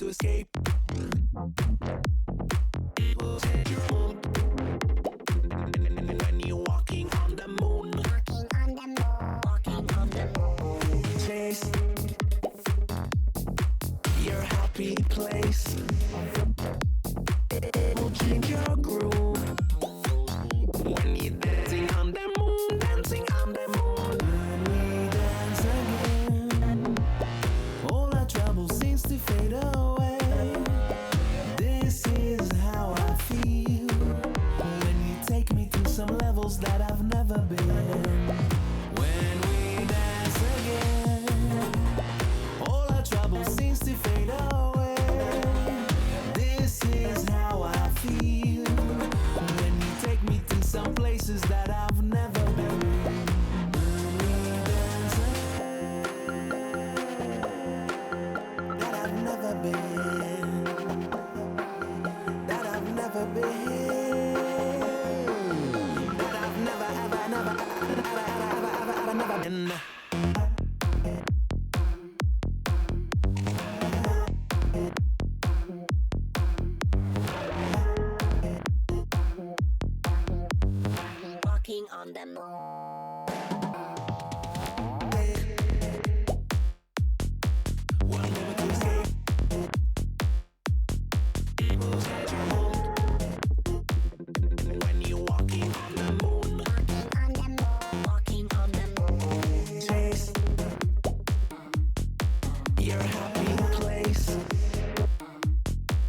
to escape. People set your mood. When you're walking on the moon, walking on the moon, chase your happy place. It will change your groove. When you're dancing on the moon, dancing on the moon. When we dance again, all our trouble seems to fade away. This is how I feel when you take me to some levels that I've never been. When we dance again, all our trouble seems to fade away. This is how I feel when you take me to some places that I've never been. When we dance again, that I've never been, that I've never been, that I've never, ever, never, ever, never been. Walking on the moon. One moment to escape. People set your mood. When you're walking on the moon, Walking on the moon. chase your happy place.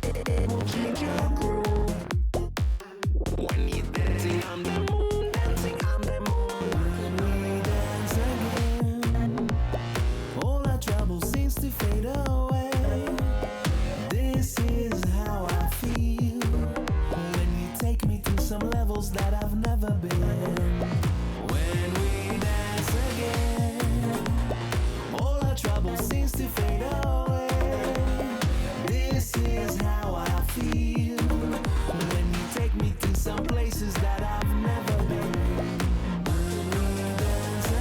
It will change your groove. When you're dancing on the moon, dancing on the moon. When we dance again, all our trouble seems to fade away. This is how I feel when you take me to some levels that I've never been. When we dance again, all our trouble seems to fade away. This is how I feel when you take me to some places that I've never been. When we dance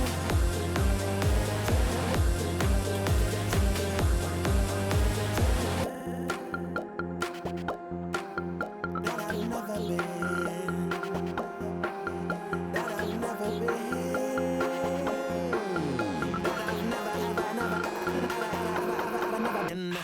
that I've never been, that I've never been, that I've never, ever, never, never been.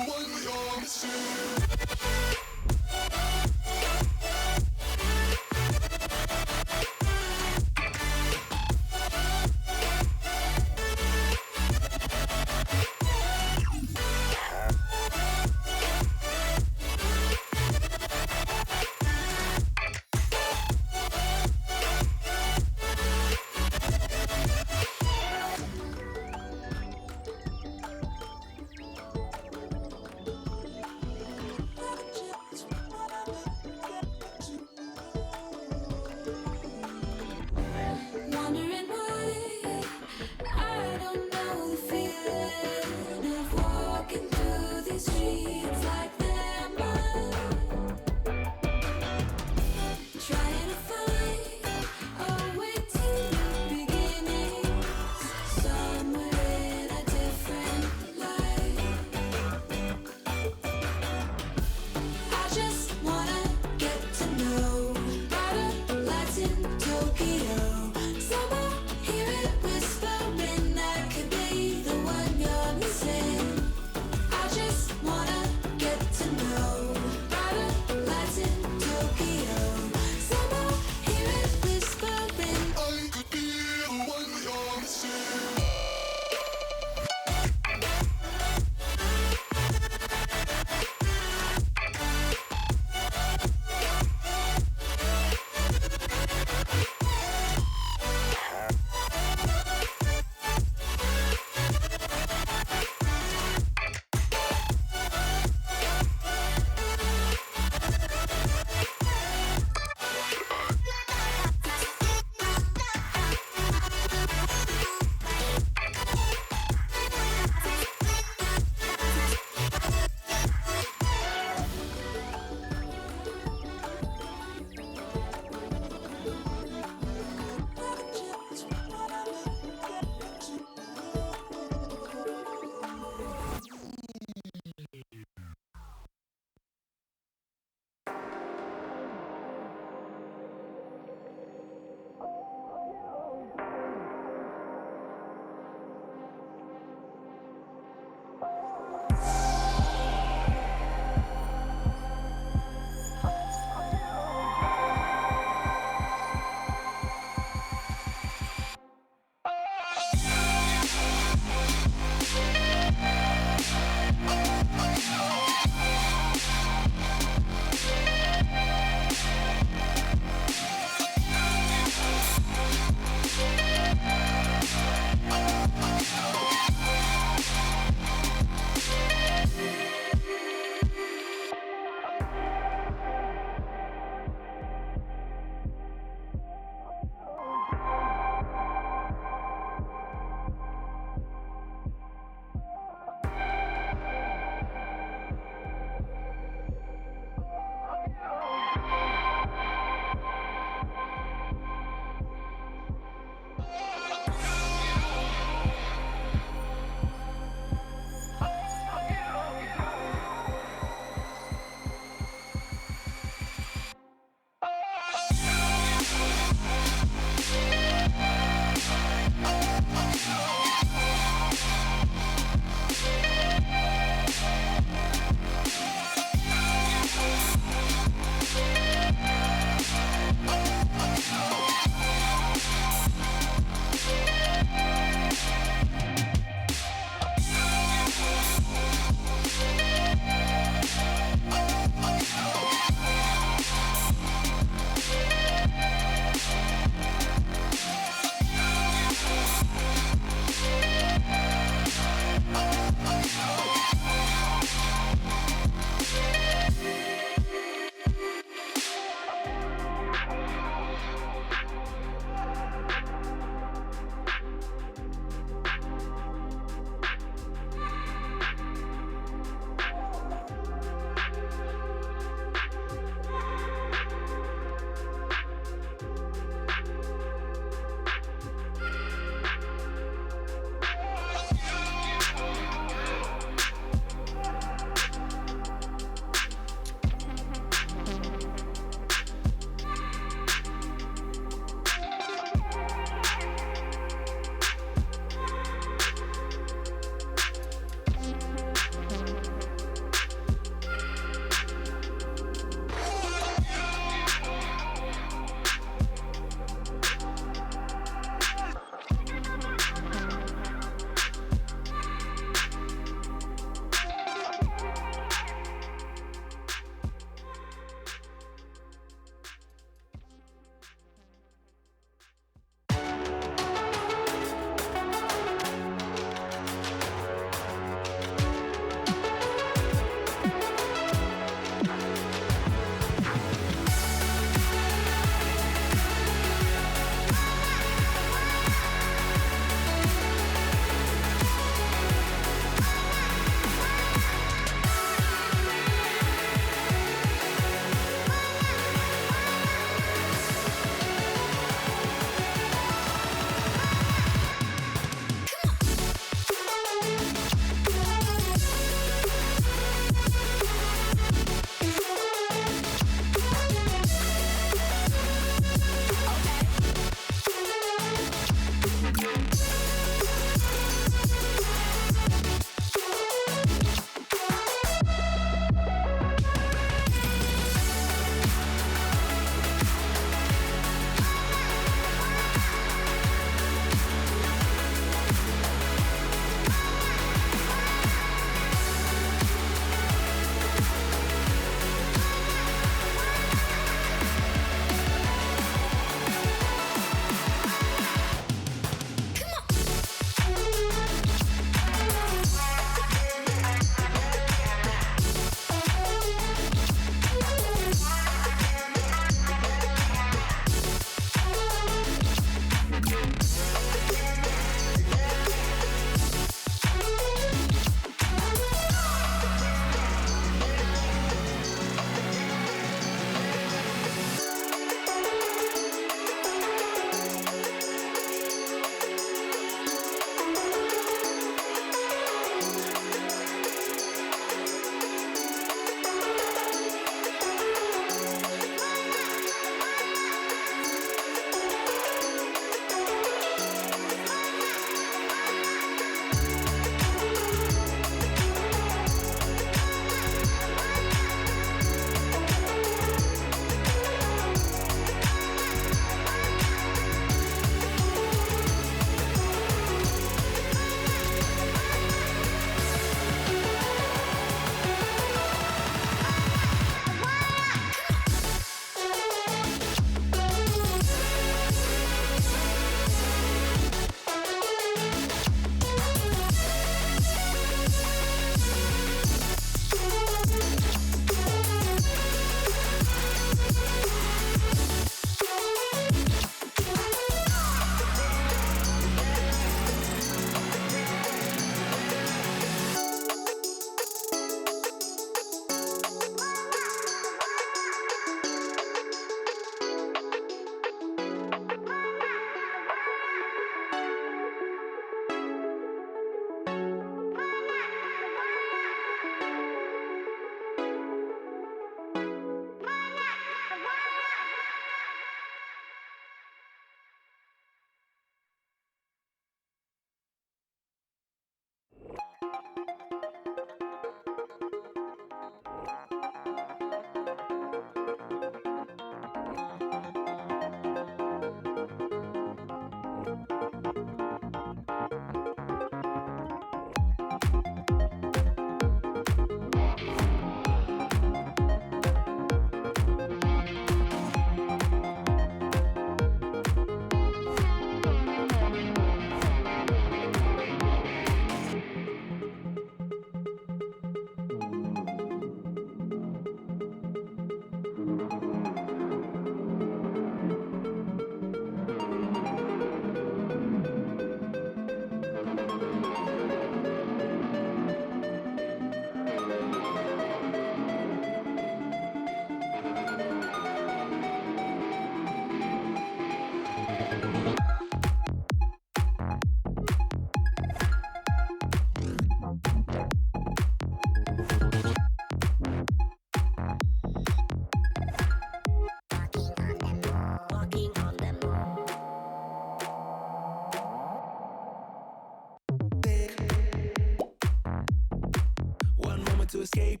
to escape.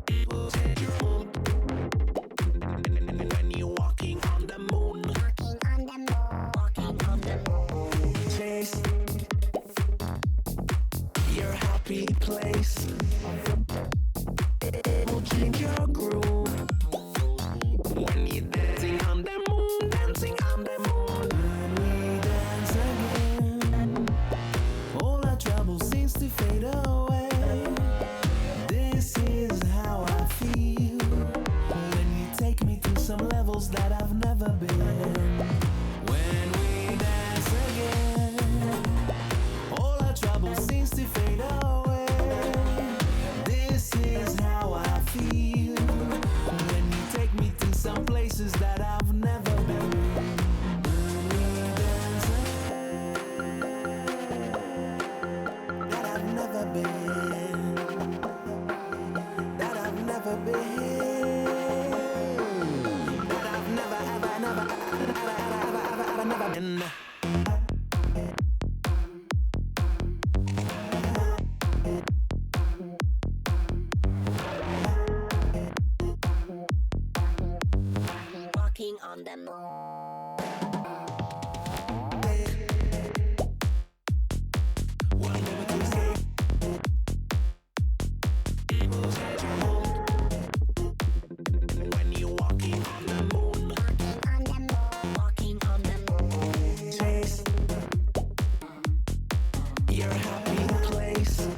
People said you're old. When you're walking on the moon, Walking on the moon. Walking on the moon. chase your happy place. It will change your groove. When you're dancing on the moon, dancing on the moon. When we dance again, all our trouble seems to fade away. This is how I feel when you take me to some levels that I've never been. When we dance again, all our trouble seems to fade away. This is how I feel when you take me to some places that I've never been. When we dance again, that I've never been, that I've never been, that I've never, ever, never, ever, never been. Walking on the moon. One moment to escape. People said you're old. When you're walking on the moon, Walking on the moon. Walking on the moon. chase your happy place.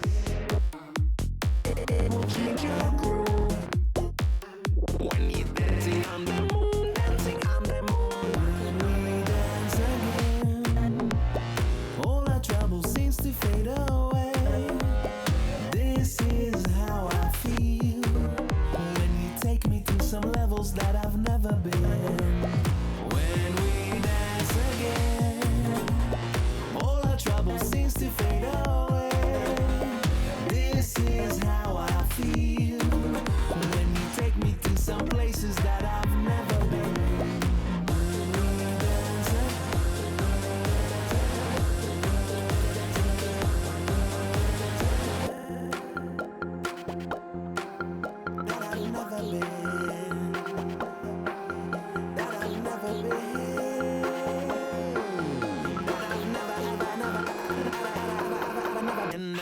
It will change your groove. When you're dancing on the moon, dancing on the moon. When we dance again, all our trouble seems to fade away. This is how I feel when you take me to some levels that I've never been. When we dance again, all our trouble seems to fade away. This is how I feel when you take me to some places that I've never been. When we dance that I've never been, that I've never been, that I've never, ever, never been.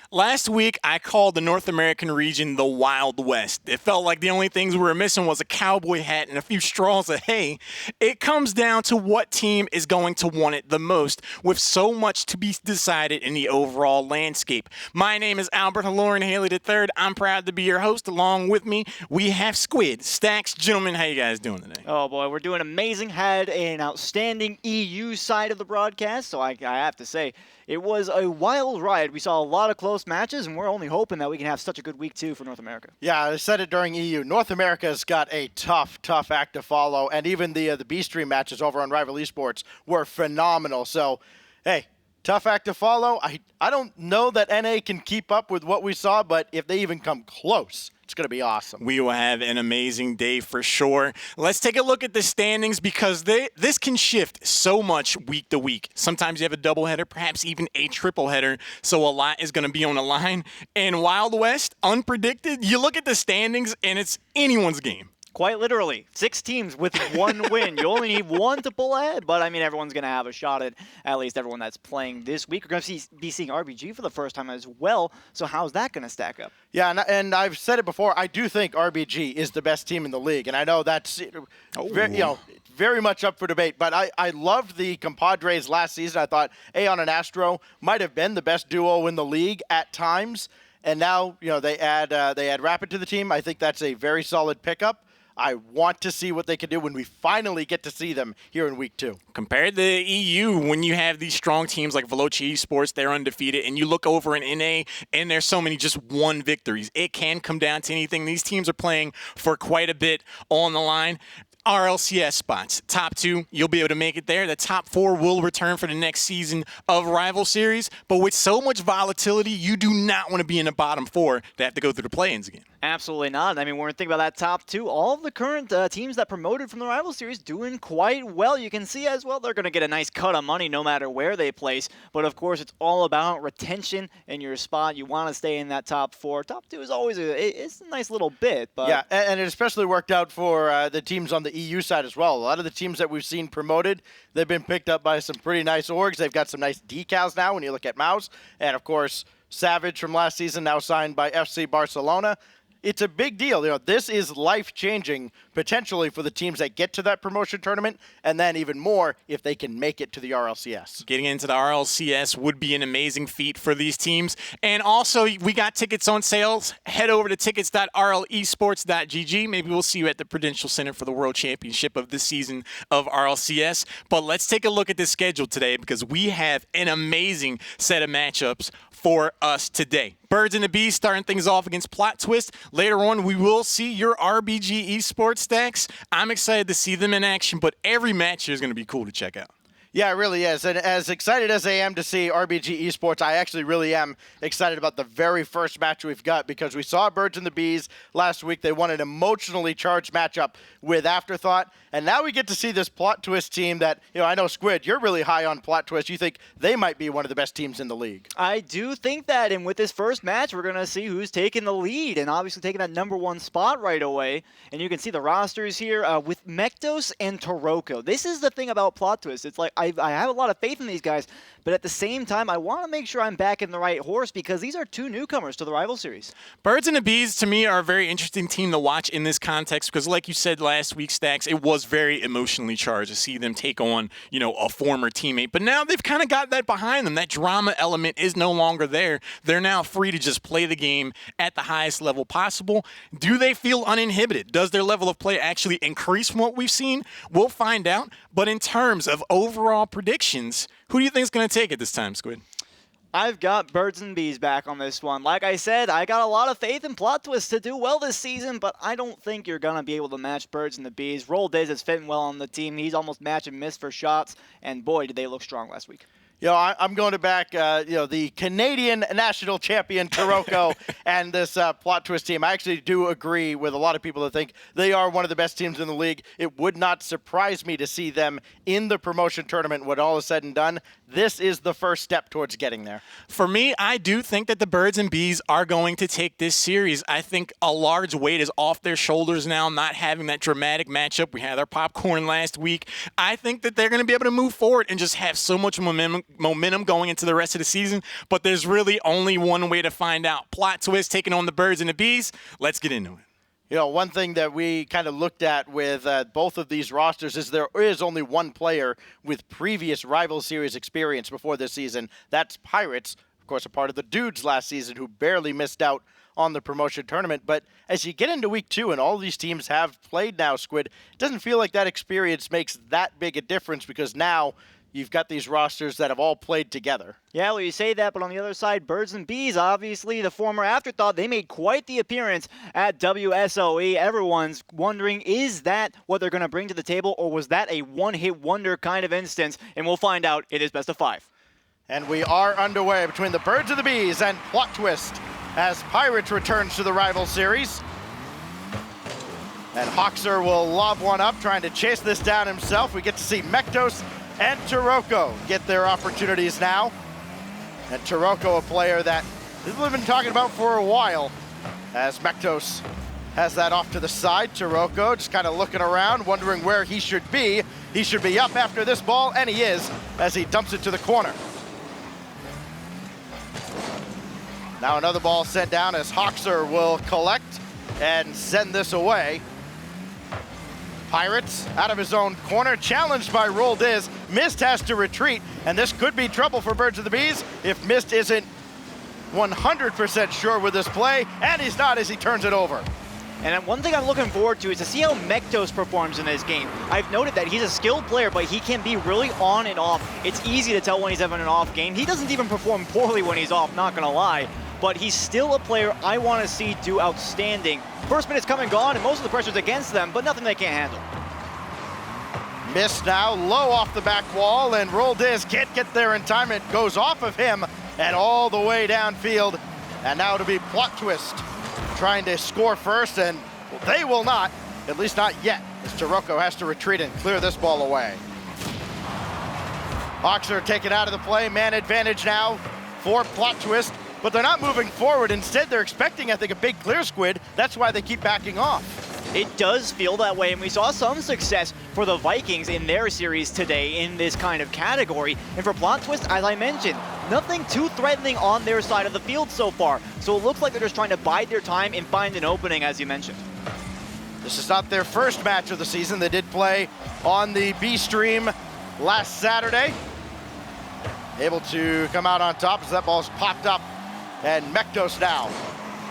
Last week, I called the North American region the Wild West. It felt like the only things we were missing was a cowboy hat and a few straws of hay. It comes down to what team is going to want it the most, with so much to be decided in the overall landscape. My name is Albert Halloran Haley III. I'm proud to be your host. Along with me, we have Squid. Stacks, gentlemen, how you guys doing today? Oh boy, we're doing amazing. Had an outstanding EU side of the broadcast, so I have to say, it was a wild ride. We saw a lot of close first matches, and we're only hoping that we can have such a good week 2 for North America. Yeah, I said it during EU. North America's got a tough act to follow, and even the B-Stream matches over on Rival Esports were phenomenal. So, hey, tough act to follow. I don't know that NA can keep up with what we saw, but if they even come close, it's going to be awesome. We will have an amazing day for sure. Let's take a look at the standings because this can shift so much week to week. Sometimes you have a doubleheader, perhaps even a tripleheader, so a lot is going to be on the line. And Wild West, unpredicted, you look at the standings and it's anyone's game. Quite literally, 6 teams with 1 win. You only need 1 to pull ahead, but I mean, everyone's going to have a shot at least everyone that's playing this week. We're going to be seeing RBG for the first time as well, so how's that going to stack up? Yeah, and I've said it before, I do think RBG is the best team in the league, and I know that's very much up for debate, but I loved the compadres last season. I thought Aeon and Astro might have been the best duo in the league at times, and now they add Rapid to the team. I think that's a very solid pickup. I want to see what they can do when we finally get to see them here in week 2. Compared to the EU, when you have these strong teams like Veloci Esports, they're undefeated, and you look over in NA, and there's so many just 1 victories. It can come down to anything. These teams are playing for quite a bit on the line. RLCS spots. Top 2, you'll be able to make it there. The top 4 will return for the next season of Rival Series. But with so much volatility, you do not want to be in the bottom 4 to have to go through the play-ins again. Absolutely not. I mean, when we're thinking about that top 2, all of the current teams that promoted from the Rival Series doing quite well. You can see as well they're going to get a nice cut of money no matter where they place. But, of course, it's all about retention in your spot. You want to stay in that top 4. Top 2 is always it's a nice little bit. But yeah, and it especially worked out for the teams on the EU side as well. A lot of the teams that we've seen promoted, they've been picked up by some pretty nice orgs. They've got some nice decals now when you look at Mouse. And, of course, Savage from last season now signed by FC Barcelona. It's a big deal. This is life-changing potentially for the teams that get to that promotion tournament, and then even more if they can make it to the RLCS. Getting into the RLCS would be an amazing feat for these teams. And also, we got tickets on sales. Head over to tickets.rlesports.gg. Maybe we'll see you at the Prudential Center for the World Championship of this season of RLCS. But let's take a look at the schedule today because we have an amazing set of matchups for us today. Birds and the Bees starting things off against Plot Twist. Later on, we will see your RBG Esports stacks. I'm excited to see them in action, but every match here is going to be cool to check out. Yeah, it really is. And as excited as I am to see RBG Esports, I actually really am excited about the very first match we've got because we saw Birds and the Bees last week. They won an emotionally charged matchup with Afterthought. And now we get to see this Plot Twist team that, I know, Squid, you're really high on Plot Twist. You think they might be one of the best teams in the league. I do think that, and with this first match, we're going to see who's taking the lead and obviously taking that #1 spot right away. And you can see the rosters here with Mektos and Toroko. This is the thing about Plot Twist. It's like I have a lot of faith in these guys, but at the same time, I want to make sure I'm backing the right horse because these are 2 newcomers to the Rival Series. Birds and the Bees, to me, are a very interesting team to watch in this context because, like you said last week, Stacks, it was very emotionally charged to see them take on, a former teammate. But now they've kind of got that behind them. That drama element is no longer there. They're now free to just play the game at the highest level possible. Do they feel uninhibited? Does their level of play actually increase from what we've seen? We'll find out. But in terms of overall predictions, who do you think is going to take it this time, Squid? I've got Birds and Bees back on this one. Like I said, I got a lot of faith in Plot Twist to do well this season, but I don't think you're going to be able to match Birds and the Bees. Roll Diz is fitting well on the team. He's almost match and miss for shots, and boy, did they look strong last week. I'm going to back, the Canadian national champion, Toroko, and this Plot Twist team. I actually do agree with a lot of people that think they are one of the best teams in the league. It would not surprise me to see them in the promotion tournament when all is said and done. This is the first step towards getting there. For me, I do think that the Birds and Bees are going to take this series. I think a large weight is off their shoulders now, not having that dramatic matchup. We had our popcorn last week. I think that they're going to be able to move forward and just have so much momentum going into the rest of the season, but there's really only one way to find out. Plot Twist taking on the Birds and the Bees. Let's get into it. One thing that we kind of looked at with both of these rosters is there is only one player with previous Rival Series experience before this season. That's Pirates, of course, a part of the Dudes last season who barely missed out on the promotion tournament. But as you get into week 2 and all these teams have played now, Squid, it doesn't feel like that experience makes that big a difference because now you've got these rosters that have all played together. Yeah, well, you say that, but on the other side, Birds and Bees, obviously the former afterthought, they made quite the appearance at WSOE. Everyone's wondering, is that what they're going to bring to the table, or was that a one-hit wonder kind of instance? And we'll find out. It is best of 5. And we are underway between the Birds and the Bees and Plot Twist as Pirates returns to the rival series. And Hoxer will lob one up, trying to chase this down himself. We get to see Mektos and Taroko get their opportunities now. And Taroko, a player that we've been talking about for a while, as Mektos has that off to the side. Taroko just kind of looking around, wondering where he should be. He should be up after this ball, and he is, as he dumps it to the corner. Now another ball sent down as Hoxer will collect and send this away. Pirates out of his own corner, challenged by Roll Diz. Mist has to retreat, and this could be trouble for Birds of the Bees if Mist isn't 100% sure with this play, and he's not as he turns it over. And one thing I'm looking forward to is to see how Mektos performs in this game. I've noted that he's a skilled player, but he can be really on and off. It's easy to tell when he's having an off game. He doesn't even perform poorly when he's off, not gonna lie. But he's still a player I want to see do outstanding. First minute's come and gone, and most of the pressure's against them, but nothing they can't handle. Mist now low off the back wall, and Roll Diz can't get there in time. It goes off of him and all the way downfield. And now to be Plot Twist trying to score first, and they will not, at least not yet, as Taroko has to retreat and clear this ball away. Hoxer taken out of the play, man advantage now for Plot Twist. But they're not moving forward. Instead, they're expecting, I think, a big clear squid. That's why they keep backing off. It does feel that way, and we saw some success for the Vikings in their series today in this kind of category. And for Plot Twist, as I mentioned, nothing too threatening on their side of the field so far. So it looks like they're just trying to bide their time and find an opening, as you mentioned. This is not their first match of the season. They did play on the B stream last Saturday. Able to come out on top as that ball's popped up. And Mektos now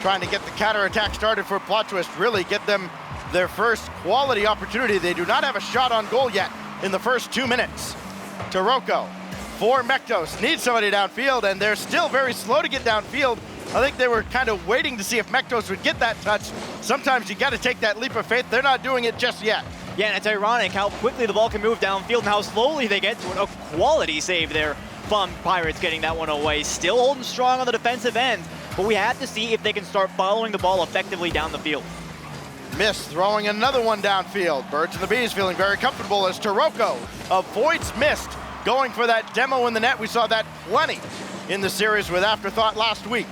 trying to get the counterattack started for Plot Twist, really get them their first quality opportunity. They do not have a shot on goal yet in the first 2 minutes. Taroko for Mektos, needs somebody downfield, and they're still very slow to get downfield. I think they were kind of waiting to see if Mektos would get that touch. Sometimes you got to take that leap of faith. They're not doing it just yet. Yeah, and it's ironic how quickly the ball can move downfield and how slowly they get to it. A quality save there from Pirates getting that one away. Still holding strong on the defensive end, but we have to see if they can start following the ball effectively down the field. Mist throwing another one downfield. Birds and the Bees feeling very comfortable as Taroko avoids Mist going for that demo in the net. We saw that plenty in the series with Afterthought last week.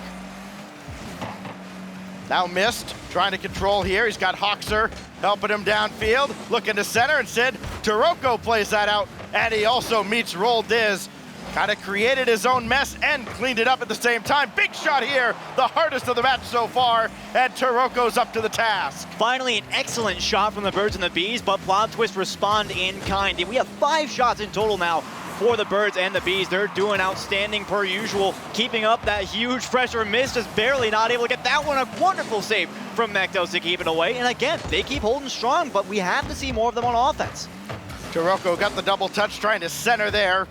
Now Mist trying to control here. He's got Hoxer helping him downfield, looking to center. Instead, Taroko plays that out, and he also meets Roll Diz. Kind of created his own mess and cleaned it up at the same time. Big shot here, the hardest of the match so far, and Taroko's up to the task. Finally, an excellent shot from the Birds and the Bees, but Plot Twist respond in kind. And we have 5 shots in total now for the Birds and the Bees. They're doing outstanding per usual, keeping up that huge pressure. Mist is barely not able to get that one. A wonderful save from Mektos to keep it away. And again, they keep holding strong, but we have to see more of them on offense. Taroko got the double touch, trying to center there,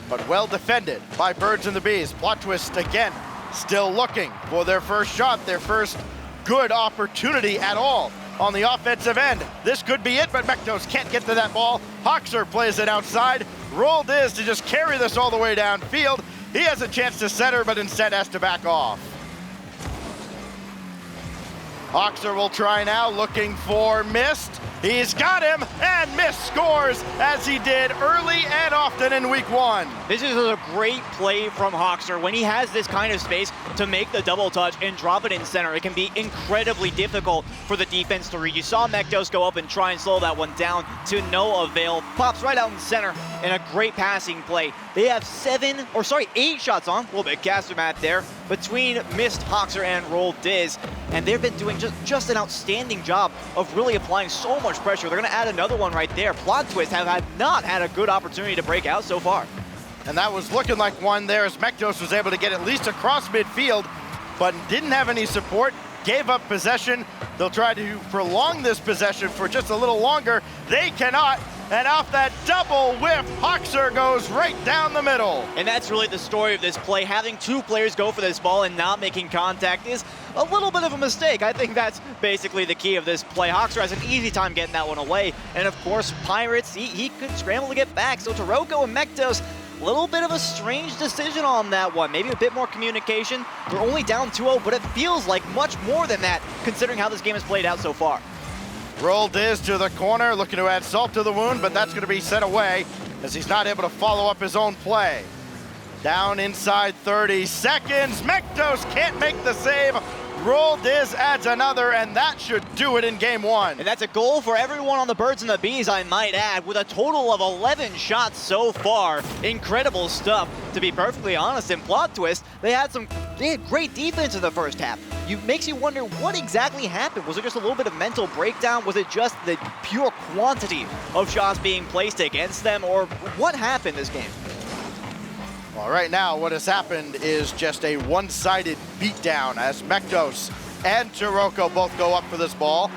but well defended by Birds and the Bees. Plot Twist again, still looking for their first shot, their first good opportunity at all on the offensive end. This could be it, but Mektos can't get to that ball. Hoxer plays it outside. Roll Diz to just carry this all the way downfield. He has a chance to center, but instead has to back off. Hoxer will try now, looking for Mist. He's got him, and Mist scores as he did early and often in week 1. This is a great play from Hoxer. When he has this kind of space to make the double touch and drop it in center, it can be incredibly difficult for the defense to read. You saw Mektos go up and try and slow that one down to no avail. Pops right out in center in a great passing play. They have 8 shots on, a little bit caster math there, between Mist, Hoxer, and Roll Diz. And they've been doing just an outstanding job of really applying so much pressure. They're going to add another one right there. Plot Twist have not had a good opportunity to break out so far. And that was looking like one there as Mektos was able to get at least across midfield, but didn't have any support, gave up possession. They'll try to prolong this possession for just a little longer. They cannot. and off that double whiff, Hoxer goes right down the middle. And that's really the story of this play. Having two players go for this ball and not making contact is a little bit of a mistake. I think that's basically the key of this play. Hoxer has an easy time getting that one away. And of course, Pirates, he could scramble to get back. So Taroko and Mektos, a little bit of a strange decision on that one. Maybe a bit more communication. They're only down 2-0, but it feels like much more than that, considering how this game has played out so far. Roll Diz to the corner, looking to add salt to the wound, but that's going to be set away as he's not able to follow up his own play. Down inside 30 seconds. Mektos can't make the save. Roll Diz adds another, and that should do it in game one. And that's a goal for everyone on the Birds and the Bees, I might add, with a total of 11 shots so far. Incredible stuff, to be perfectly honest. In Plot Twist, they had great defense in the first half. Makes you wonder what exactly happened. Was it just a little bit of mental breakdown? Was it just the pure quantity of shots being placed against them? Or what happened this game? Well, right now, what has happened is just a one-sided beatdown as Mektos and Taroko both go up for this ball.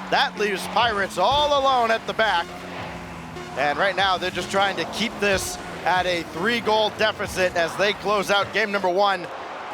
That leaves Pirates all alone at the back. And right now, they're just trying to keep this at a 3-goal deficit as they close out game number one.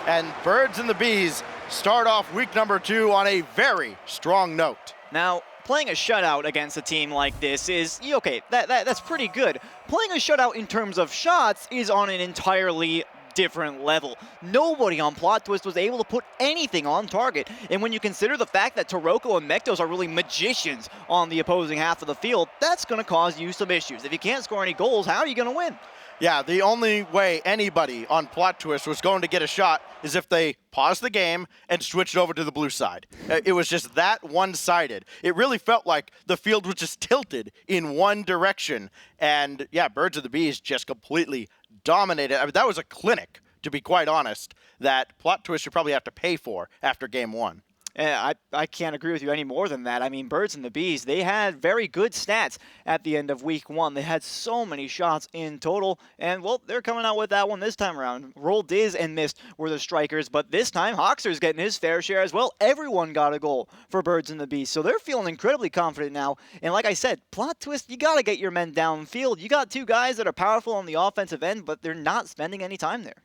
And Birds and the Bees start off week number 2 on a very strong note. Now, playing a shutout against a team like this is, okay, that's pretty good. Playing a shutout in terms of shots is on an entirely different level. Nobody on Plot Twist was able to put anything on target. And when you consider the fact that Taroko and Mektos are really magicians on the opposing half of the field, that's going to cause you some issues. If you can't score any goals, how are you going to win? Yeah, the only way anybody on Plot Twist was going to get a shot is if they paused the game and switched over to the blue side. It was just that one-sided. It really felt like the field was just tilted in one direction. And yeah, Birds of the Bees just completely dominated. I mean, that was a clinic, to be quite honest, that Plot Twist should probably have to pay for after game one. I can't agree with you any more than that. I mean, Birds and the Bees, they had very good stats at the end of week one. They had so many shots in total, and, well, they're coming out with that one this time around. Roll Diz and Mist were the strikers, but this time, Hoxer's getting his fair share as well. Everyone got a goal for Birds and the Bees, so they're feeling incredibly confident now. And like I said, Plot Twist, you got to get your men downfield. You got two guys that are powerful on the offensive end, but they're not spending any time there.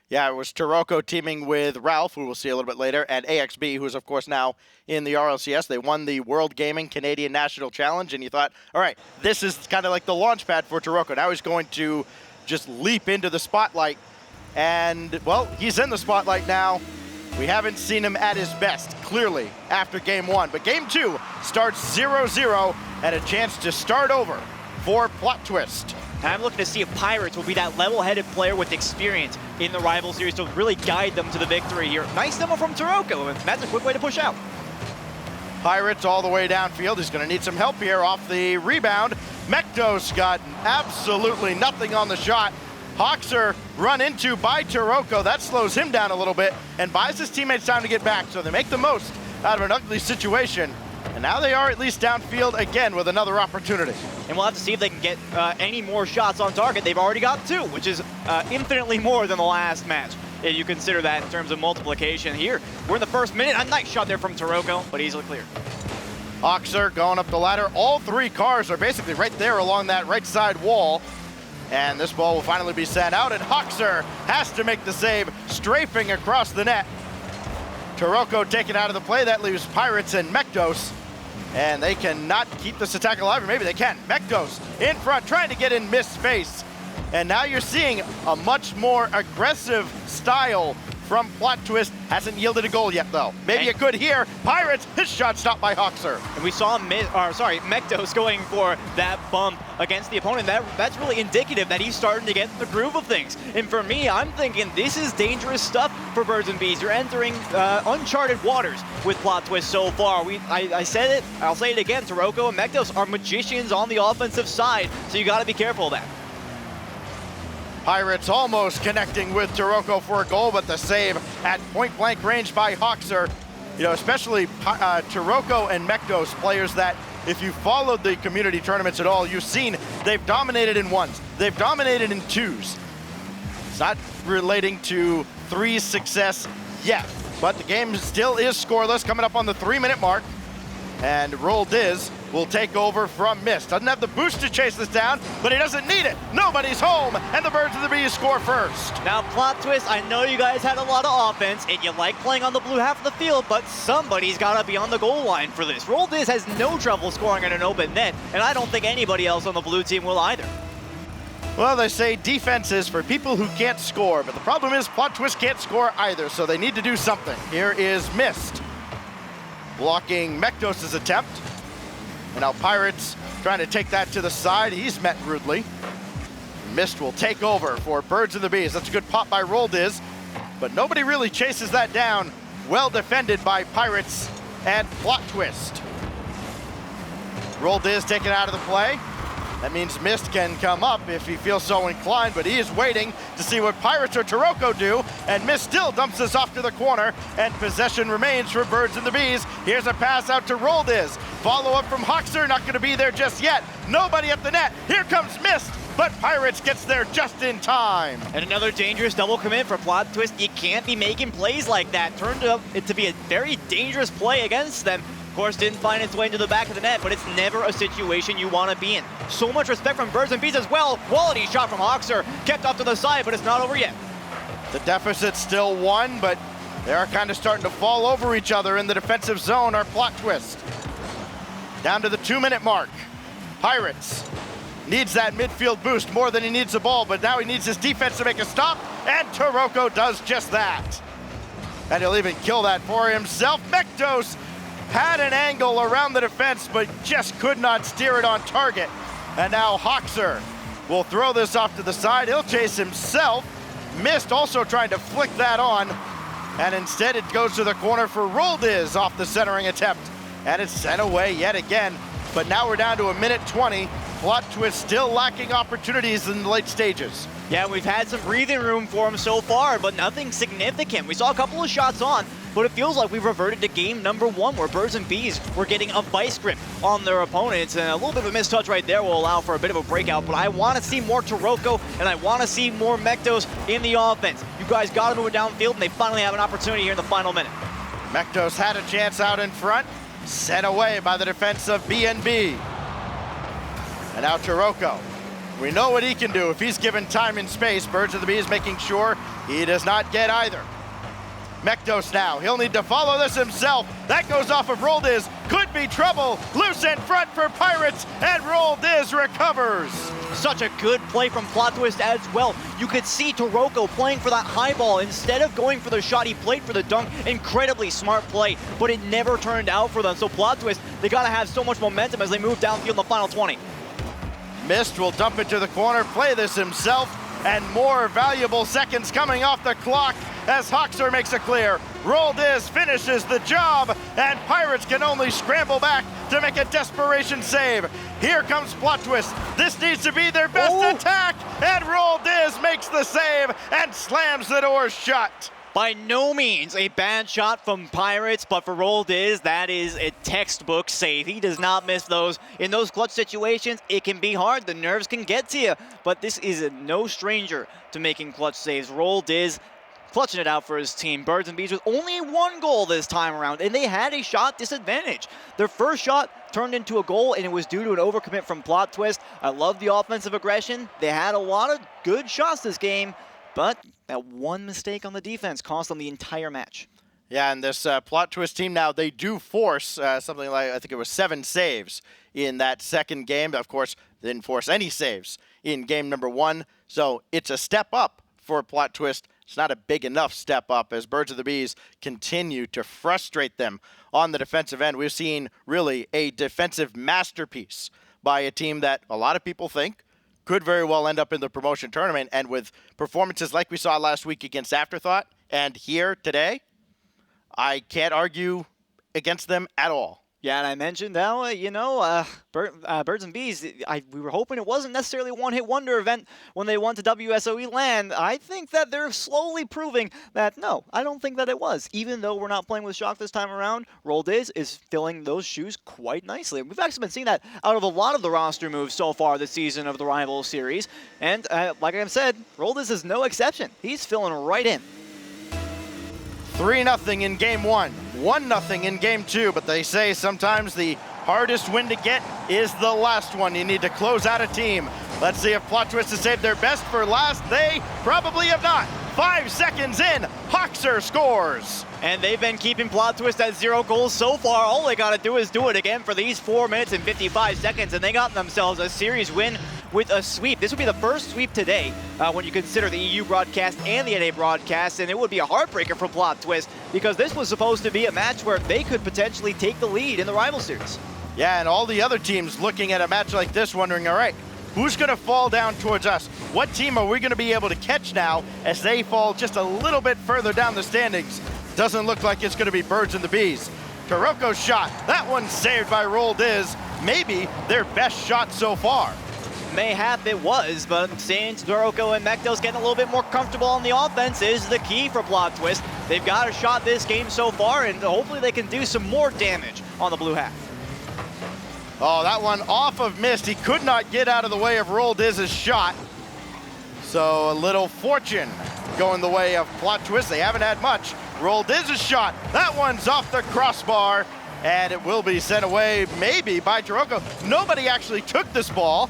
Yeah, it was Taroko teaming with Ralph, who we'll see a little bit later, and AXB, who is, of course, now in the RLCS. They won the World Gaming Canadian National Challenge, and you thought, all right, this is kind of like the launch pad for Taroko. Now he's going to just leap into the spotlight. And, well, he's in the spotlight now. We haven't seen him at his best, clearly, after game one. But game two starts 0-0 and a chance to start over for Plot Twist. And I'm looking to see if Pirates will be that level-headed player with experience in the rival series to really guide them to the victory here. Nice demo from Taroko, and that's a quick way to push out. Pirates all the way downfield. He's going to need some help here off the rebound. Mektos got absolutely nothing on the shot. Hoxer run into by Taroko. That slows him down a little bit and buys his teammates time to get back. So they make the most out of an ugly situation. And now they are at least downfield again with another opportunity. And we'll have to see if they can get any more shots on target. They've already got 2, which is infinitely more than the last match, if you consider that in terms of multiplication. Here, we're in the first minute. A nice shot there from Taroko, but easily clear. Hoxer going up the ladder. All 3 cars are basically right there along that right side wall. And this ball will finally be sent out, and Hoxer has to make the save, strafing across the net. Taroko taken out of the play. That leaves Pirates and Mektos. And they cannot keep this attack alive, or maybe they can. Mektos in front, trying to get in Mist's face. And now you're seeing a much more aggressive style from Plot Twist. Hasn't yielded a goal yet, though. Maybe it could here. Pirates, his shot stopped by Hoxer. And we saw Mektos going for that bump against the opponent. That's really indicative that he's starting to get the groove of things. And for me, I'm thinking this is dangerous stuff for Birds and Bees. You're entering uncharted waters with Plot Twist so far. I said it, I'll say it again. Taroko and Mektos are magicians on the offensive side, so you got to be careful of that. Pirates almost connecting with Taroko for a goal, but the save at point-blank range by Hoxer. You know, especially Taroko and Mektos, players that, if you followed the community tournaments at all, you've seen they've dominated in 1s. They've dominated in 2s. It's not relating to 3's success yet, but the game still is scoreless, coming up on the 3-minute mark. And Roll Diz will take over from Mist. Doesn't have the boost to chase this down, but he doesn't need it. Nobody's home, and the Birds of the Bees score first. Now, plot twist, I know you guys had a lot of offense, and you like playing on the blue half of the field, but somebody's got to be on the goal line for this. Roldiz has no trouble scoring in an open net, and I don't think anybody else on the blue team will either. Well, they say defense is for people who can't score, but the problem is Plot Twist can't score either, so they need to do something. Here is Mist blocking Mektos' attempt. And now Pirates trying to take that to the side. He's met rudely. Mist will take over for Birds of the Bees. That's a good pop by Roldiz, but nobody really chases that down. Well defended by Pirates and Plot Twist. Roldiz taken out of the play. That means Mist can come up if he feels so inclined, but he is waiting to see what Pirates or Taroko do, and Mist still dumps this off to the corner, and possession remains for Birds and the Bees. Here's a pass out to Roldiz. Follow up from Hoxer, not gonna be there just yet. Nobody at the net. Here comes Mist, but Pirates gets there just in time. And another dangerous double commit for Plot Twist. You can't be making plays like that. Turned out it to be a very dangerous play against them. Of course, didn't find its way into the back of the net, but it's never a situation you want to be in. So much respect from Birds and Bees as well. Quality shot from Hoxer. Kept off to the side, but it's not over yet. The deficit's still 1, but they are kind of starting to fall over each other in the defensive zone, our Plot Twist. Down to the 2-minute mark. Pirates needs that midfield boost more than he needs the ball, but now he needs his defense to make a stop, and Taroko does just that. And he'll even kill that for himself. Mektos had an angle around the defense, but just could not steer it on target. And now Hoxer will throw this off to the side. He'll chase himself. Mist also trying to flick that on, and instead it goes to the corner for Roldiz off the centering attempt. And it's sent away yet again, but now we're down to 1:20. Plot Twist still lacking opportunities in the late stages. Yeah, we've had some breathing room for him so far, but nothing significant. We saw a couple of shots on, but it feels like we've reverted to game number 1, where Birds and Bees were getting a vice grip on their opponents, and a little bit of a mistouch right there will allow for a bit of a breakout, but I want to see more Taroko, and I want to see more Mektos in the offense. You guys got to move it downfield, and they finally have an opportunity here in the final minute. Mektos had a chance out in front, sent away by the defense of BNB. And now Taroko. We know what he can do if he's given time and space. Birds of the Bees making sure he does not get either. Mektos now, he'll need to follow this himself. That goes off of Roldiz. Could be trouble. Loose in front for Pirates, and Roldiz recovers. Such a good play from Plot Twist as well. You could see Taroko playing for that high ball. Instead of going for the shot, he played for the dunk. Incredibly smart play, but it never turned out for them. So Plot Twist, they gotta have so much momentum as they move downfield in the final 20. Mist will dump it to the corner, play this himself, and more valuable seconds coming off the clock as Hoxer makes it clear. Roldiz finishes the job, and Pirates can only scramble back to make a desperation save. Here comes Plot Twist. This needs to be their best attack, and Roldiz makes the save and slams the door shut. By no means a bad shot from Pirates, but for Roldiz, that is a textbook save. He does not miss those. In those clutch situations, it can be hard. The nerves can get to you, but this is no stranger to making clutch saves. Roldiz clutching it out for his team. Birds and Bees with only 1 goal this time around, and they had a shot disadvantage. Their first shot turned into a goal, and it was due to an overcommit from Plot Twist. I love the offensive aggression. They had a lot of good shots this game, but that one mistake on the defense cost them the entire match. Yeah, and this Plot Twist team now, they do force something like, I think it was 7 saves in that second game. Of course, they didn't force any saves in game number 1, so it's a step up for Plot Twist. It's not a big enough step up as Birds of the Bees continue to frustrate them on the defensive end. We've seen really a defensive masterpiece by a team that a lot of people think could very well end up in the promotion tournament, and with performances like we saw last week against Afterthought and here today, I can't argue against them at all. Yeah, and I mentioned how, Birds and Bees, we were hoping it wasn't necessarily a one-hit wonder event when they won to WSOE LAN. I think that they're slowly proving that, no, I don't think that it was. Even though we're not playing with Shock this time around, Roldiz is filling those shoes quite nicely. We've actually been seeing that out of a lot of the roster moves so far this season of the Rivals Series. And like I've said, Roldiz is no exception. He's filling right in. 3-0 in game 1, 1-0 in game 2, but they say sometimes the hardest win to get is the last one. You need to close out a team. Let's see if Plot Twist has saved their best for last. They probably have not. 5 seconds in, Hoxer scores. And they've been keeping Plot Twist at 0 goals so far. All they gotta do is do it again for these 4 minutes and 55 seconds, and they got themselves a series win with a sweep. This would be the first sweep today when you consider the EU broadcast and the NA broadcast, and it would be a heartbreaker for Plot Twist because this was supposed to be a match where they could potentially take the lead in the rival series. Yeah, and all the other teams looking at a match like this wondering, all right, who's going to fall down towards us? What team are we going to be able to catch now as they fall just a little bit further down the standings? Doesn't look like it's going to be Birds and the Bees. Taroko's shot, that one's saved by Roll Diz. Maybe their best shot so far. Mayhap it was, but since Taroko and Mektos getting a little bit more comfortable on the offense is the key for Plot Twist. They've got a shot this game so far, and hopefully they can do some more damage on the blue half. Oh, that one off of Mist. He could not get out of the way of Roll Diz's shot. So a little fortune going the way of Plot Twist. They haven't had much. Roll Diz's shot. That one's off the crossbar, and it will be sent away maybe by Taroko. Nobody actually took this ball,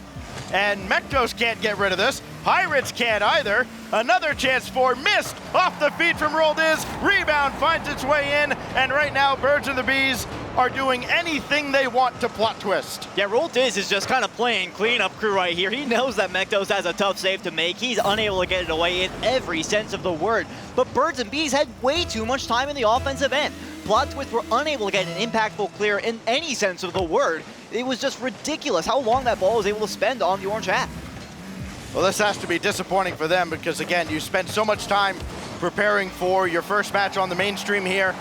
and Mektos can't get rid of this. Pirates can't either. Another chance for Mist off the feet from Roll Diz. Rebound finds its way in, and right now Birds and the Bees are doing anything they want to Plot Twist. Yeah, Roll Diz is just kind of playing cleanup crew right here. He knows that Mektos has a tough save to make. He's unable to get it away in every sense of the word. But Birds and Bees had way too much time in the offensive end. Plot Twist were unable to get an impactful clear in any sense of the word. It was just ridiculous how long that ball was able to spend on the orange hat. Well, this has to be disappointing for them because, again, you spent so much time preparing for your first match on the mainstream here,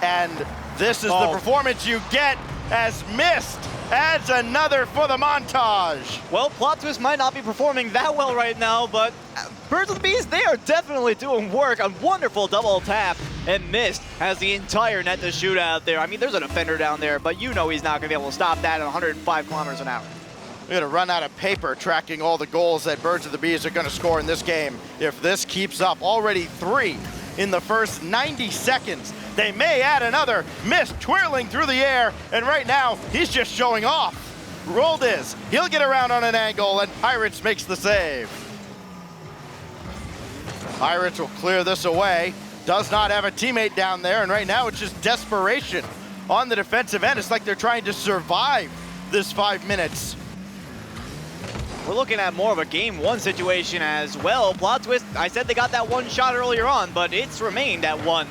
and this is the performance you get as Mist adds another for the montage. Well, Plot Twist might not be performing that well right now, but Birds of the Bees, they are definitely doing work. A wonderful double tap, and Mist has the entire net to shoot out there. I mean, there's a defender down there, but you know he's not going to be able to stop that at 105 kilometers an hour. We're going to run out of paper tracking all the goals that Birds of the Bees are going to score in this game. If this keeps up, already 3 in the first 90 seconds. They may add another. Mist twirling through the air, and right now, he's just showing off. Roll Diz, he'll get around on an angle, and Pirates makes the save. Pirates will clear this away. Does not have a teammate down there, and right now it's just desperation on the defensive end. It's like they're trying to survive this 5 minutes. We're looking at more of a game 1 situation as well. Plot Twist, I said they got that one shot earlier on, but it's remained at 1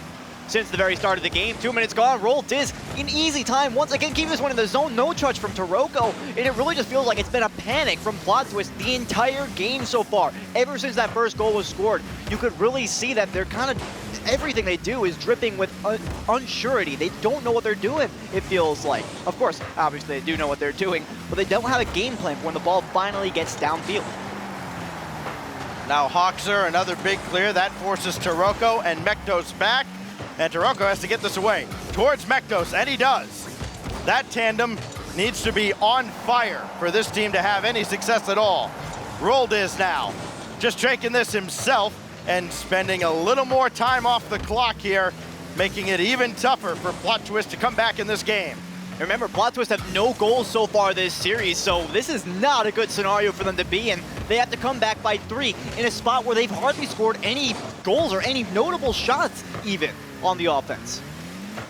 since the very start of the game. 2 minutes gone. Roll Diz in easy time. Once again, keep this one in the zone. No touch from Taroko, and it really just feels like it's been a panic from Plot Twist the entire game so far. Ever since that first goal was scored, you could really see that they're kind of, everything they do is dripping with unsurety. They don't know what they're doing, it feels like. Of course, obviously they do know what they're doing, but they don't have a game plan for when the ball finally gets downfield. Now Hoxer, another big clear. That forces Taroko and Mektos back. And Taroko has to get this away towards Mektos, and he does. That tandem needs to be on fire for this team to have any success at all. Roll Diz now, just taking this himself and spending a little more time off the clock here, making it even tougher for Plot Twist to come back in this game. Remember, Plot Twist have no goals so far this series, so this is not a good scenario for them to be in. They have to come back by 3 in a spot where they've hardly scored any goals or any notable shots even on the offense.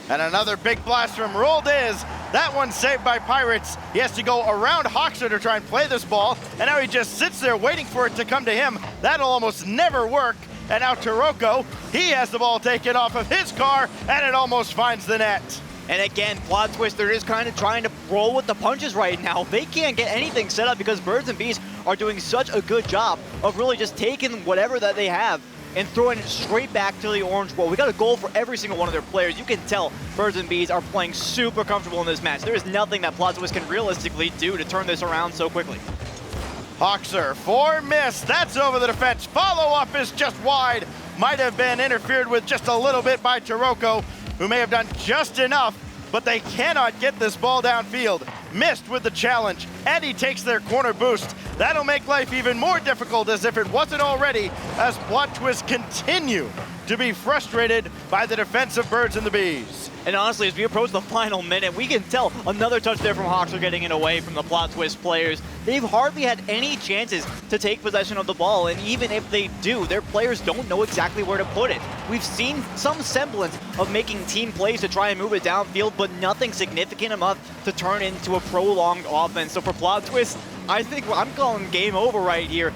And another big blast from Roll Diz. That one's saved by Pirates. He has to go around Hoxer to try and play this ball, and now he just sits there waiting for it to come to him. That'll almost never work. And now Taroko, he has the ball taken off of his car, and it almost finds the net. And again, Plot Twist, they're just kind of trying to roll with the punches right now. They can't get anything set up because Birds and Bees are doing such a good job of really just taking whatever that they have and throwing it straight back to the orange ball. We got a goal for every single one of their players. You can tell Birds and Bees are playing super comfortable in this match. There is nothing that Plot Twist can realistically do to turn this around so quickly. Hoxer for Mist. That's over the defense. Follow-up is just wide. Might have been interfered with just a little bit by Taroko, who may have done just enough, but they cannot get this ball downfield. Mist with the challenge, and he takes their corner boost. That'll make life even more difficult as if it wasn't already, as Plot Twist continue to be frustrated by the defensive Birds and the Bees. And honestly, as we approach the final minute, we can tell another touch there from Hawks are getting it away from the Plot Twist players. They've hardly had any chances to take possession of the ball, and even if they do, their players don't know exactly where to put it. We've seen some semblance of making team plays to try and move it downfield, but nothing significant enough to turn into a prolonged offense. So for Plot Twist, I think I'm calling game over right here.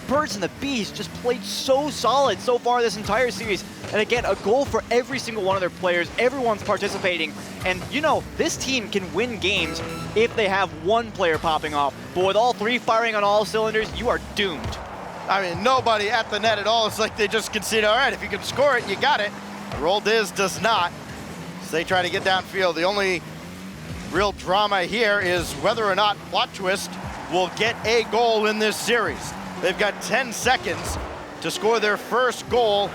Birds and the Bees just played so solid so far this entire series. And again, a goal for every single one of their players. Everyone's participating. And you know, this team can win games if they have one player popping off. But with all three firing on all cylinders, you are doomed. I mean, nobody at the net at all. It's like they just concede, all right, if you can score it, you got it. Roll Diz does not. So they try to get downfield. The only real drama here is whether or not Plot Twist will get a goal in this series. They've got 10 seconds to score their first goal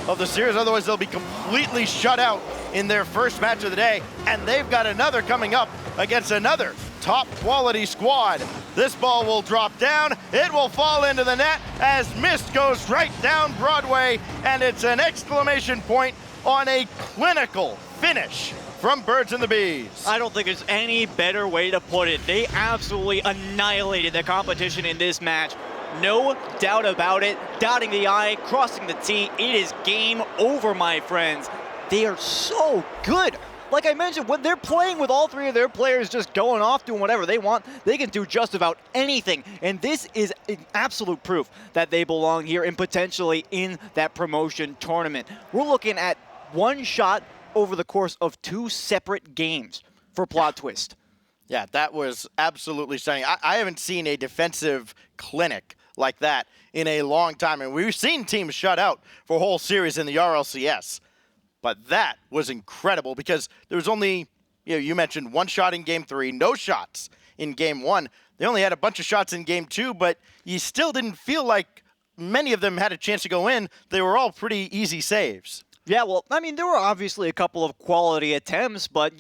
of the series. Otherwise, they'll be completely shut out in their first match of the day. And they've got another coming up against another top quality squad. This ball will drop down. It will fall into the net as Mist goes right down Broadway. And it's an exclamation point on a clinical finish from Birds and the Bees. I don't think there's any better way to put it. They absolutely annihilated the competition in this match. No doubt about it. Dotting the I, crossing the T. It is game over, my friends. They are so good. Like I mentioned, when they're playing with all three of their players just going off doing whatever they want, they can do just about anything. And this is an absolute proof that they belong here and potentially in that promotion tournament. We're looking at one shot over the course of 2 separate games for Plot Twist. Yeah, that was absolutely stunning. I haven't seen a defensive clinic like that in a long time. And we've seen teams shut out for a whole series in the RLCS. But that was incredible because there was only, you mentioned one shot in game 3, no shots in game 1. They only had a bunch of shots in game 2, but you still didn't feel like many of them had a chance to go in. They were all pretty easy saves. Yeah, well, I mean, there were obviously a couple of quality attempts, but,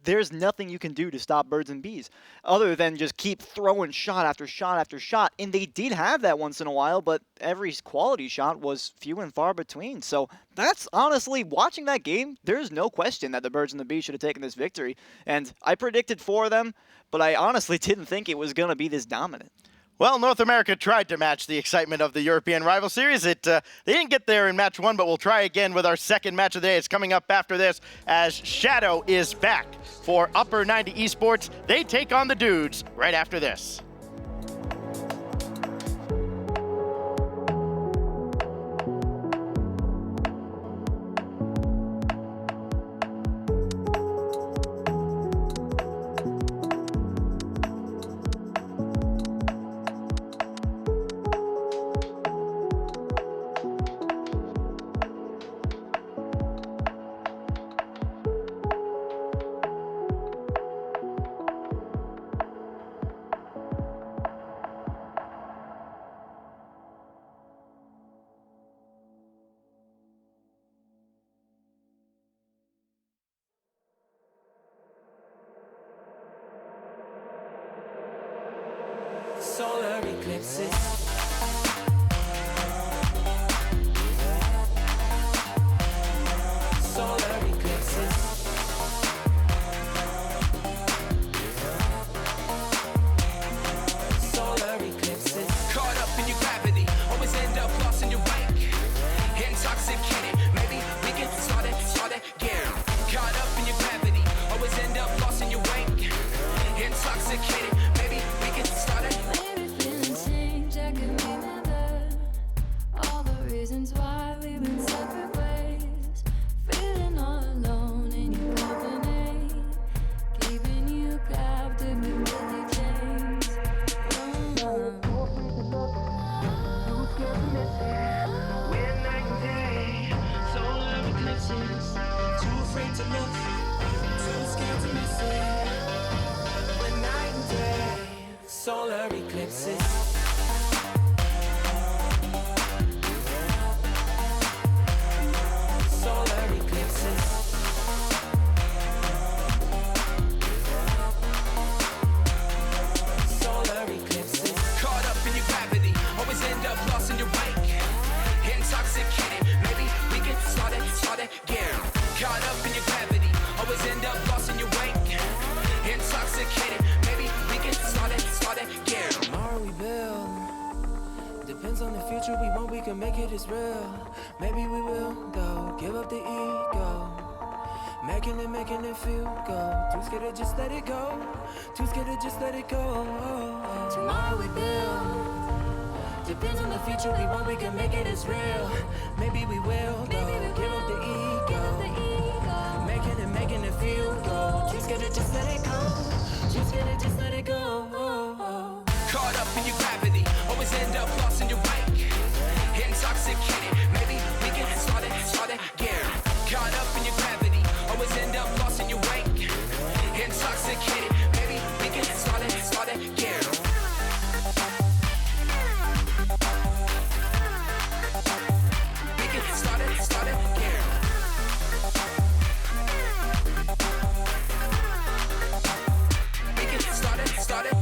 there's nothing you can do to stop Birds and Bees other than just keep throwing shot after shot after shot. And they did have that once in a while, but every quality shot was few and far between. So that's honestly, watching that game, there's no question that the Birds and the Bees should have taken this victory. And I predicted for them, but I honestly didn't think it was going to be this dominant. Well, North America tried to match the excitement of the European rival series. They didn't get there in match 1, but we'll try again with our second match of the day. It's coming up after this as Shadow is back for Upper 90 Esports. They take on the Dudes right after this. Solar eclipses. Solar eclipses. Solar eclipses. Caught up in your gravity, always end up lost in your wake. Intoxicated, maybe we can start again. Caught up in your gravity, always end up lost in your wake. Intoxicated, maybe we can start it. Maybe feeling change, I could can make it is real. Maybe we will, though. Give up the ego. Making it feel good. Too scared to just let it go. Too scared to just let it go. Tomorrow we build. Depends on the future we want. We can make it as real. Maybe we will, though. Give up the ego. Making it feel good. Too scared to just let it go. Too scared to just let it go. Caught up in your gravity, always end up lost in your wake. Intoxicated, maybe we can start again. Caught up in your gravity, always end up lost in your wake. Intoxicated, maybe we can start again. We can start again. We can start it.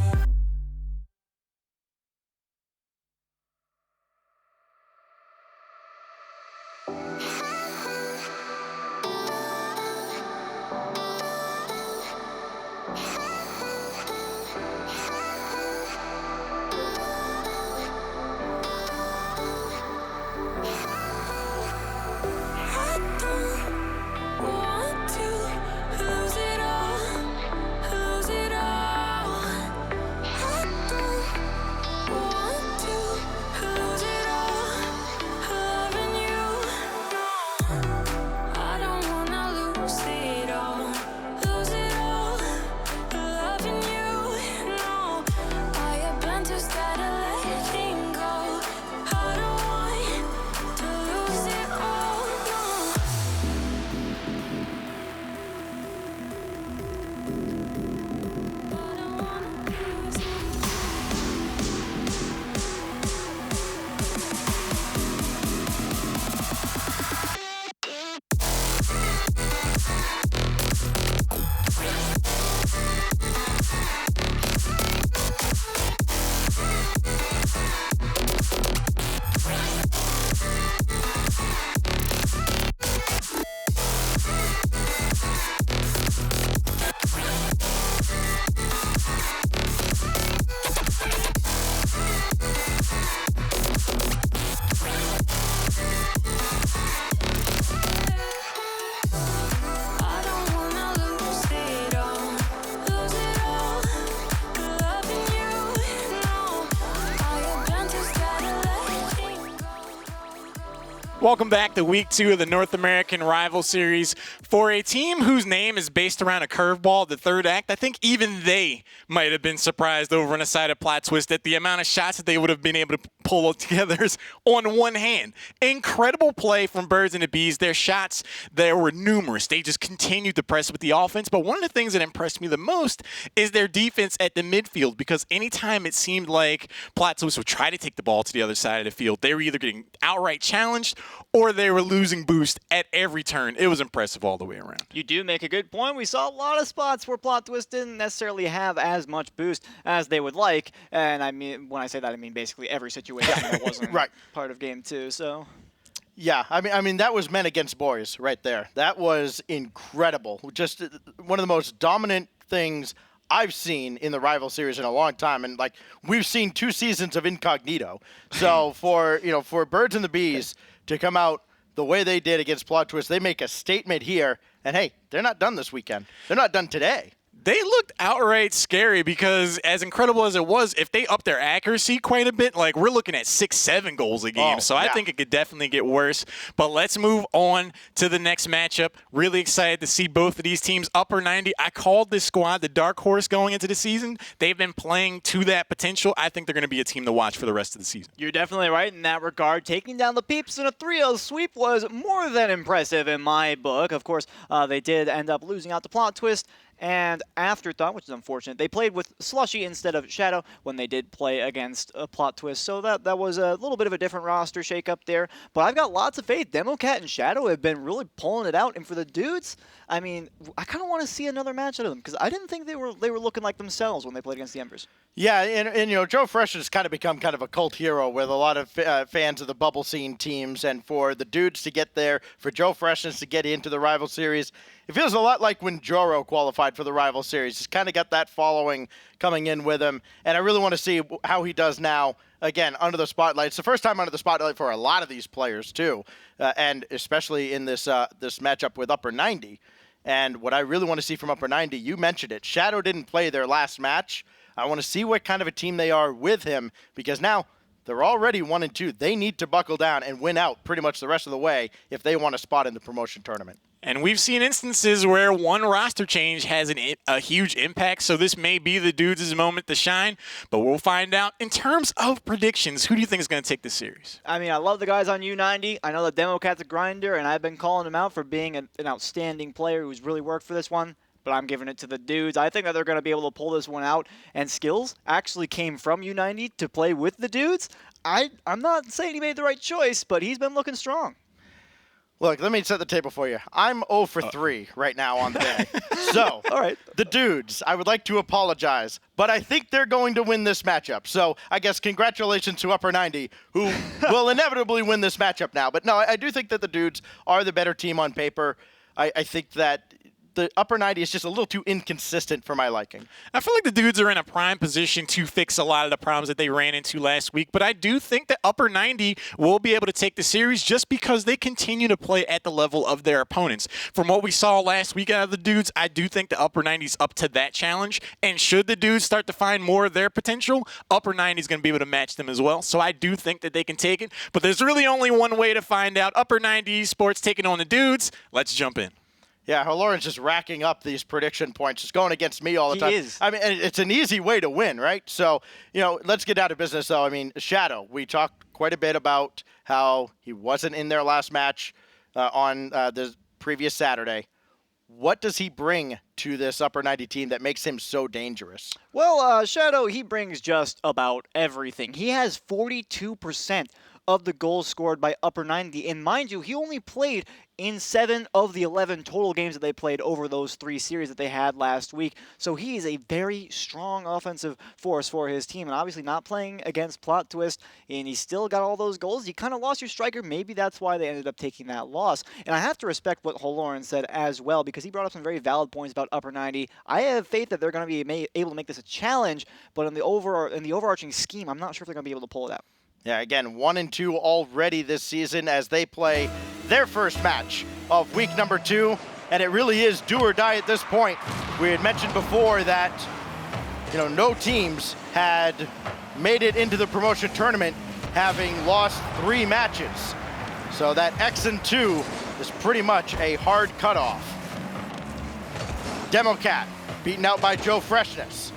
Welcome back to week 2 of the North American Rival Series. For a team whose name is based around a curveball, the third act, I think even they might have been surprised over on a side of Plot Twist at the amount of shots that they would have been able to pull together on one hand. Incredible play from Birds and the Bees. Their shots, there were numerous. They just continued to press with the offense. But one of the things that impressed me the most is their defense at the midfield, because anytime it seemed like Plot Twist would try to take the ball to the other side of the field, they were either getting outright challenged or they were losing boost at every turn. It was impressive all the way around. You do make a good point. We saw a lot of spots where Plot Twist didn't necessarily have as much boost as they would like. And I mean, when I say that, I mean basically every situation that wasn't Right. part of game 2. So Yeah, I mean that was men against boys right there. That was incredible. Just one of the most dominant things I've seen in the Rival Series in a long time, and like we've seen 2 seasons of Incognito. So for Birds and the Bees to come out the way they did against Plot Twist, they make a statement here. And hey, they're not done this weekend. They're not done today. They looked outright scary because, as incredible as it was, if they up their accuracy quite a bit, like we're looking at 6-7 goals a game. So I think it could definitely get worse. But let's move on to the next matchup. Really excited to see both of these teams upper 90. I called this squad the dark horse going into the season. They've been playing to that potential. I think they're going to be a team to watch for the rest of the season. you're definitely right in that regard. Taking down the Peeps in a 3-0 sweep was more than impressive in my book. Of course, they did end up losing out to Plot Twist and Afterthought, which is unfortunate. They played with Slushy instead of Shadow when they did play against Plot Twist, so that was a little bit of a different roster shakeup there. But I've got lots of faith. Democat and Shadow have been really pulling it out, and for the dudes, I mean, I kind of want to see another match out of them because I didn't think they were looking like themselves when they played against the Embers. Yeah, and Joe Fresh has kind of become kind of a cult hero with a lot of fans of the bubble scene teams, and for the dudes to get there, for Joe Freshness to get into the Rival Series, it feels a lot like when Joro qualified for the rival series. He's kind of got that following coming in with him, and I really want to see how he does now. Again, under the spotlight. It's the first time under the spotlight for a lot of these players too, and especially in this this matchup with Upper 90. And what I really want to see from Upper 90, you mentioned it. Shadow didn't play their last match. I want to see what kind of a team they are with him, because now they're already 1-2. They need to buckle down and win out pretty much the rest of the way if they want a spot in the promotion tournament. And we've seen instances where one roster change has a huge impact, so this may be the dudes' moment to shine, but we'll find out. In terms of predictions, who do you think is going to take this series? I mean, I love the guys on U90. I know the Democat's a grinder, and I've been calling him out for being an outstanding player who's really worked for this one, but I'm giving it to the dudes. I think that they're going to be able to pull this one out, and Skills actually came from U90 to play with the dudes. I'm not saying he made the right choice, but he's been looking strong. Look, let me set the table for you. I'm 0 for 3 right now on the day. So, All right. The dudes, I would like to apologize, but I think they're going to win this matchup. So I guess congratulations to Upper 90, who will inevitably win this matchup now. But no, I do think that the dudes are the better team on paper. I think that the Upper 90 is just a little too inconsistent for my liking. I feel like the dudes are in a prime position to fix a lot of the problems that they ran into last week, but I do think that Upper 90 will be able to take the series just because they continue to play at the level of their opponents. From what we saw last week out of the dudes, I do think the Upper 90 is up to that challenge, and should the dudes start to find more of their potential, Upper 90 is going to be able to match them as well. So I do think that they can take it, but there's really only one way to find out. Upper 90 Esports taking on the dudes. Let's jump in. Yeah, Lauren's just racking up these prediction points. Just going against me all the time. He is. I mean, it's an easy way to win, right? So, let's get out of business, though. I mean, Shadow, we talked quite a bit about how he wasn't in their last match on the previous Saturday. What does he bring to this Upper 90 team that makes him so dangerous? Well, Shadow, he brings just about everything. He has 42% of the goals scored by Upper 90. And mind you, he only played in 7 of the 11 total games that they played over those 3 series that they had last week. So he is a very strong offensive force for his team. And obviously not playing against Plot Twist, and he still got all those goals. You kind of lost your striker. Maybe that's why they ended up taking that loss. And I have to respect what Holoran said as well, because he brought up some very valid points about Upper 90. I have faith that they're going to be able to make this a challenge, but in the overarching scheme, I'm not sure if they're going to be able to pull it out. Yeah, again, 1-2 already this season as they play their first match of week number 2, and it really is do or die at this point. We had mentioned before that, no teams had made it into the promotion tournament having lost 3 matches. So that X&2 is pretty much a hard cutoff. Democat beaten out by Joe Freshness.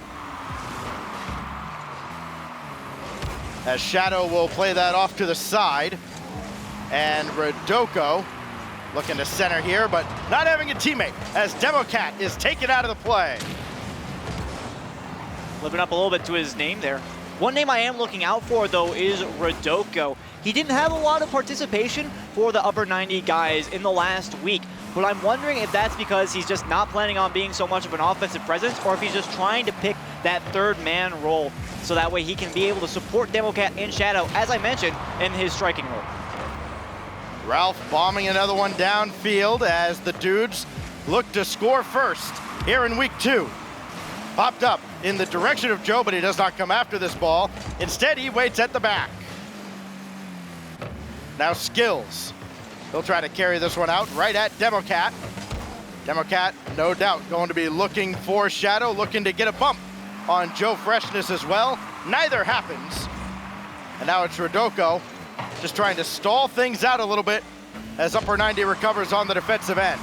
As Shadow will play that off to the side. And Rodoko looking to center here, but not having a teammate as Democat is taken out of the play. Living up a little bit to his name there. One name I am looking out for, though, is Rodoko. He didn't have a lot of participation for the Upper 90 guys in the last week, but I'm wondering if that's because he's just not planning on being so much of an offensive presence, or if he's just trying to pick that third man role so that way he can be able to support Democat and Shadow, as I mentioned, in his striking role. Ralph bombing another one downfield as the dudes look to score first here in week 2. Popped up in the direction of Joe, but he does not come after this ball. Instead, he waits at the back. Now Skills. He'll try to carry this one out right at Democat. Democat, no doubt, going to be looking for Shadow, looking to get a bump on Joe Freshness as well. Neither happens. And now it's Rodoko just trying to stall things out a little bit as Upper 90 recovers on the defensive end.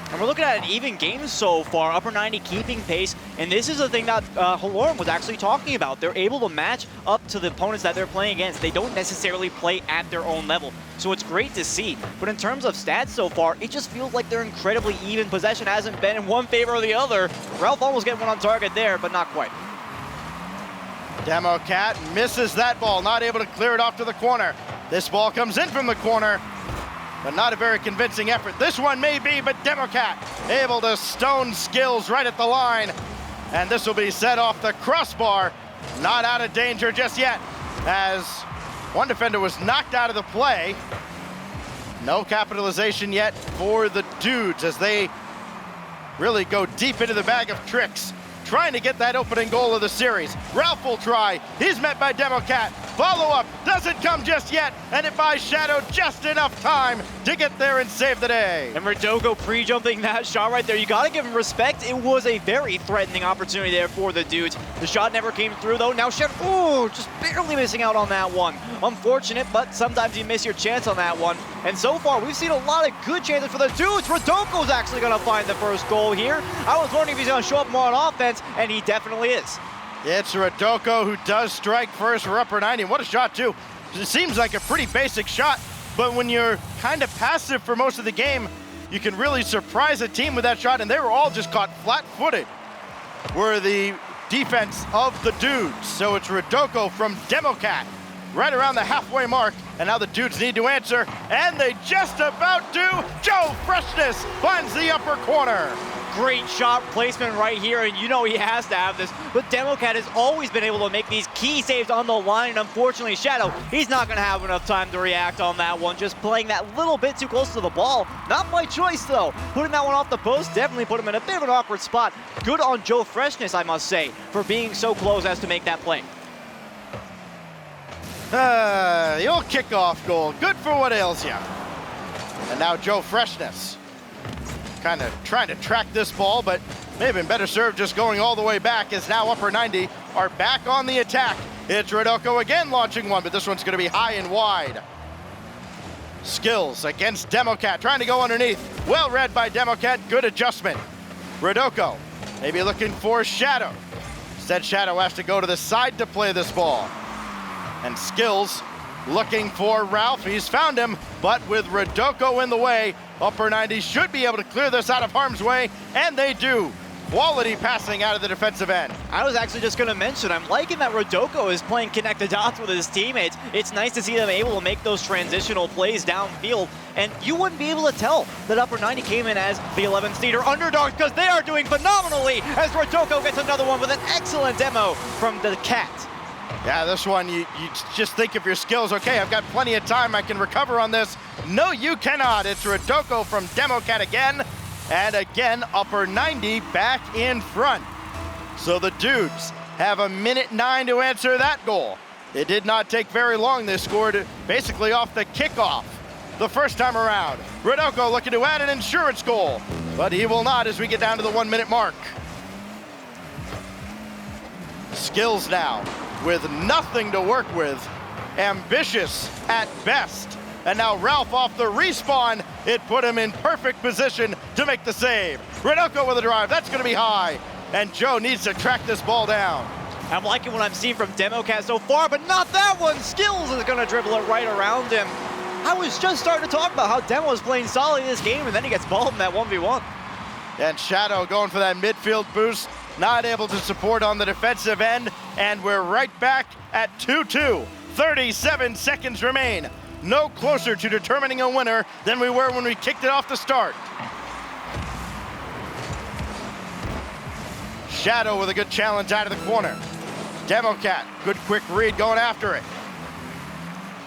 And we're looking at an even game so far, Upper 90 keeping pace, and this is the thing that Holoran was actually talking about. They're able to match up to the opponents that they're playing against. They don't necessarily play at their own level, so it's great to see. But in terms of stats so far, it just feels like they're incredibly even. Possession hasn't been in one favor or the other. Ralph almost getting one on target there, but not quite. Democat misses that ball, not able to clear it off to the corner. This ball comes in from the corner, but not a very convincing effort. This one may be, but Democat able to stone Skills right at the line. And this will be set off the crossbar. Not out of danger just yet, as one defender was knocked out of the play. No capitalization yet for the dudes as they really go deep into the bag of tricks, trying to get that opening goal of the series. Ralph will try. He's met by Democat. Follow-up doesn't come just yet, and it buys Shadow just enough time to get there and save the day. And Rodoko pre-jumping that shot right there. You got to give him respect. It was a very threatening opportunity there for the dudes. The shot never came through, though. Now Shadow, just barely missing out on that one. Unfortunate, but sometimes you miss your chance on that one. And so far, we've seen a lot of good chances for the dudes. Rodoko's actually going to find the first goal here. I was wondering if he's going to show up more on offense, and he definitely is. It's Rodoko who does strike first for Upper 90. What a shot, too. It seems like a pretty basic shot, but when you're kind of passive for most of the game, you can really surprise a team with that shot, and they were all just caught flat-footed. Were the defense of the dudes. So it's Rodoko from Democat, right around the halfway mark, and now the dudes need to answer, and they just about do. Joe Freshness finds the upper corner. Great shot placement right here, and you know he has to have this. But Democat has always been able to make these key saves on the line, and unfortunately, Shadow, he's not going to have enough time to react on that one. Just playing that little bit too close to the ball. Not by choice, though. Putting that one off the post definitely put him in a bit of an awkward spot. Good on Joe Freshness, I must say, for being so close as to make that play. The old kickoff goal. Good for what ails you. And now Joe Freshness. Kind of trying to track this ball, but may have been better served just going all the way back, as now Upper 90 are back on the attack. It's Rodoko again launching one, but this one's going to be high and wide. Skills against Democat, trying to go underneath. Well read by Democat, good adjustment. Rodoko maybe looking for Shadow. Instead, Shadow has to go to the side to play this ball. And Skills looking for Ralph. He's found him, but with Rodoko in the way, Upper 90 should be able to clear this out of harm's way, and they do. Quality passing out of the defensive end. I was actually just going to mention, I'm liking that Rodoko is playing connect the dots with his teammates. It's nice to see them able to make those transitional plays downfield, and you wouldn't be able to tell that Upper 90 came in as the 11th seed or underdogs, because they are doing phenomenally as Rodoko gets another one with an excellent demo from the Cat. Yeah, this one, you just think of your skills. Okay, I've got plenty of time. I can recover on this. No, you cannot. It's Rodoko from Democat again. And again, Upper 90 back in front. So the dudes have 1:09 to answer that goal. It did not take very long. They scored basically off the kickoff the first time around. Rodoko looking to add an insurance goal, but he will not as we get down to the 1 minute mark. Skills now with nothing to work with. Ambitious at best. And now Ralph off the respawn. It put him in perfect position to make the save. Rodoko with a drive. That's going to be high. And Joe needs to track this ball down. I'm liking what I'm seeing from Democat so far, but not that one. Skills is going to dribble it right around him. I was just starting to talk about how Demo is playing solid in this game, and then he gets balled in that 1v1. And Shadow going for that midfield boost. Not able to support on the defensive end. And we're right back at 2-2. 37 seconds remain. No closer to determining a winner than we were when we kicked it off to start. Shadow with a good challenge out of the corner. Democat, good quick read going after it.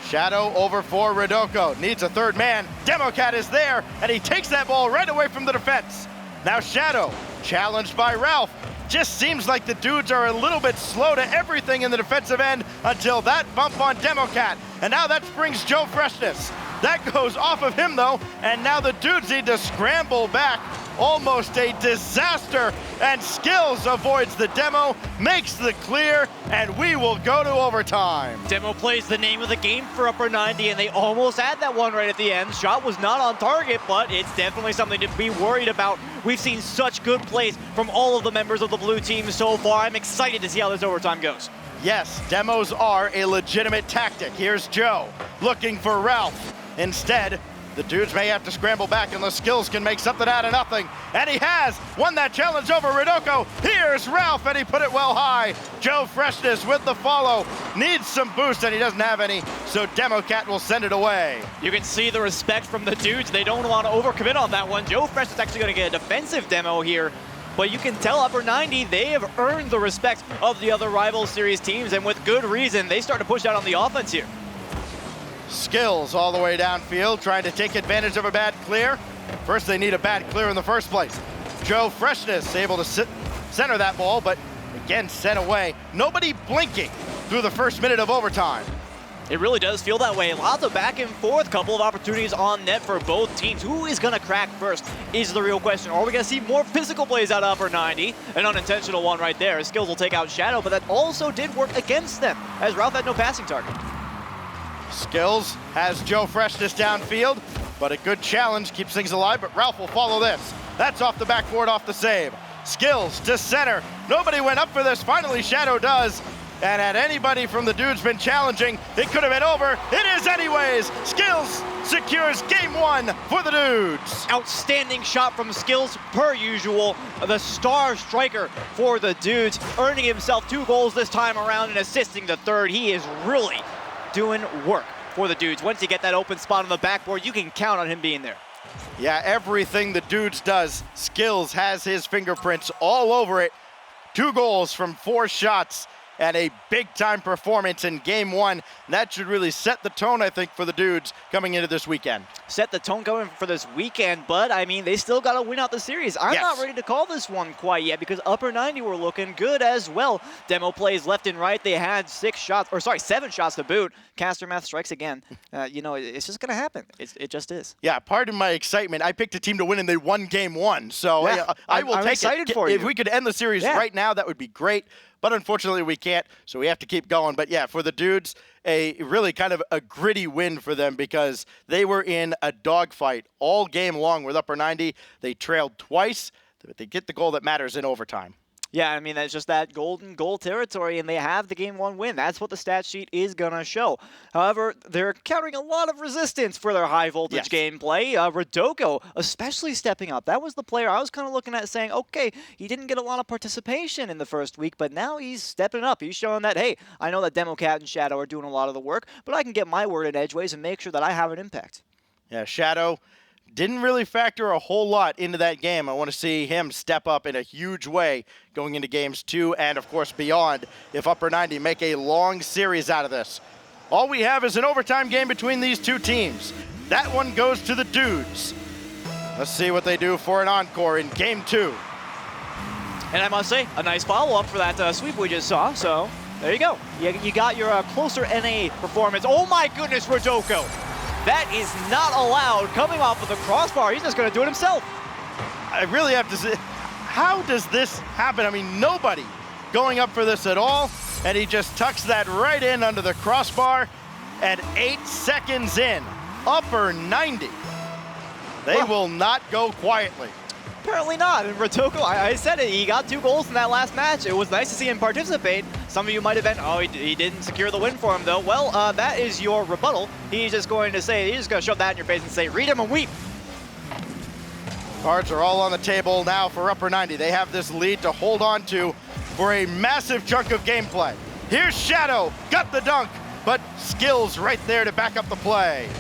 Shadow over for Rodoko, needs a third man. Democat is there, and he takes that ball right away from the defense. Now Shadow, challenged by Ralph. Just seems like the dudes are a little bit slow to everything in the defensive end until that bump on Democat. And now that brings Joe Freshness. That goes off of him though, and now the dudes need to scramble back. Almost a disaster, and Skills avoids the demo, makes the clear, and we will go to overtime. Demo plays the name of the game for Upper 90, and they almost had that one right at the end. Shot was not on target, but it's definitely something to be worried about. We've seen such good plays from all of the members of the blue team so far. I'm excited to see how this overtime goes. Yes, demos are a legitimate tactic. Here's Joe looking for Ralph. Instead, the dudes may have to scramble back unless Skills can make something out of nothing. And he has won that challenge over Rodoko. Here's Ralph, and he put it well high. Joe Freshness with the follow. Needs some boost, and he doesn't have any, so Democat will send it away. You can see the respect from the dudes. They don't want to overcommit on that one. Joe Freshness is actually going to get a defensive demo here. But you can tell Upper 90, they have earned the respect of the other rival series teams, and with good reason, they start to push out on the offense here. Skills all the way downfield, trying to take advantage of a bad clear. First, they need a bad clear in the first place. Joe Freshness able to center that ball, but again sent away. Nobody blinking through the first minute of overtime. It really does feel that way. Lots of back and forth, couple of opportunities on net for both teams. Who is going to crack first is the real question. Are we going to see more physical plays out of upper 90? An unintentional one right there. Skills will take out Shadow, but that also did work against them, as Ralph had no passing target. Skills has Joe Freshness downfield, but a good challenge keeps things alive, but Ralph will follow this. That's off the backboard, off the save. Skills to center. Nobody went up for this. Finally, Shadow does. And had anybody from the Dudes been challenging, it could have been over. It is anyways. Skills secures game 1 for the Dudes. Outstanding shot from Skills, per usual. The star striker for the Dudes, earning himself 2 goals this time around and assisting the third. He is really doing work for the Dudes. Once you get that open spot on the backboard, you can count on him being there. Yeah, everything the Dudes does, Skills has his fingerprints all over it. 2 goals from 4 shots. And a big-time performance in game 1. That should really set the tone, I think, for the Dudes coming into this weekend. Set the tone going for this weekend, but, I mean, they still got to win out the series. I'm not ready to call this one quite yet because upper 90 were looking good as well. Demo plays left and right. They had 7 shots to boot. Caster Math strikes again. You know, it's just going to happen. It just is. Yeah, pardon my excitement. I picked a team to win and they won game 1. So yeah, I will I'm take excited it. for you. If we could end the series right now, that would be great. But unfortunately, we can't, so we have to keep going. But yeah, for the Dudes, a really kind of a gritty win for them because they were in a dogfight all game long with upper 90. They trailed twice, but they get the goal that matters in overtime. Yeah, I mean, that's just that golden goal territory, and they have the game 1 win. That's what the stat sheet is going to show. However, they're encountering a lot of resistance for their high-voltage gameplay. Rodoko especially stepping up. That was the player I was kind of looking at saying, okay, he didn't get a lot of participation in the first week, but now he's stepping up. He's showing that, hey, I know that Democat and Shadow are doing a lot of the work, but I can get my word in edgeways and make sure that I have an impact. Yeah, Shadow didn't really factor a whole lot into that game. I want to see him step up in a huge way going into games 2 and, of course, beyond if upper 90 make a long series out of this. All we have is an overtime game between these 2 teams. That one goes to the Dudes. Let's see what they do for an encore in game 2. And I must say, a nice follow-up for that sweep we just saw, so there you go. You got your closer NA performance. Oh my goodness, Rodoko! That is not allowed. Coming off of the crossbar, he's just going to do it himself. I really have to say, how does this happen? I mean, nobody going up for this at all, and he just tucks that right in under the crossbar at 8 seconds in. Upper 90. They will not go quietly. Apparently not. And Rodoko, I said it, he got 2 goals in that last match. It was nice to see him participate. Some of you might have been, oh, he didn't secure the win for him, though. Well, that is your rebuttal. He's just going to shove that in your face and say, read him and weep. Cards are all on the table now for upper 90. They have this lead to hold on to for a massive chunk of gameplay. Here's Shadow, got the dunk, but Skills right there to back up the play.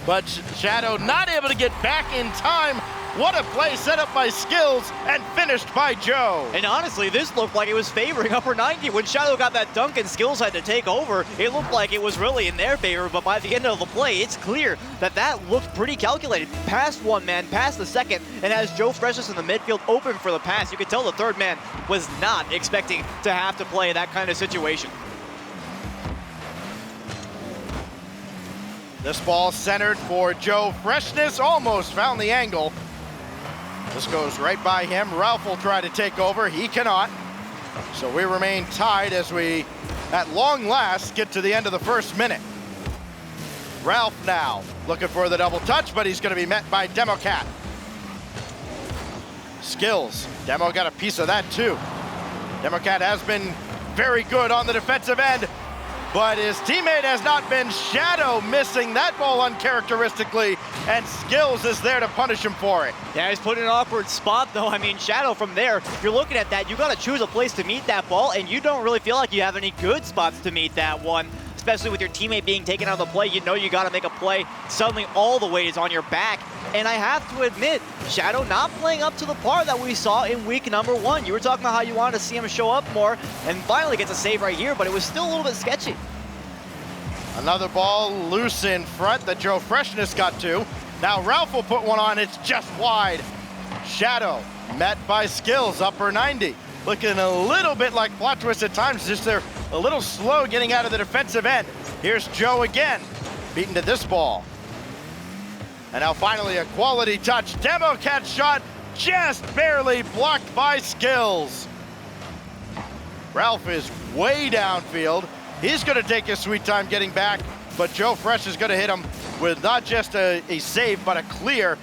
But Shadow not able to get back in time. What a play set up by Skills and finished by Joe. And honestly, this looked like it was favoring upper 90. When Shadow got that dunk and Skills had to take over, it looked like it was really in their favor, but by the end of the play, it's clear that that looked pretty calculated. Past one man, past the second, and as Joe Freshness in the midfield open for the pass, you could tell the third man was not expecting to have to play that kind of situation. This ball centered for Joe Freshness, almost found the angle. This goes right by him. Ralph will try to take over. He cannot. So we remain tied as we, at long last, get to the end of the first minute. Ralph now looking for the double touch, but he's going to be met by Democat. Skills. Demo got a piece of that too. Democat has been very good on the defensive end, but his teammate has not been. Shadow missing that ball uncharacteristically, and Skills is there to punish him for it. Yeah, he's put in an awkward spot, though. I mean, Shadow from there, if you're looking at that, you got to choose a place to meet that ball, and you don't really feel like you have any good spots to meet that one, especially with your teammate being taken out of the play. You know you got to make a play. Suddenly, all the weight is on your back. And I have to admit, Shadow not playing up to the par that we saw in week number 1. You were talking about how you wanted to see him show up more, and finally gets a save right here, but it was still a little bit sketchy. Another ball loose in front that Joe Freshness got to. Now Ralph will put one on, it's just wide. Shadow met by Skills, upper 90. Looking a little bit like Plot Twist at times, just they're a little slow getting out of the defensive end. Here's Joe again, beaten to this ball. And now finally a quality touch. Democat shot just barely blocked by Skills. Ralph is way downfield. He's gonna take his sweet time getting back, but Joe Fresh is gonna hit him with not just a save, but a clear,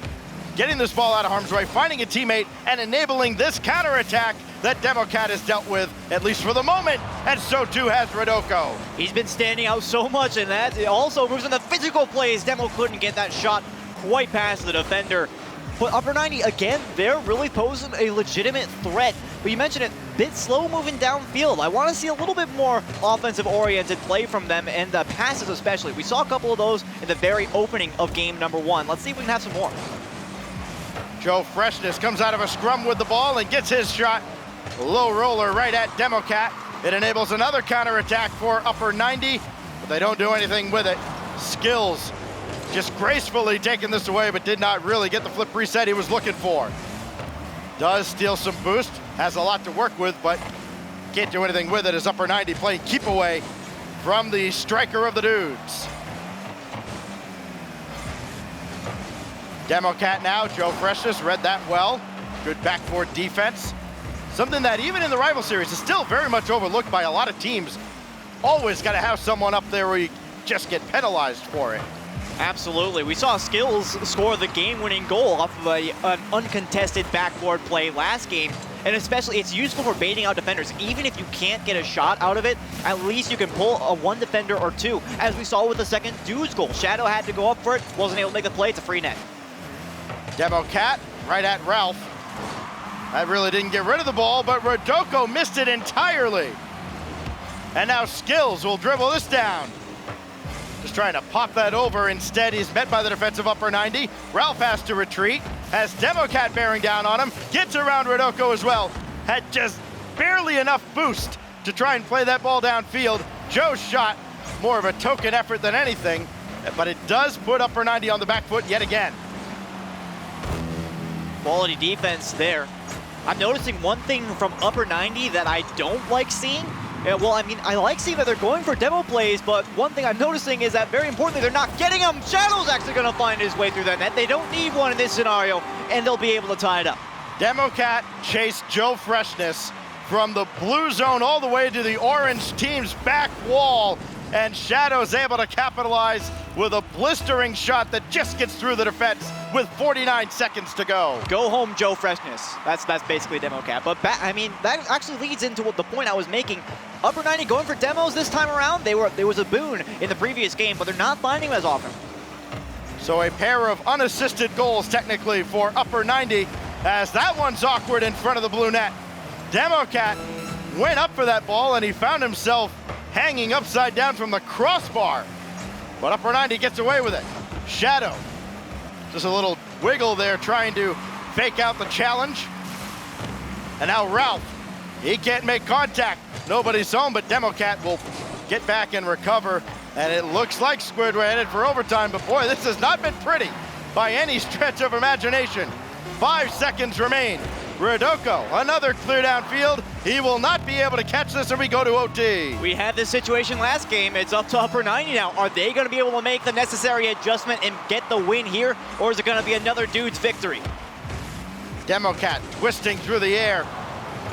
getting this ball out of harm's way, finding a teammate, and enabling this counterattack that Democat has dealt with, at least for the moment, and so too has Rodoko. He's been standing out so much, and that also moves in the physical plays. Demo couldn't get that shot quite past the defender. But upper 90, again, they're really posing a legitimate threat. But you mentioned it, bit slow moving downfield. I want to see a little bit more offensive-oriented play from them, and the passes especially. We saw a couple of those in the very opening of game number 1. Let's see if we can have some more. Joe Freshness comes out of a scrum with the ball and gets his shot. Low roller right at Democat. It enables another counterattack for upper 90, but they don't do anything with it. Skills just gracefully taking this away, but did not really get the flip reset he was looking for. Does steal some boost, has a lot to work with, but can't do anything with it as upper 90 playing keep away from the striker of the dudes. Democat now, Joe Freshness read that well. Good backboard defense. Something that even in the rival series is still very much overlooked by a lot of teams. Always got to have someone up there where you just get penalized for it. Absolutely. We saw Skills score the game-winning goal off of an uncontested backboard play last game. And especially, it's useful for baiting out defenders. Even if you can't get a shot out of it, at least you can pull a one defender or two, as we saw with the second dude's goal. Shadow had to go up for it, wasn't able to make the play. It's a free net. Democat right at Ralph. That really didn't get rid of the ball, but Rodoko missed it entirely. And now Skills will dribble this down. Just trying to pop that over. Instead, he's met by the defensive upper 90. Ralph has to retreat. Has Democat bearing down on him. Gets around Rodoko as well. Had just barely enough boost to try and play that ball downfield. Joe's shot, more of a token effort than anything, but it does put upper 90 on the back foot yet again. Quality defense there. I'm noticing one thing from upper 90 that I don't like seeing. Well, I mean, I like seeing that they're going for demo plays, but one thing I'm noticing is that, very importantly, they're not getting them. Shadow's actually going to find his way through that net. They don't need one in this scenario, and they'll be able to tie it up. Democat chased Joe Freshness from the blue zone all the way to the orange team's back wall, and Shadow's able to capitalize with a blistering shot that just gets through the defense with 49 seconds to go. Go home, Joe Freshness. That's basically Democat. But I mean, that actually leads into the point I was making. Upper 90 going for demos this time around. There was a boon in the previous game, but they're not finding them as often. So a pair of unassisted goals technically for upper 90, as that one's awkward in front of the blue net. Democat went up for that ball and he found himself hanging upside down from the crossbar. But upper 90 gets away with it. Shadow, just a little wiggle there trying to fake out the challenge. And now Ralph, he can't make contact. Nobody's home, but Democat will get back and recover. And it looks like Squid were headed for overtime, but boy, this has not been pretty by any stretch of imagination. 5 seconds remain. Rodoko, another clear downfield. He will not be able to catch this and we go to OT. We had this situation last game. It's up to upper 90 now. Are they going to be able to make the necessary adjustment and get the win here? Or is it going to be another dude's victory? Democat twisting through the air.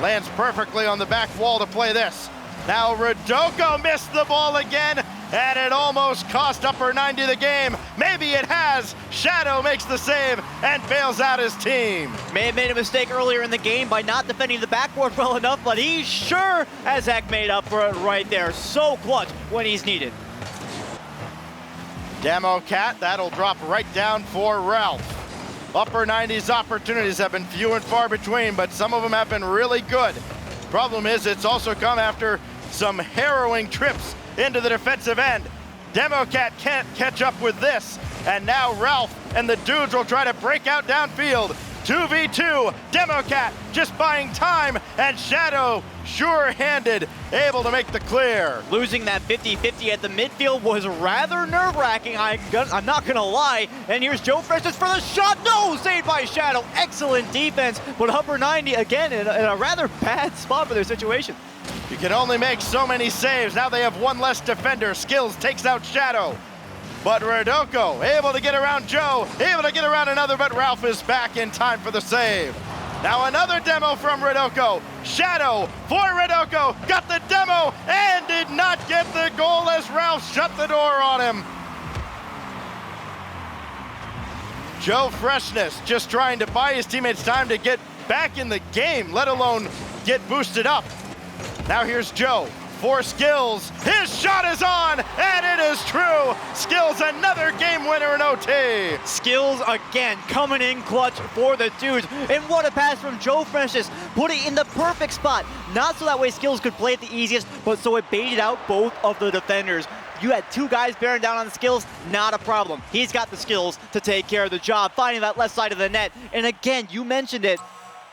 Lands perfectly on the back wall to play this. Now Rodoko missed the ball again, and it almost cost upper 90 the game. Maybe it has. Shadow makes the save and bails out his team. May have made a mistake earlier in the game by not defending the backboard well enough, but he sure as heck made up for it right there. So clutch when he's needed. Democat, that'll drop right down for Ralph. Upper 90's opportunities have been few and far between, but some of them have been really good. Problem is, it's also come after some harrowing trips into the defensive end. Democat can't catch up with this, and now Ralph and the dudes will try to break out downfield. 2v2. Democat just buying time, and Shadow sure-handed, able to make the clear. Losing that 50-50 at the midfield was rather nerve-wracking, I'm not gonna lie. And here's Joe Freshness for the shot. No, saved by Shadow. Excellent defense, but Upper 90 again in a rather bad spot for their situation. You can only make so many saves. Now they have one less defender. Skills takes out Shadow. But Rodoko able to get around Joe, able to get around another, but Ralph is back in time for the save. Now another demo from Rodoko. Shadow for Rodoko, got the demo and did not get the goal as Ralph shut the door on him. Joe Freshness just trying to buy his teammates time to get back in the game, let alone get boosted up. Now here's Joe for Skills. His shot is on, and it is true. Skills another game winner in OT. Skills again coming in clutch for the dudes. And what a pass from Joe Freshness. Put it in the perfect spot. Not so that way Skills could play it the easiest, but so it baited out both of the defenders. You had two guys bearing down on the Skills, not a problem. He's got the skills to take care of the job, finding that left side of the net. And again, you mentioned it,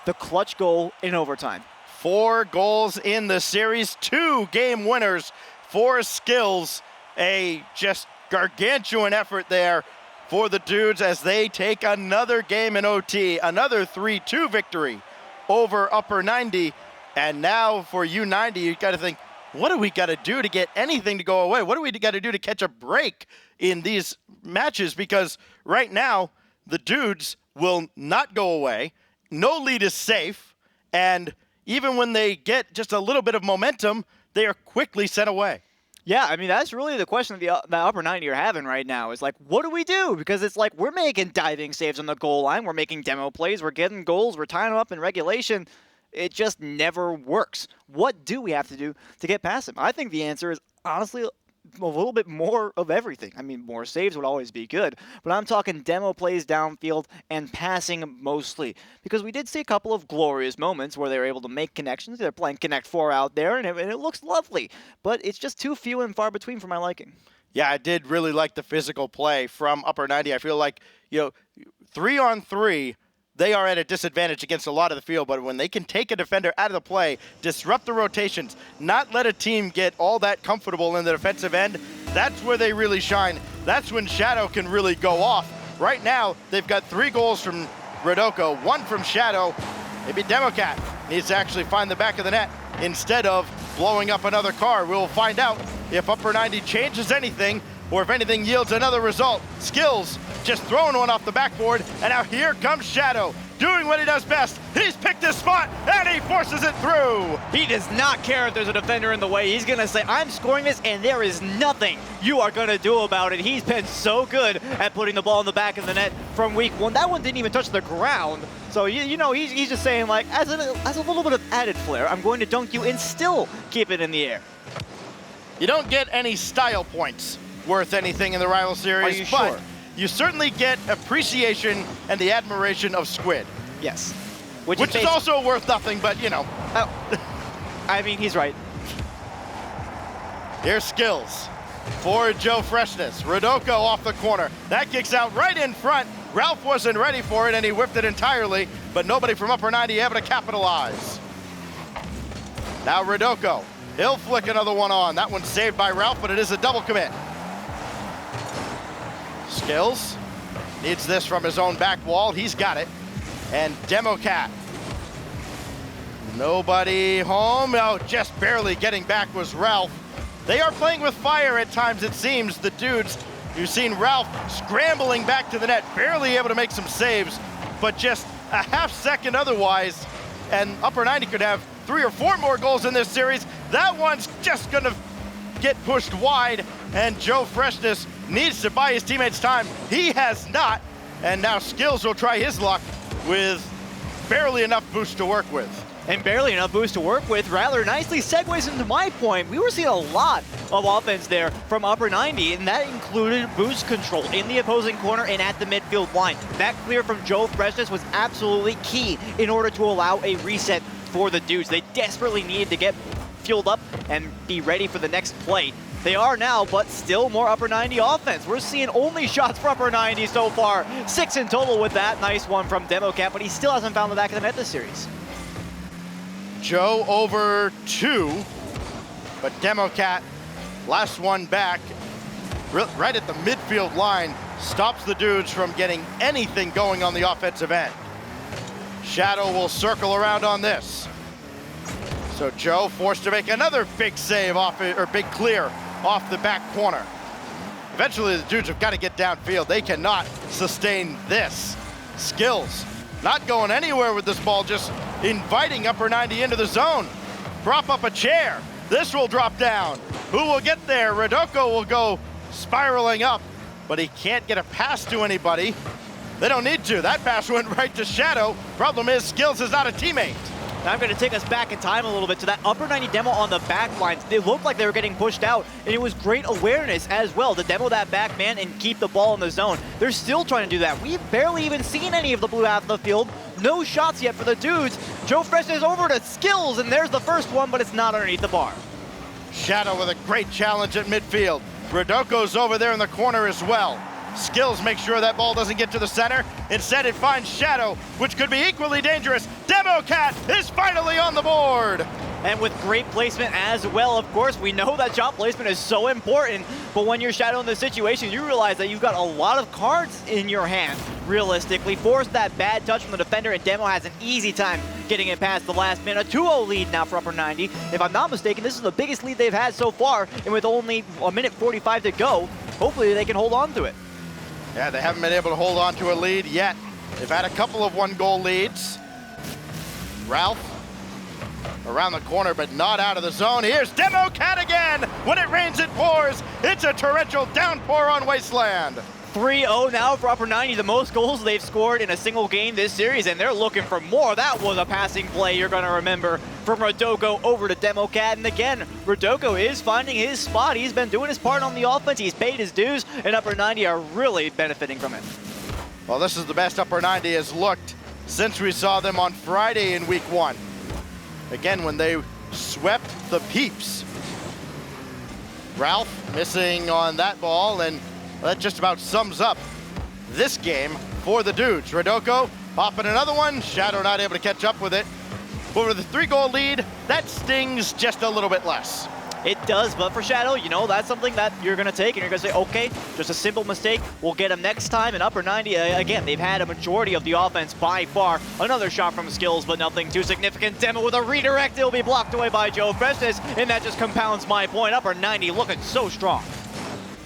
the clutch goal in overtime. 4 goals in the series, 2 game winners for Skills. A just gargantuan effort there for the dudes as they take another game in OT, another 3-2 victory over Upper 90. And now for U90, you got to think, what do we got to do to get anything to go away? What do we got to do to catch a break in these matches? Because right now, the dudes will not go away. No lead is safe. And even when they get just a little bit of momentum, they are quickly sent away. Yeah, I mean, that's really the question that the Upper 90 are having right now is like, what do we do? Because it's like we're making diving saves on the goal line. We're making demo plays. We're getting goals. We're tying them up in regulation. It just never works. What do we have to do to get past them? I think the answer is honestly a little bit more of everything. I mean, more saves would always be good, but I'm talking demo plays downfield and passing mostly, because we did see a couple of glorious moments where they were able to make connections. They're playing Connect 4 out there, and it looks lovely, but it's just too few and far between for my liking. Yeah, I did really like the physical play from Upper 90. I feel like, 3-on-3, they are at a disadvantage against a lot of the field, but when they can take a defender out of the play, disrupt the rotations, not let a team get all that comfortable in the defensive end, that's where they really shine. That's when Shadow can really go off. Right now, they've got 3 goals from Rodoko, 1 from Shadow. Maybe Democat needs to actually find the back of the net instead of blowing up another car. We'll find out if Upper 90 changes anything or if anything yields another result. Skills just throwing one off the backboard, and now here comes Shadow, doing what he does best. He's picked his spot, and he forces it through. He does not care if there's a defender in the way. He's going to say, I'm scoring this, and there is nothing you are going to do about it. He's been so good at putting the ball in the back of the net from week 1. That one didn't even touch the ground. So, he's just saying, like, as a little bit of added flair, I'm going to dunk you and still keep it in the air. You don't get any style points worth anything in the rival series, Are you but sure? you certainly get appreciation and the admiration of Squid. Yes. Which is also worth nothing, but I mean, he's right. Here's Skills for Joe Freshness. Rodoko off the corner. That kicks out right in front. Ralph wasn't ready for it, and he whipped it entirely, but nobody from Upper 90 able to capitalize. Now Rodoko. He'll flick another one on. That one's saved by Ralph, but it is a double commit. Skills needs this from his own back wall. He's got it. And Democat. Nobody home. Oh, just barely getting back was Ralph. They are playing with fire at times, it seems. The dudes, you've seen Ralph scrambling back to the net, barely able to make some saves, but just a half second otherwise, and Upper 90 could have 3 or 4 more goals in this series. That one's just gonna get pushed wide, and Joe Freshness needs to buy his teammates time. He has not, and now Skills will try his luck with barely enough boost to work with. And barely enough boost to work with rather nicely segues into my point. We were seeing a lot of offense there from Upper 90, and that included boost control in the opposing corner and at the midfield line. That clear from Joe Freshness was absolutely key in order to allow a reset for the dudes. They desperately needed to get skilled up and be ready for the next play. They are now, but still more upper 90 offense. We're seeing only shots for upper 90 so far. 6 in total with that. Nice one from DemoCat, but he still hasn't found the back of the net this series. Joe over 2, but DemoCat, last one back, right at the midfield line, stops the dudes from getting anything going on the offensive end. Shadow will circle around on this. So Joe forced to make another big save off it, or big clear off the back corner. Eventually the dudes have got to get downfield. They cannot sustain this. Skills not going anywhere with this ball, just inviting upper 90 into the zone. Prop up a chair. This will drop down. Who will get there? Rodoko will go spiraling up, but he can't get a pass to anybody. They don't need to. That pass went right to Shadow. Problem is, Skills is not a teammate. Now I'm going to take us back in time a little bit to that upper 90 demo on the back lines. They looked like they were getting pushed out, and it was great awareness as well to demo that back man and keep the ball in the zone. They're still trying to do that. We've barely even seen any of the blue half of the field. No shots yet for the dudes. Joe Fresh is over to Skills, and there's the first one, but it's not underneath the bar. Shadow with a great challenge at midfield. Rodoko's over there in the corner as well. Skills make sure that ball doesn't get to the center. Instead, it finds Shadow, which could be equally dangerous. DemoCat is finally on the board. And with great placement as well, of course, we know that shot placement is so important, but when you're Shadow in this situation, you realize that you've got a lot of cards in your hand, realistically. Force that bad touch from the defender, and Demo has an easy time getting it past the last man. A 2-0 lead now for upper 90. If I'm not mistaken, this is the biggest lead they've had so far, and with only a minute 45 to go, hopefully they can hold on to it. Yeah, they haven't been able to hold on to a lead yet. They've had a couple of one-goal leads. Ralph around the corner, but not out of the zone. Here's DemoCat again. When it rains, it pours. It's a torrential downpour on Wasteland. 3-0 now for upper 90, the most goals they've scored in a single game this series, and they're looking for more. That was a passing play you're going to remember from Rodoko over to DemoCat. And again, Rodoko is finding his spot. He's been doing his part on the offense. He's paid his dues, and upper 90 are really benefiting from it. Well, this is the best upper 90 has looked since we saw them on Friday in week 1. Again, when they swept the Peeps. Ralph missing on that ball, and that just about sums up this game for the dudes. Rodoko popping another one. Shadow not able to catch up with it. But with a 3-goal lead, that stings just a little bit less. It does, but for Shadow, you know, that's something that you're going to take, and you're going to say, okay, just a simple mistake. We'll get him next time. And upper 90, again, they've had a majority of the offense by far. Another shot from Skills, but nothing too significant. Demo with a redirect. It'll be blocked away by Joe Freshness, and that just compounds my point. Upper 90 looking so strong.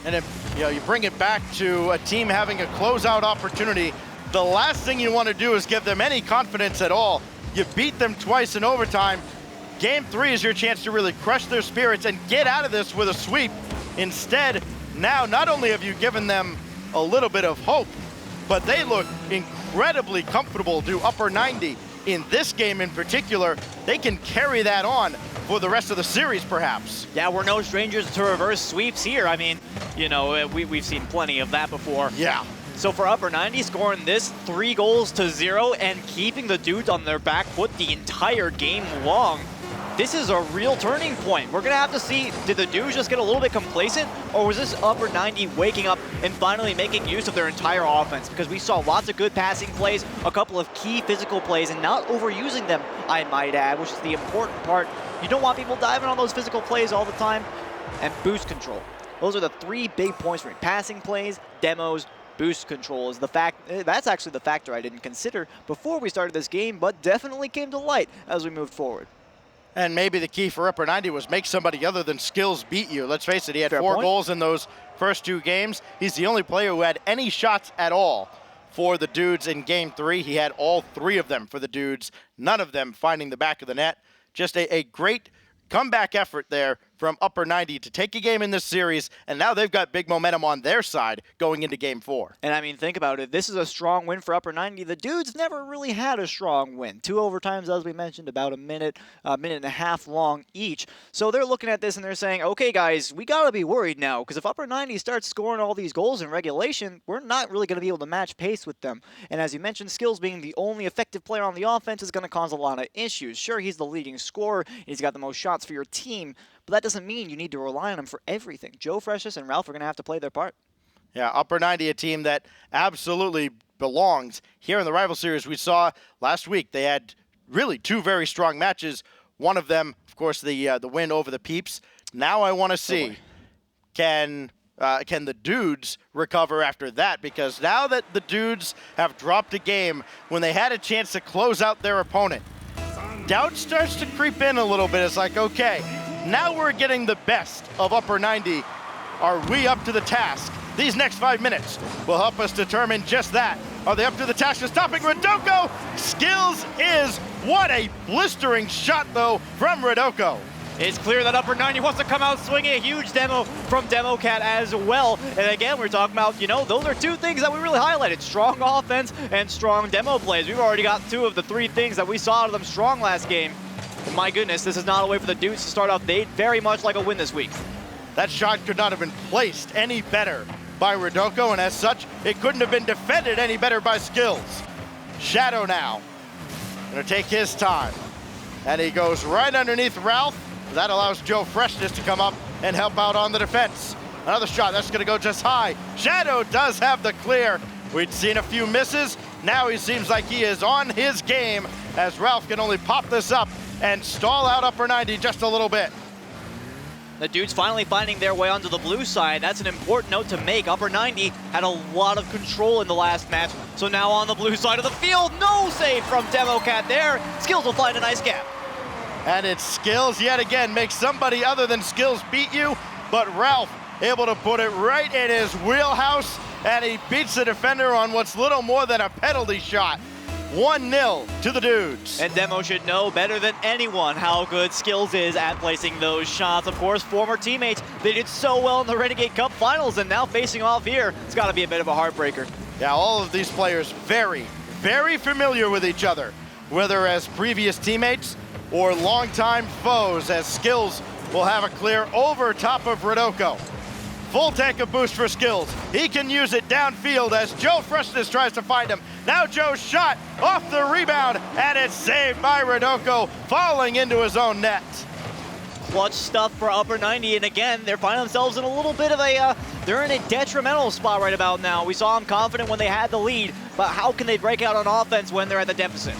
And if you bring it back to a team having a closeout opportunity, the last thing you want to do is give them any confidence at all. You beat them twice in overtime. Game 3 is your chance to really crush their spirits and get out of this with a sweep. Instead, now not only have you given them a little bit of hope, but they look incredibly comfortable to upper 90 in this game in particular. They can carry that on for the rest of the series, perhaps. Yeah, we're no strangers to reverse sweeps here. I mean, you know, we've seen plenty of that before. Yeah. So for upper 90, scoring this 3-0 and keeping the dudes on their back foot the entire game long, this is a real turning point. We're going to have to see, did the dudes just get a little bit complacent, or was this upper 90 waking up and finally making use of their entire offense? Because we saw lots of good passing plays, a couple of key physical plays, and not overusing them, I might add, which is the important part. You don't want people diving on those physical plays all the time. And boost control. Those are the 3 big points for me. Passing plays, demos, boost control is the fact. That's actually the factor I didn't consider before we started this game, but definitely came to light as we moved forward. And maybe the key for upper 90 was make somebody other than Skills beat you. Let's face it, he had Fair 4 point. goals in those first 2 games. He's the only player who had any shots at all for the dudes in game 3. He had all 3 of them for the dudes, none of them finding the back of the net. Just a great comeback effort there from Upper 90 to take a game in this series, and now they've got big momentum on their side going into Game 4. And I mean, think about it. This is a strong win for Upper 90. The dudes never really had a strong win. 2 overtimes, as we mentioned, about a minute and a half long each. So they're looking at this and they're saying, okay, guys, we got to be worried now, because if Upper 90 starts scoring all these goals in regulation, we're not really going to be able to match pace with them. And as you mentioned, Skills being the only effective player on the offense is going to cause a lot of issues. Sure, he's the leading scorer, he's got the most shots for your team, but that doesn't mean you need to rely on him for everything. Joe Freshness and Ralph are going to have to play their part. Yeah, Upper 90, a team that absolutely belongs. Here in the rival series we saw last week, they had really 2 very strong matches. One of them, of course, the win over the Peeps. Now I want to see, can the dudes recover after that? Because now that the dudes have dropped a game when they had a chance to close out their opponent, doubt starts to creep in a little bit. It's like, okay, now we're getting the best of Upper 90. Are we up to the task? These next 5 minutes will help us determine just that. Are they up to the task of stopping Rodoko? Skills is, what a blistering shot though from Rodoko. It's clear that Upper 90 wants to come out swinging. A huge demo from DemoCat as well. And again, we're talking about, those are 2 things that we really highlighted. Strong offense and strong demo plays. We've already got 2 of the 3 things that we saw out of them strong last game. And my goodness, this is not a way for the dudes to start off very much like a win this week. That shot could not have been placed any better by Rodoko, and as such, it couldn't have been defended any better by Skills. Shadow now, gonna take his time. And he goes right underneath Ralph. That allows Joe Freshness to come up and help out on the defense. Another shot, that's gonna go just high. Shadow does have the clear. We'd seen a few misses. Now he seems like he is on his game, as Ralph can only pop this up and stall out Upper 90 just a little bit. The dudes finally finding their way onto the blue side. That's an important note to make. Upper 90 had a lot of control in the last match. So now on the blue side of the field, no save from DemoCat there. Skills will find a nice gap. And it's Skills yet again. Make somebody other than Skills beat you, but Ralph able to put it right in his wheelhouse, and he beats the defender on what's little more than a penalty shot. 1-0 to the dudes. And Demo should know better than anyone how good Skills is at placing those shots. Of course, former teammates, they did so well in the Renegade Cup Finals, and now facing off here, it's got to be a bit of a heartbreaker. Yeah, all of these players very, very familiar with each other, whether as previous teammates or longtime foes, as Skills will have a clear over top of Rodoko. Full tank of boost for Skills. He can use it downfield as Joe Freshness tries to find him. Now Joe's shot off the rebound, and it's saved by Rodoko, falling into his own net. Clutch stuff for Upper 90, and again, they're finding themselves in a little bit of they're in a detrimental spot right about now. We saw them confident when they had the lead, but how can they break out on offense when they're at the deficit?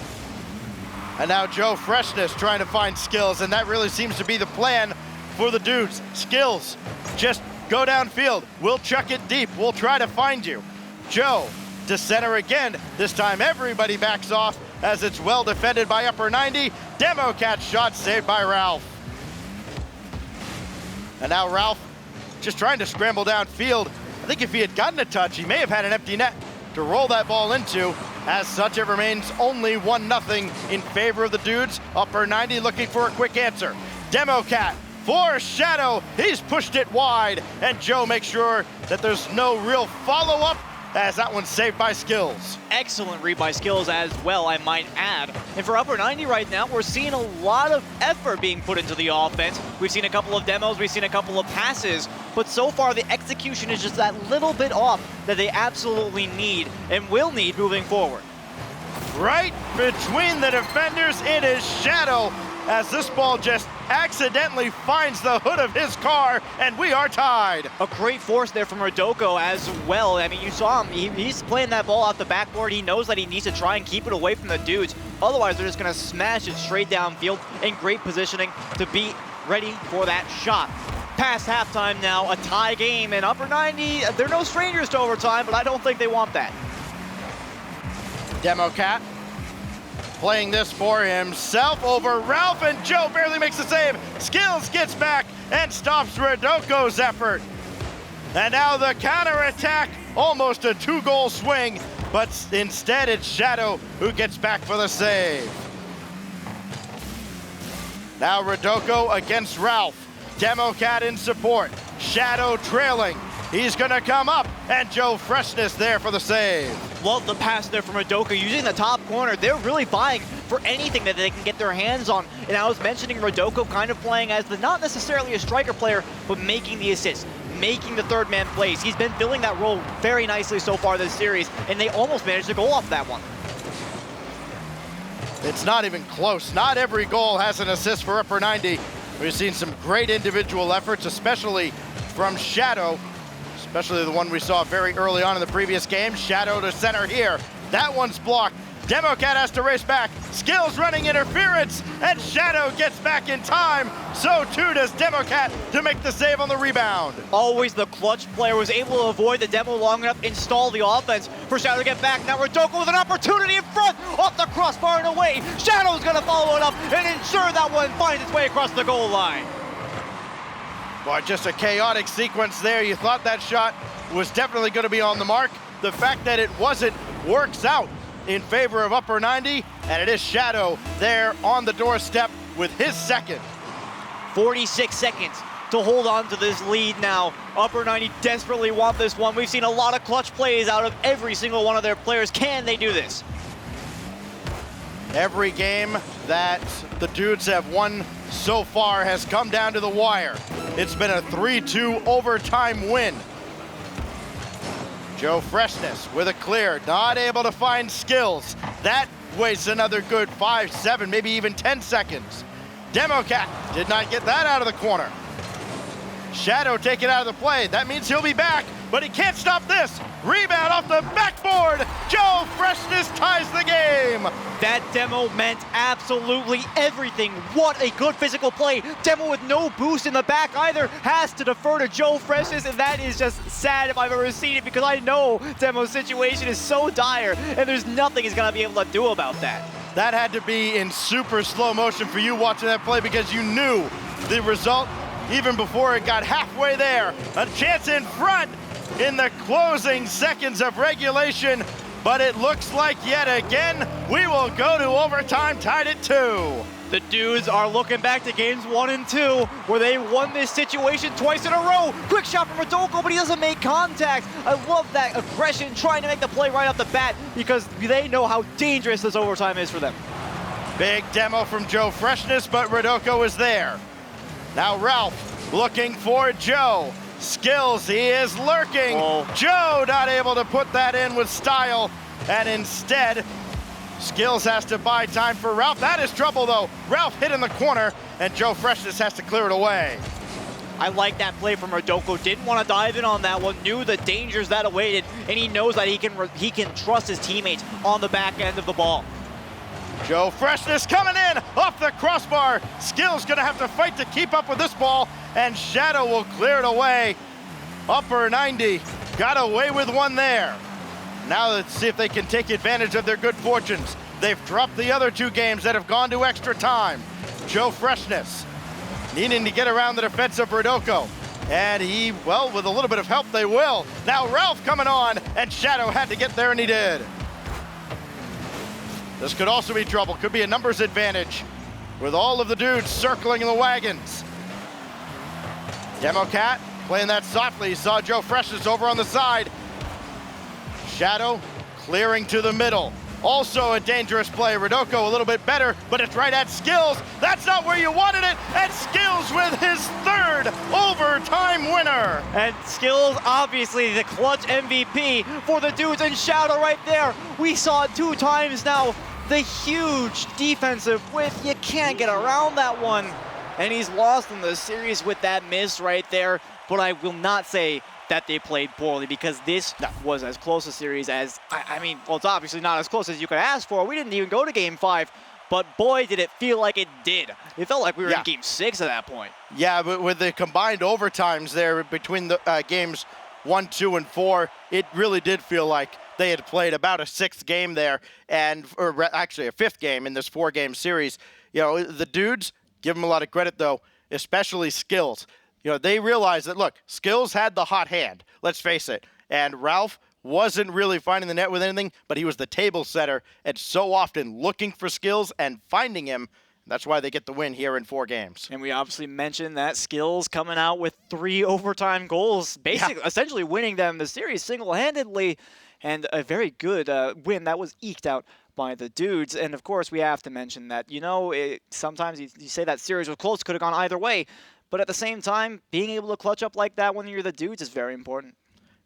And now Joe Freshness trying to find Skills, and that really seems to be the plan for the dudes. Skills, just go downfield. We'll chuck it deep. We'll try to find you. Joe to center again. This time everybody backs off as it's well defended by Upper 90. DemoCat shot saved by Ralph. And now Ralph just trying to scramble downfield. I think if he had gotten a touch, he may have had an empty net to roll that ball into. As such, it remains only 1-0 in favor of the dudes. Upper 90 looking for a quick answer. DemoCat for Shadow. He's pushed it wide, and Joe makes sure that there's no real follow-up, as that one's saved by Skills. Excellent read by Skills as well, I might add. And for Upper 90 right now, we're seeing a lot of effort being put into the offense. We've seen a couple of demos, we've seen a couple of passes, but so far the execution is just that little bit off that they absolutely need and will need moving forward. Right between the defenders, it is Shadow, as this ball just accidentally finds the hood of his car, and we are tied. A great force there from Rodoko as well. I mean, you saw him, he's playing that ball off the backboard. He knows that he needs to try and keep it away from the dudes. Otherwise, they're just gonna smash it straight downfield in great positioning to be ready for that shot. Past halftime now, a tie game, and Upper 90, they're no strangers to overtime, but I don't think they want that. DemoCat playing this for himself over Ralph, and Joe barely makes the save. Skills gets back and stops Rodoko's effort. And now the counterattack, almost a 2-goal swing, but instead it's Shadow who gets back for the save. Now Rodoko against Ralph. Democat in support. Shadow trailing. He's going to come up, and Joe Freshness there for the save. Love the pass there from Rodoko using the top corner. They're really buying for anything that they can get their hands on. And I was mentioning Rodoko kind of playing as the not necessarily a striker player, but making the assists, making the third man plays. He's been filling that role very nicely so far this series, and they almost managed to go off that one. It's not even close. Not every goal has an assist for Upper 90. We've seen some great individual efforts, especially from Shadow. Especially the one we saw very early on in the previous game. Shadow to center here. That one's blocked. Democat has to race back. Skills running interference, and Shadow gets back in time. So too does Democat to make the save on the rebound. Always the clutch player was able to avoid the demo long enough, install the offense for Shadow to get back. Now Rodoko with an opportunity in front, off the crossbar and away. Shadow's gonna follow it up and ensure that one finds its way across the goal line. Boy, just a chaotic sequence there. You thought that shot was definitely going to be on the mark. The fact that it wasn't works out in favor of Upper 90, and it is Shadow there on the doorstep with his second. 46 seconds to hold on to this lead now. Upper 90 desperately want this one. We've seen a lot of clutch plays out of every single one of their players. Can they do this? Every game that the Dudes have won so far has come down to the wire. It's been a 3-2 overtime win. Joe Freshness with a clear, not able to find Skills. That wastes another good 5, 7, maybe even 10 seconds. Democat did not get that out of the corner. Shadow taken out of the play. That means he'll be back, but he can't stop this. Rebound off the backboard. Joe Freshness ties the game. That demo meant absolutely everything. What a good physical play. Demo with no boost in the back either has to defer to Joe Freshness, and that is just sad if I've ever seen it, because I know Demo's situation is so dire, and there's nothing he's gonna be able to do about that. That had to be in super slow motion for you watching that play, because you knew the result even before it got halfway there. A chance in front in the closing seconds of regulation, but it looks like yet again we will go to overtime, tied at 2. The Dudes are looking back to games 1 and 2, where they won this situation twice in a row. Quick shot from Rodoko, but he doesn't make contact. I love that aggression, trying to make the play right off the bat, because they know how dangerous this overtime is for them. Big demo from Joe Freshness, but Rodoko is there. Now Ralph looking for Joe. Skills, he is lurking. Oh. Joe not able to put that in with style, and instead, Skills has to buy time for Ralph. That is trouble though. Ralph hit in the corner, and Joe Freshness has to clear it away. I like that play from Rodoko. Didn't want to dive in on that one. Knew the dangers that awaited, and he knows that he can trust his teammates on the back end of the ball. Joe Freshness coming in off the crossbar. Skills gonna have to fight to keep up with this ball, and Shadow will clear it away. Upper 90 got away with one there. Now let's see if they can take advantage of their good fortunes. They've dropped the other 2 games that have gone to extra time. Joe Freshness needing to get around the defense of Rodoko. And he, well, with a little bit of help, they will. Now Ralph coming on, and Shadow had to get there, and he did. This could also be trouble. Could be a numbers advantage with all of the Dudes circling the wagons. Democat playing that softly. He saw Joe Freshness over on the side. Shadow clearing to the middle. Also a dangerous play. Rodoko a little bit better, but it's right at Skills. That's not where you wanted it. And Skills with his 3rd overtime winner. And Skills, obviously the clutch MVP for the Dudes, and Shadow right there. We saw it 2 times now. The huge defensive width, you can't get around that one. And he's lost in the series with that miss right there. But I will not say that they played poorly, because this was as close a series as, I mean, well, it's obviously not as close as you could ask for. We didn't even go to game 5, but boy, did it feel like it did. It felt like we were in game 6 at that point. Yeah, but with the combined overtimes there between the games 1, 2, and 4, it really did feel like they had played about a 6th game there, or actually a 5th game in this 4-game series. You know, the Dudes, give them a lot of credit though, especially Skills. You know, they realized that, look, Skills had the hot hand, let's face it, and Ralph wasn't really finding the net with anything, but he was the table setter, and so often looking for Skills and finding him, That's why they get the win here in 4 games. And we obviously mentioned that Skills coming out with 3 overtime goals, basically, essentially winning them the series single-handedly, and a very good win that was eked out by the dudes. And of course, we have to mention that, sometimes you say that series was close, could have gone either way, but at the same time, being able to clutch up like that when you're the dudes is very important.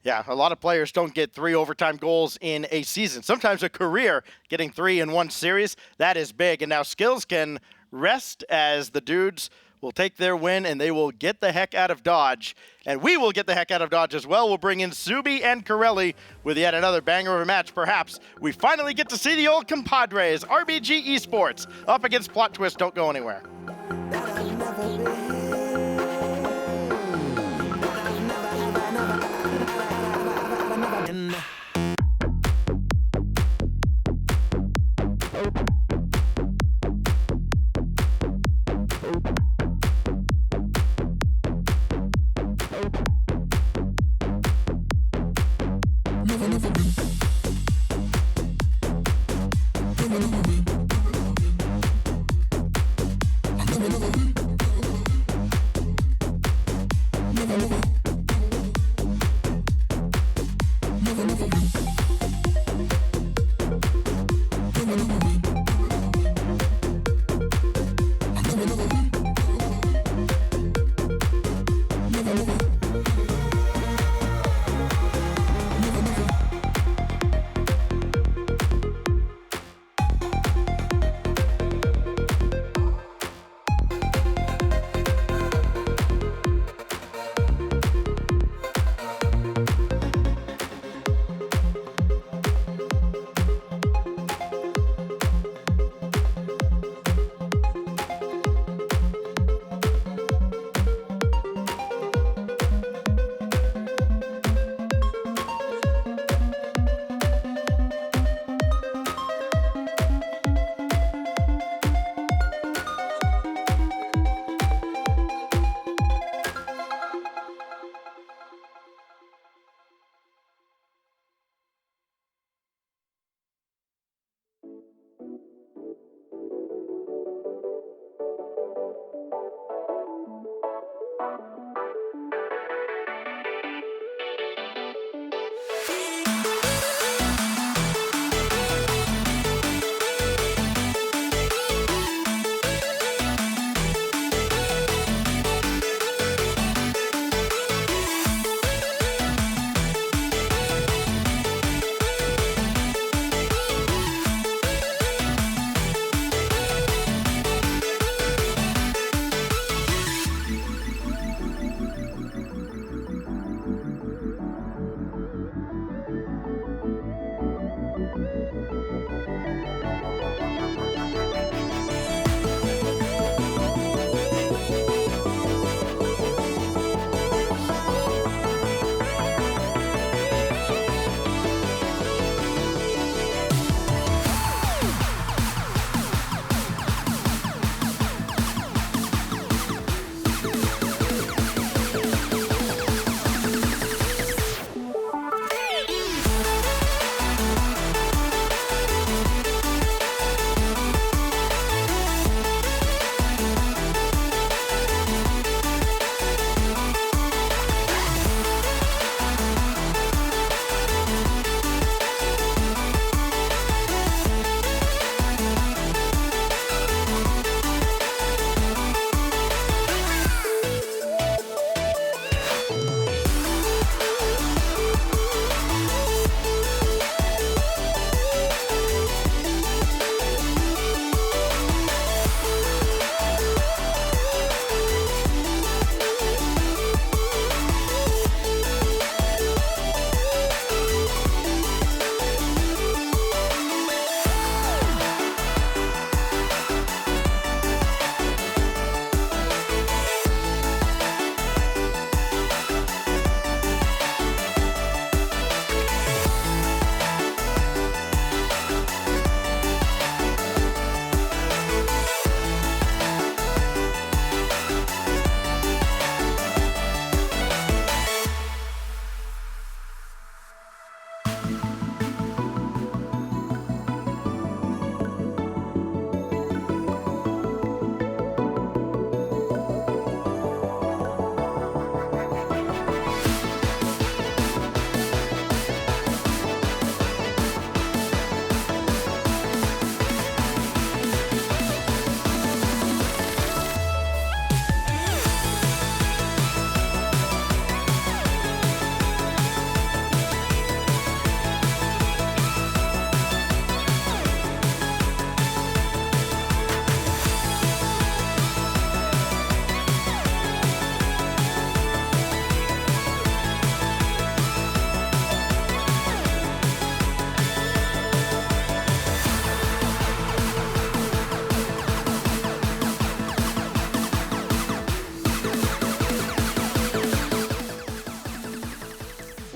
Yeah, a lot of players don't get 3 overtime goals in a season. Sometimes a career, getting 3 in one series, that is big. And now Skills can rest as the dudes will take their win and they will get the heck out of Dodge. And we will get the heck out of Dodge as well. We'll bring in Subi and Corelli with yet another banger of a match. Perhaps we finally get to see the old compadres, RBG Esports, up against Plot Twist. Don't go anywhere. Never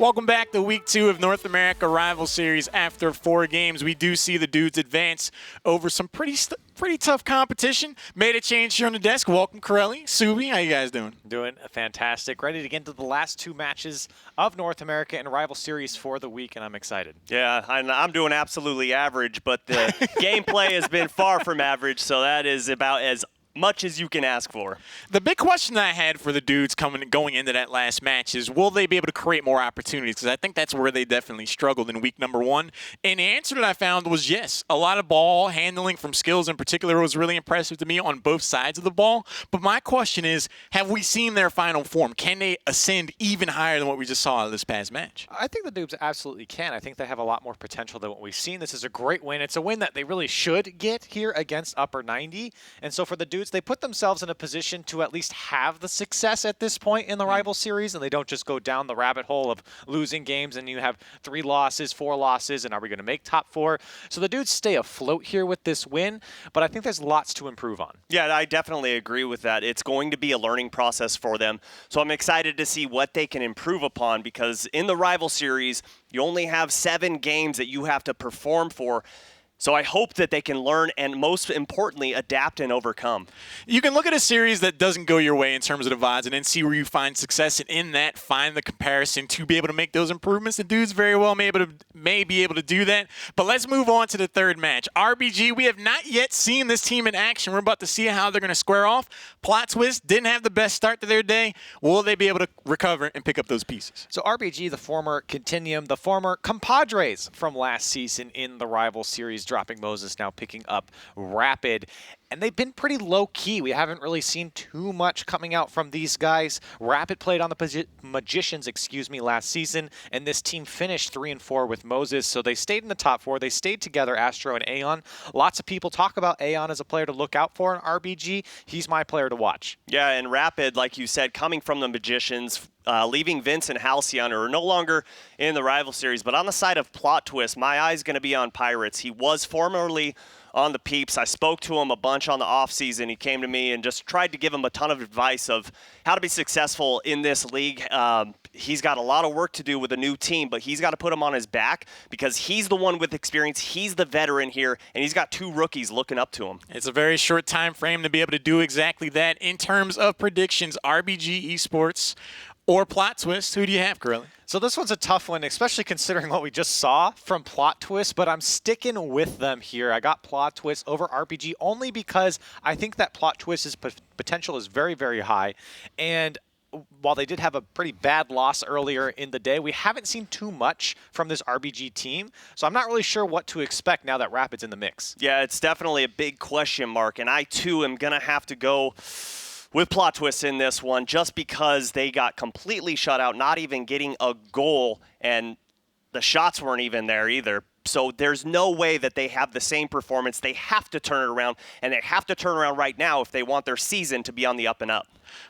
Welcome back to week 2 of North America Rival Series. After 4 games, we do see the dudes advance over some pretty tough competition. Made a change here on the desk. Welcome, Corelli. Subi, how you guys doing? Doing fantastic. Ready to get into the last 2 matches of North America and Rival Series for the week, and I'm excited. Yeah, I'm doing absolutely average, but the gameplay has been far from average, so that is about as much as you can ask for. The big question I had for the dudes going into that last match is, will they be able to create more opportunities? Because I think that's where they definitely struggled in week number 1. And the answer that I found was yes. A lot of ball handling from skills in particular was really impressive to me on both sides of the ball. But my question is, have we seen their final form? Can they ascend even higher than what we just saw this past match? I think the dudes absolutely can. I think they have a lot more potential than what we've seen. This is a great win. It's a win that they really should get here against Upper 90. And so for the dudes, they put themselves in a position to at least have the success at this point in the Rival Series, and they don't just go down the rabbit hole of losing games and you have 3 losses, 4 losses, and are we going to make top 4? So the dudes stay afloat here with this win, but I think there's lots to improve on. Yeah, I definitely agree with that. It's going to be a learning process for them, so I'm excited to see what they can improve upon, because in the Rival Series, you only have 7 games that you have to perform for. So I hope that they can learn and, most importantly, adapt and overcome. You can look at a series that doesn't go your way in terms of the VODs and then see where you find success, and in that find the comparison to be able to make those improvements. The dudes very well may be able to do that. But let's move on to the third match. RBG, we have not yet seen this team in action. We're about to see how they're going to square off. Plot twist, didn't have the best start to their day. Will they be able to recover and pick up those pieces? So RBG, the former Continuum, the former compadres from last season in the Rival Series, dropping Moses, now picking up Rapid. And they've been pretty low-key. We haven't really seen too much coming out from these guys. Rapid played on the Magicians, last season, and this team finished 3-4 with Moses, so they stayed in the top 4. They stayed together, Astro and Aeon. Lots of people talk about Aeon as a player to look out for in RBG. He's my player to watch. Yeah, and Rapid, like you said, coming from the Magicians, leaving Vince and Halcyon, who are no longer in the Rival Series. But on the side of Plot Twist, my eye's going to be on Pirates. He was formerly on the Peeps. I spoke to him a bunch on the offseason. He came to me and just tried to give him a ton of advice of how to be successful in this league. He's got a lot of work to do with a new team, but he's got to put him on his back because he's the one with experience. He's the veteran here, and he's got 2 rookies looking up to him. It's a very short time frame to be able to do exactly that. In terms of predictions, RBG Esports or Plot Twist, who do you have, Corelli? So this one's a tough one, especially considering what we just saw from Plot Twist, but I'm sticking with them here. I got Plot Twist over RPG only because I think that Plot Twist's potential is very, very high. And while they did have a pretty bad loss earlier in the day, we haven't seen too much from this RBG team. So I'm not really sure what to expect now that Rapid's in the mix. Yeah, it's definitely a big question mark, and I, too, am going to have to go with Plot Twist in this one just because they got completely shut out, not even getting a goal, and the shots weren't even there either. So there's no way that they have the same performance. They have to turn it around, and they have to turn around right now if they want their season to be on the up and up.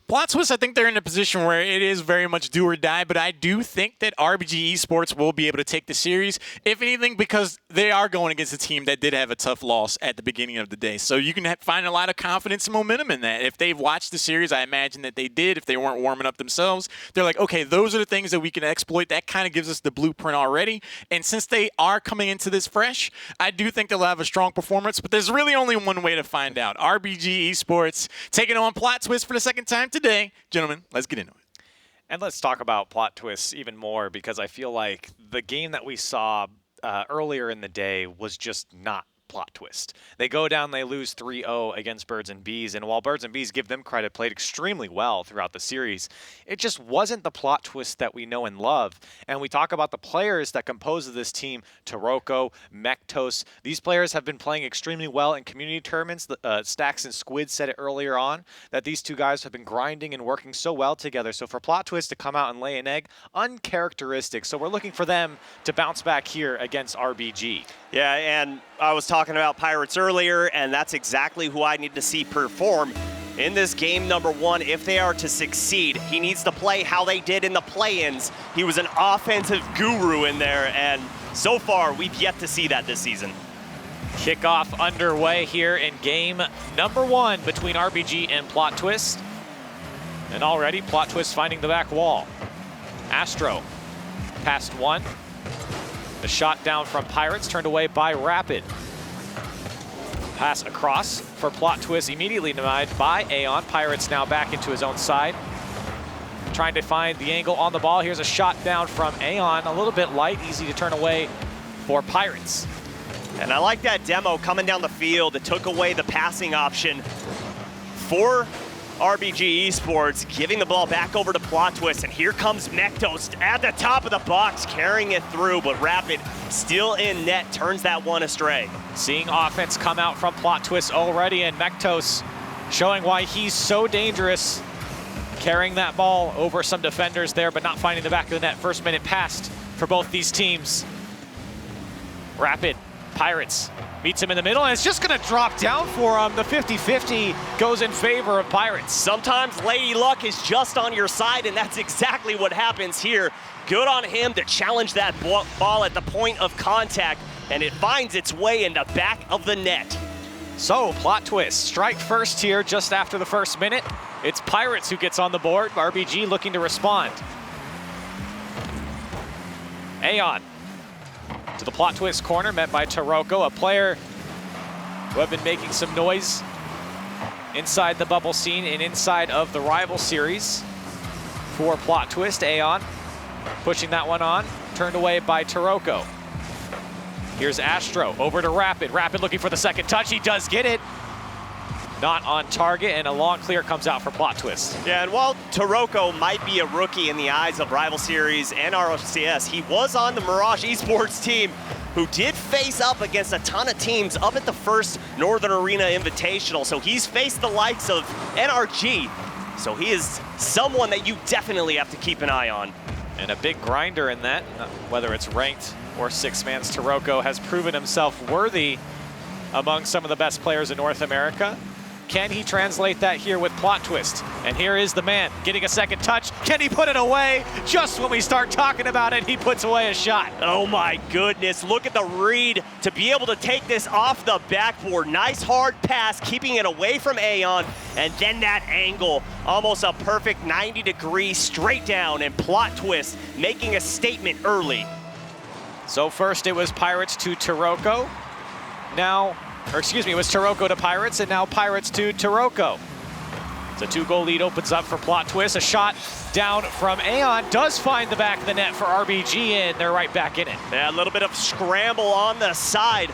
Plot Twist, I think they're in a position where it is very much do or die, but I do think that RBG Esports will be able to take the series, if anything, because they are going against a team that did have a tough loss at the beginning of the day. So you can find a lot of confidence and momentum in that. If they've watched the series, I imagine that they did. If they weren't warming up themselves, they're like, okay, those are the things that we can exploit. That kind of gives us the blueprint already. And since they are coming into this fresh, I do think they'll have a strong performance, but there's really only one way to find out. RBG Esports taking on Plot Twist for the second time today. Gentlemen, let's get into it. And let's talk about Plot Twists even more, because I feel like the game that we saw earlier in the day was just not Plot Twist. They go down, they lose 3-0 against Birds and Bees, and while Birds and Bees, give them credit, played extremely well throughout the series, it just wasn't the Plot Twist that we know and love. And we talk about the players that compose this team, Taroko, Mektos. These players have been playing extremely well in community tournaments. Stacks and Squid said it earlier on, that these 2 guys have been grinding and working so well together. So for Plot Twist to come out and lay an egg, uncharacteristic. So we're looking for them to bounce back here against RBG. Yeah, and I was talking about Pirates earlier, and that's exactly who I need to see perform in this game number 1 if they are to succeed. He needs to play how they did in the play-ins. He was an offensive guru in there, and so far, we've yet to see that this season. Kickoff underway here in game number 1 between RBG and Plot Twist. And already, Plot Twist finding the back wall. Astro past one. The shot down from Pirates turned away by Rapid. Pass across for Plot Twist, immediately denied by Aeon. Pirates now back into his own side. Trying to find the angle on the ball. Here's a shot down from Aeon, a little bit light, easy to turn away for Pirates. And I like that demo coming down the field. It took away the passing option for RBG Esports, giving the ball back over to Plot Twist. And here comes Mektos at the top of the box, carrying it through, but Rapid still in net, turns that one astray. Seeing offense come out from Plot Twist already, and Mektos showing why he's so dangerous, carrying that ball over some defenders there, but not finding the back of the net. First minute passed for both these teams. Rapid, Pirates, meets him in the middle, and it's just gonna drop down for him. The 50-50 goes in favor of Pirates. Sometimes Lady Luck is just on your side, and that's exactly what happens here. Good on him to challenge that ball at the point of contact, and it finds its way in the back of the net. So, Plot Twist, strike first here just after the first minute. It's Pirates who gets on the board. RBG looking to respond. Aeon to the Plot Twist corner, met by Taroko, a player who have been making some noise inside the bubble scene and inside of the rival series for Plot Twist. Aeon pushing that one on, turned away by Taroko. Here's Astro over to Rapid. Rapid looking for the second touch. He does get it. Not on target, and a long clear comes out for Plot Twist. Yeah, and while Taroko might be a rookie in the eyes of Rival Series and RLCS, he was on the Mirage Esports team who did face up against a ton of teams up at the first Northern Arena Invitational. So he's faced the likes of NRG. So he is someone that you definitely have to keep an eye on. And a big grinder in that, whether it's ranked or six-mans. Taroko has proven himself worthy among some of the best players in North America. Can he translate that here with Plot Twist? And here is the man getting a second touch. Can he put it away? Just when we start talking about it, he puts away a shot. Oh my goodness, look at the read to be able to take this off the backboard. Nice hard pass, keeping it away from Aeon, and then that angle, almost a perfect 90 degrees straight down, and Plot Twist making a statement early. So first it was Pirates to Taroko. Now, or excuse me, it was Taroko to Pirates, and now Pirates to Taroko. It's a 2-goal lead opens up for Plot Twist. A shot down from Aeon does find the back of the net for RBG, and they're right back in it. Yeah, a little bit of scramble on the side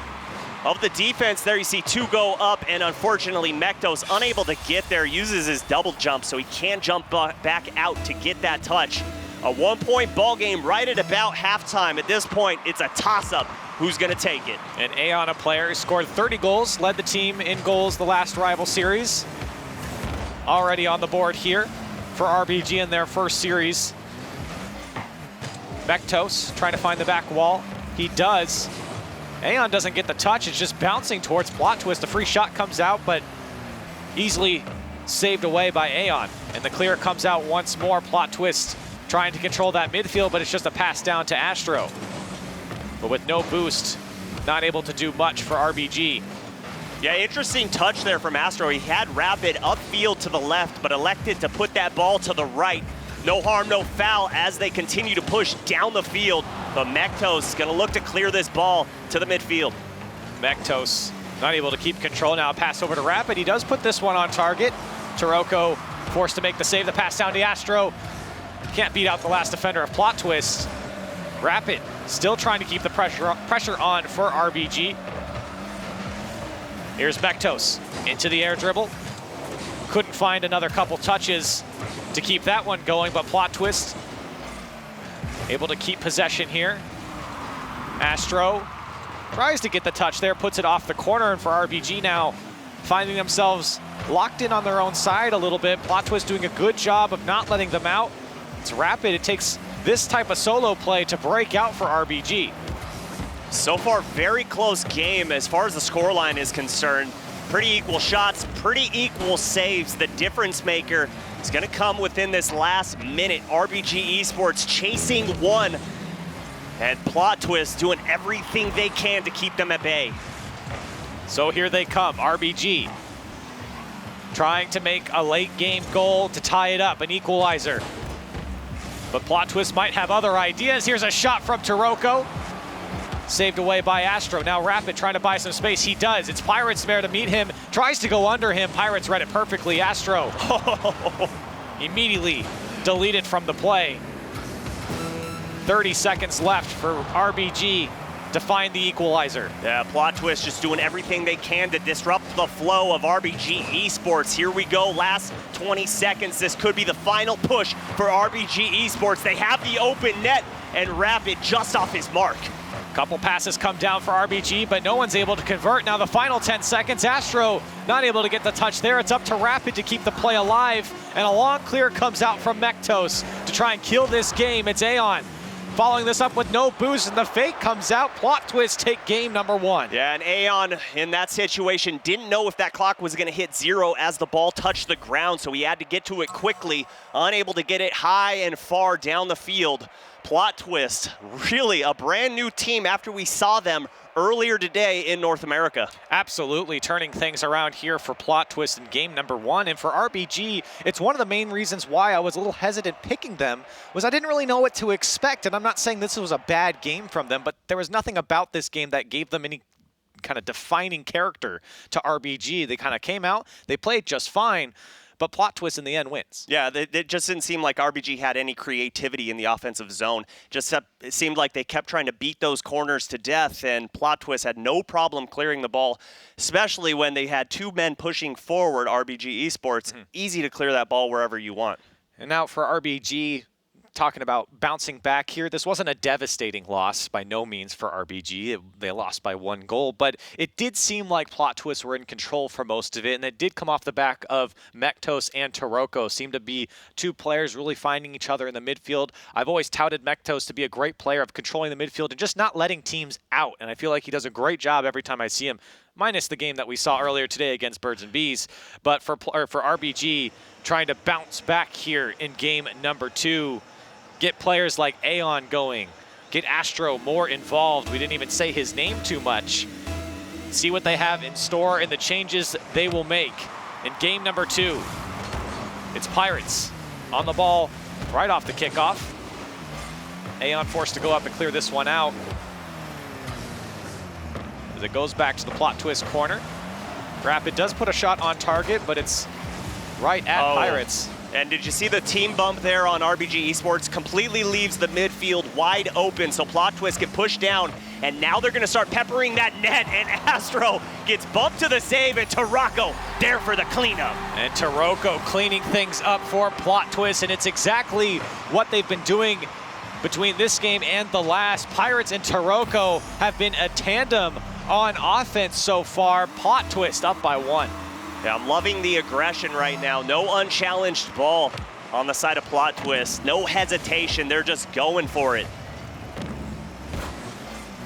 of the defense there. You see two go up, and unfortunately Mektos unable to get there, uses his double jump, so he can't jump back out to get that touch. A 1-point ball game right at about halftime. At this point, it's a toss-up. Who's going to take it? And Aeon, a player who scored 30 goals, led the team in goals the last rival series. Already on the board here for RBG in their first series. Mektos trying to find the back wall. He does. Aeon doesn't get the touch. It's just bouncing towards Plot Twist. The free shot comes out, but easily saved away by Aeon. And the clear comes out once more. Plot Twist trying to control that midfield, but it's just a pass down to Astro. But with no boost, not able to do much for RBG. Yeah, interesting touch there from Astro. He had Rapid upfield to the left, but elected to put that ball to the right. No harm, no foul as they continue to push down the field. But Mektos is going to look to clear this ball to the midfield. Mektos not able to keep control now. Pass over to Rapid. He does put this one on target. Taroko forced to make the save. The pass down to Astro. Can't beat out the last defender of Plot Twist. Rapid still trying to keep the pressure on for RBG. Here's Mektos into the air dribble. Couldn't find another couple touches to keep that one going, but Plot Twist able to keep possession here. Astro tries to get the touch there, puts it off the corner, and for RBG now finding themselves locked in on their own side a little bit. Plot Twist doing a good job of not letting them out. It's Rapid. It takes this type of solo play to break out for RBG. So far, very close game as far as the scoreline is concerned. Pretty equal shots, pretty equal saves. The difference maker is going to come within this last minute. RBG Esports chasing one, and Plot Twist doing everything they can to keep them at bay. So here they come, RBG trying to make a late game goal to tie it up, an equalizer. But Plot Twist might have other ideas. Here's a shot from Taroko. Saved away by Astro. Now Rapid trying to buy some space. He does. It's Pirates there to meet him. Tries to go under him. Pirates read it perfectly. Astro immediately deleted from the play. 30 seconds left for RBG to find the equalizer. Yeah, Plot Twist just doing everything they can to disrupt the flow of RBG Esports. Here we go, last 20 seconds. This could be the final push for RBG Esports. They have the open net, and Rapid just off his mark. Couple passes come down for RBG, but no one's able to convert. Now the final 10 seconds, Astro not able to get the touch there. It's up to Rapid to keep the play alive, and a long clear comes out from Mektos to try and kill this game. It's Aeon following this up with no boost, and the fake comes out. Plot Twist take game number 1. Yeah, and Aeon in that situation didn't know if that clock was going to hit 0 as the ball touched the ground, so he had to get to it quickly, unable to get it high and far down the field. Plot Twist, really a brand new team after we saw them earlier today in North America. Absolutely turning things around here for Plot Twist in game number 1. And for RBG, it's one of the main reasons why I was a little hesitant picking them, was I didn't really know what to expect. And I'm not saying this was a bad game from them, but there was nothing about this game that gave them any kind of defining character to RBG. They kind of came out, they played just fine, but Plot Twist in the end wins. Yeah, it just didn't seem like RBG had any creativity in the offensive zone. It seemed like they kept trying to beat those corners to death, and Plot Twist had no problem clearing the ball, especially when they had 2 men pushing forward, RBG Esports. Easy to clear that ball wherever you want. And now for RBG, talking about bouncing back here, this wasn't a devastating loss by no means for RBG. They lost by 1 goal, but it did seem like Plot Twists were in control for most of it, and it did come off the back of Mektos and Taroko. Seemed to be 2 players really finding each other in the midfield. I've always touted Mektos to be a great player of controlling the midfield and just not letting teams out, and I feel like he does a great job every time I see him, minus the game that we saw earlier today against Birds and Bees. But for RBG, trying to bounce back here in game number 2, get players like Aeon going, get Astro more involved. We didn't even say his name too much. See what they have in store and the changes they will make. In game number 2, it's Pirates on the ball right off the kickoff. Aeon forced to go up and clear this one out. As it goes back to the Plot Twist corner. Rapid does put a shot on target, but it's right at Pirates. And did you see the team bump there on RBG Esports? Completely leaves the midfield wide open so Plot Twist can push down. And now they're going to start peppering that net. And Astro gets bumped to the save, and Taroko there for the cleanup. And Taroko cleaning things up for Plot Twist. And it's exactly what they've been doing between this game and the last. Pirates and Taroko have been a tandem on offense so far. Plot Twist up by 1. Yeah, I'm loving the aggression right now. No unchallenged ball on the side of Plot Twist. No hesitation. They're just going for it.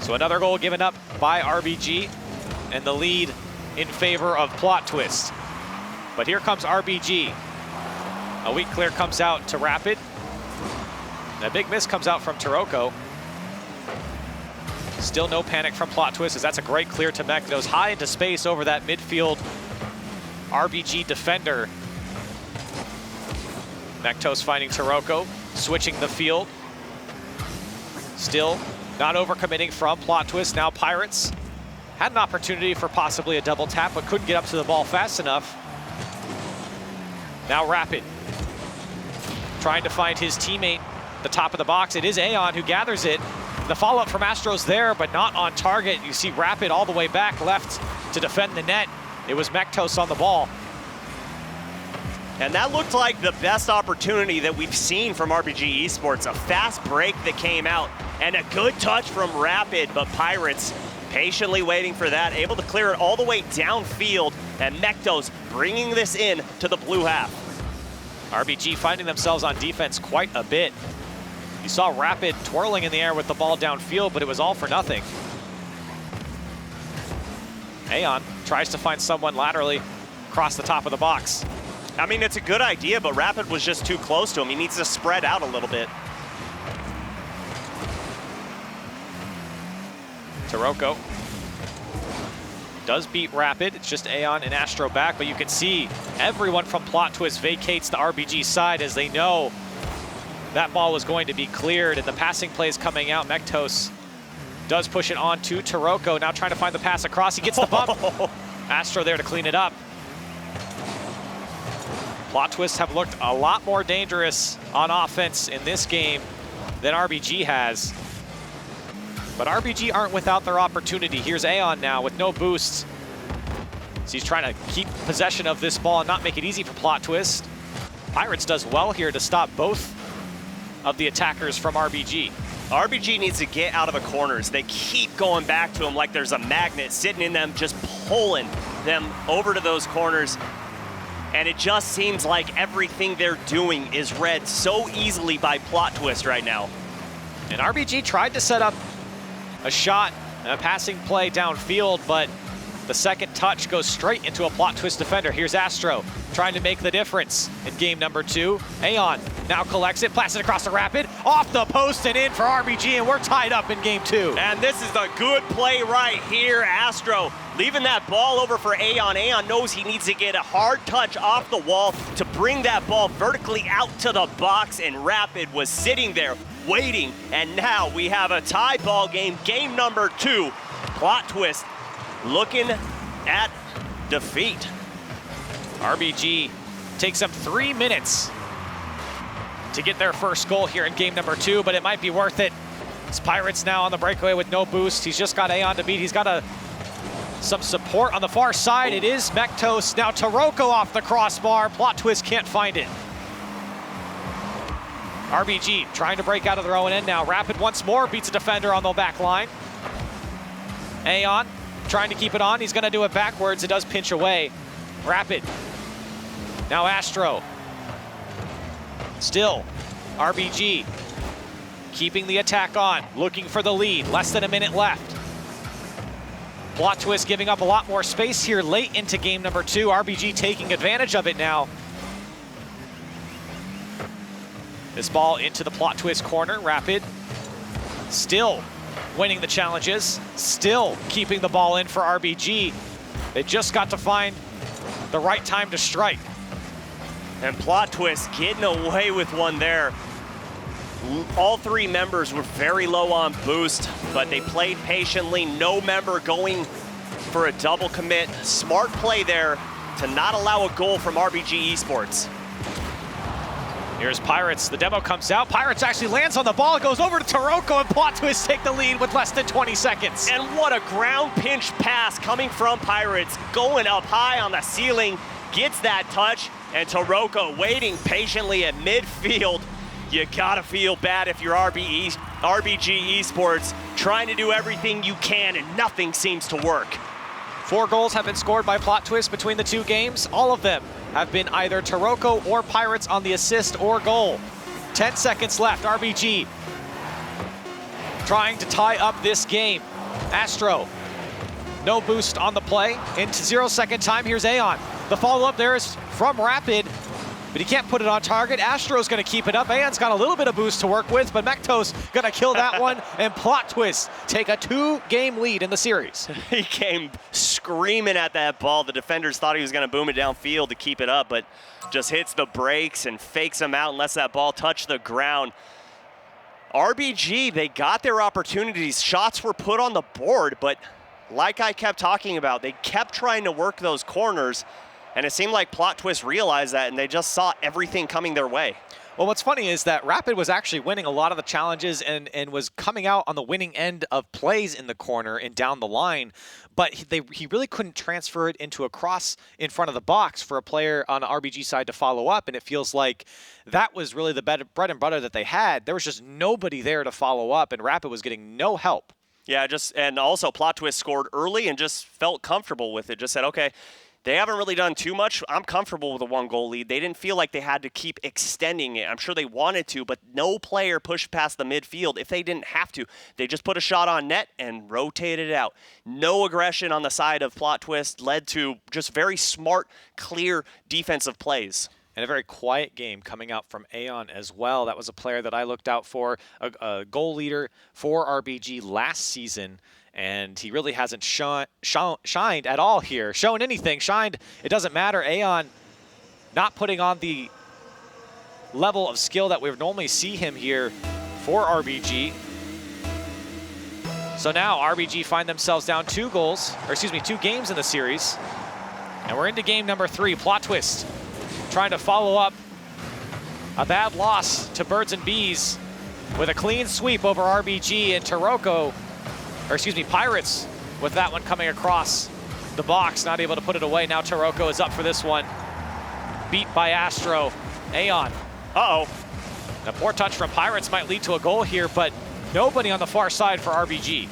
So another goal given up by RBG, and the lead in favor of Plot Twist. But here comes RBG. A weak clear comes out to Rapid. And a big miss comes out from Taroko. Still no panic from Plot Twist, as that's a great clear to Mektos. High into space over that midfield RBG defender. Mektos finding Taroko, switching the field. Still not overcommitting from Plot Twist. Now Pirates had an opportunity for possibly a double tap, but couldn't get up to the ball fast enough. Now Rapid trying to find his teammate at the top of the box. It is Aeon who gathers it. The follow-up from Astro's there, but not on target. You see Rapid all the way back left to defend the net. It was Mektos on the ball. And that looked like the best opportunity that we've seen from RBG Esports. A fast break that came out and a good touch from Rapid, but Pirates patiently waiting for that, able to clear it all the way downfield, and Mektos bringing this in to the blue half. RBG finding themselves on defense quite a bit. You saw Rapid twirling in the air with the ball downfield, but it was all for nothing. Aeon tries to find someone laterally across the top of the box. I mean, it's a good idea, but Rapid was just too close to him. He needs to spread out a little bit. Taroko does beat Rapid. It's just Aeon and Astro back, but you can see everyone from Plot Twist vacates the RBG side as they know that ball was going to be cleared, and the passing play is coming out. Mektos does push it on to Taroko, now trying to find the pass across. He gets the bump. Astro there to clean it up. Plot Twists have looked a lot more dangerous on offense in this game than RBG has. But RBG aren't without their opportunity. Here's Aeon now with no boosts. So he's trying to keep possession of this ball and not make it easy for Plot Twist. Pirates does well here to stop both of the attackers from RBG. RBG needs to get out of the corners. They keep going back to him like there's a magnet sitting in them, just pulling them over to those corners. And it just seems like everything they're doing is read so easily by Plot Twist right now. And RBG tried to set up a shot, a passing play downfield, but the second touch goes straight into a Plot Twist defender. Here's Astro trying to make the difference in game number 2. Aeon now collects it, blasts it across the rapid, off the post and in for RBG, and we're tied up in game 2. And this is a good play right here. Astro leaving that ball over for Aeon. Aeon knows he needs to get a hard touch off the wall to bring that ball vertically out to the box, and Rapid was sitting there waiting. And now we have a tie ball game, game number 2. Plot Twist looking at defeat. RBG takes them 3 minutes to get their first goal here in game number 2, but it might be worth it. It's Pirates now on the breakaway with no boost. He's just got Aeon to beat. He's got some support on the far side. It is Mektos. Now Taroko off the crossbar. Plot Twist can't find it. RBG trying to break out of their own end now. Rapid once more beats a defender on the back line. Aeon trying to keep it on. He's going to do it backwards. It does pinch away. Rapid. Now Astro. Still, RBG keeping the attack on, looking for the lead. Less than a minute left. Plot Twist giving up a lot more space here late into game number 2. RBG taking advantage of it now. This ball into the Plot Twist corner. Rapid still winning the challenges, still keeping the ball in for RBG. They just got to find the right time to strike. And Plot Twist getting away with one there. All 3 members were very low on boost, but they played patiently. No member going for a double commit. Smart play there to not allow a goal from RBG Esports. Here's Pirates. The demo comes out. Pirates actually lands on the ball. It goes over to Taroko, and Plot Twist take the lead with less than 20 seconds. And what a ground pinch pass coming from Pirates. Going up high on the ceiling. Gets that touch, and Taroko waiting patiently at midfield. You gotta feel bad if you're RBG Esports, trying to do everything you can, and nothing seems to work. 4 goals have been scored by Plot Twist between the 2 games. All of them have been either Taroko or Pirates on the assist or goal. 10 seconds left. RBG trying to tie up this game. Astro, no boost on the play. Into 0-second time, here's Aeon. The follow-up there is from Rapid, but he can't put it on target. Astro's gonna keep it up. Aeon's got a little bit of boost to work with, but Mektos gonna kill that one, and Plot Twist take a 2-game lead in the series. He came screaming at that ball. The defenders thought he was gonna boom it downfield to keep it up, but just hits the brakes and fakes him out and lets that ball touch the ground. RBG, they got their opportunities. Shots were put on the board, but like I kept talking about, they kept trying to work those corners, and it seemed like Plot Twist realized that, and they just saw everything coming their way. Well, what's funny is that Rapid was actually winning a lot of the challenges and was coming out on the winning end of plays in the corner and down the line, but he really couldn't transfer it into a cross in front of the box for a player on the RBG side to follow up, and it feels like that was really the bread and butter that they had. There was just nobody there to follow up, and Rapid was getting no help. Yeah, and also Plot Twist scored early and just felt comfortable with it. Just said, okay, they haven't really done too much. I'm comfortable with a 1-goal lead. They didn't feel like they had to keep extending it. I'm sure they wanted to, but no player pushed past the midfield if they didn't have to. They just put a shot on net and rotated it out. No aggression on the side of Plot Twist led to just very smart, clear defensive plays. And a very quiet game coming out from Aeon as well. That was a player that I looked out for, a goal leader for RBG last season. And he really hasn't shined at all here. Shown anything, shined, it doesn't matter. Aeon not putting on the level of skill that we normally see him here for RBG. So now RBG find themselves down 2 games in the series. And we're into game number 3. Plot Twist trying to follow up a bad loss to Birds and Bees with a clean sweep over RBG, and Pirates with that one coming across the box, not able to put it away. Now Taroko is up for this one. Beat by Astro. Aeon. Uh-oh. A poor touch from Pirates might lead to a goal here, but nobody on the far side for RBG.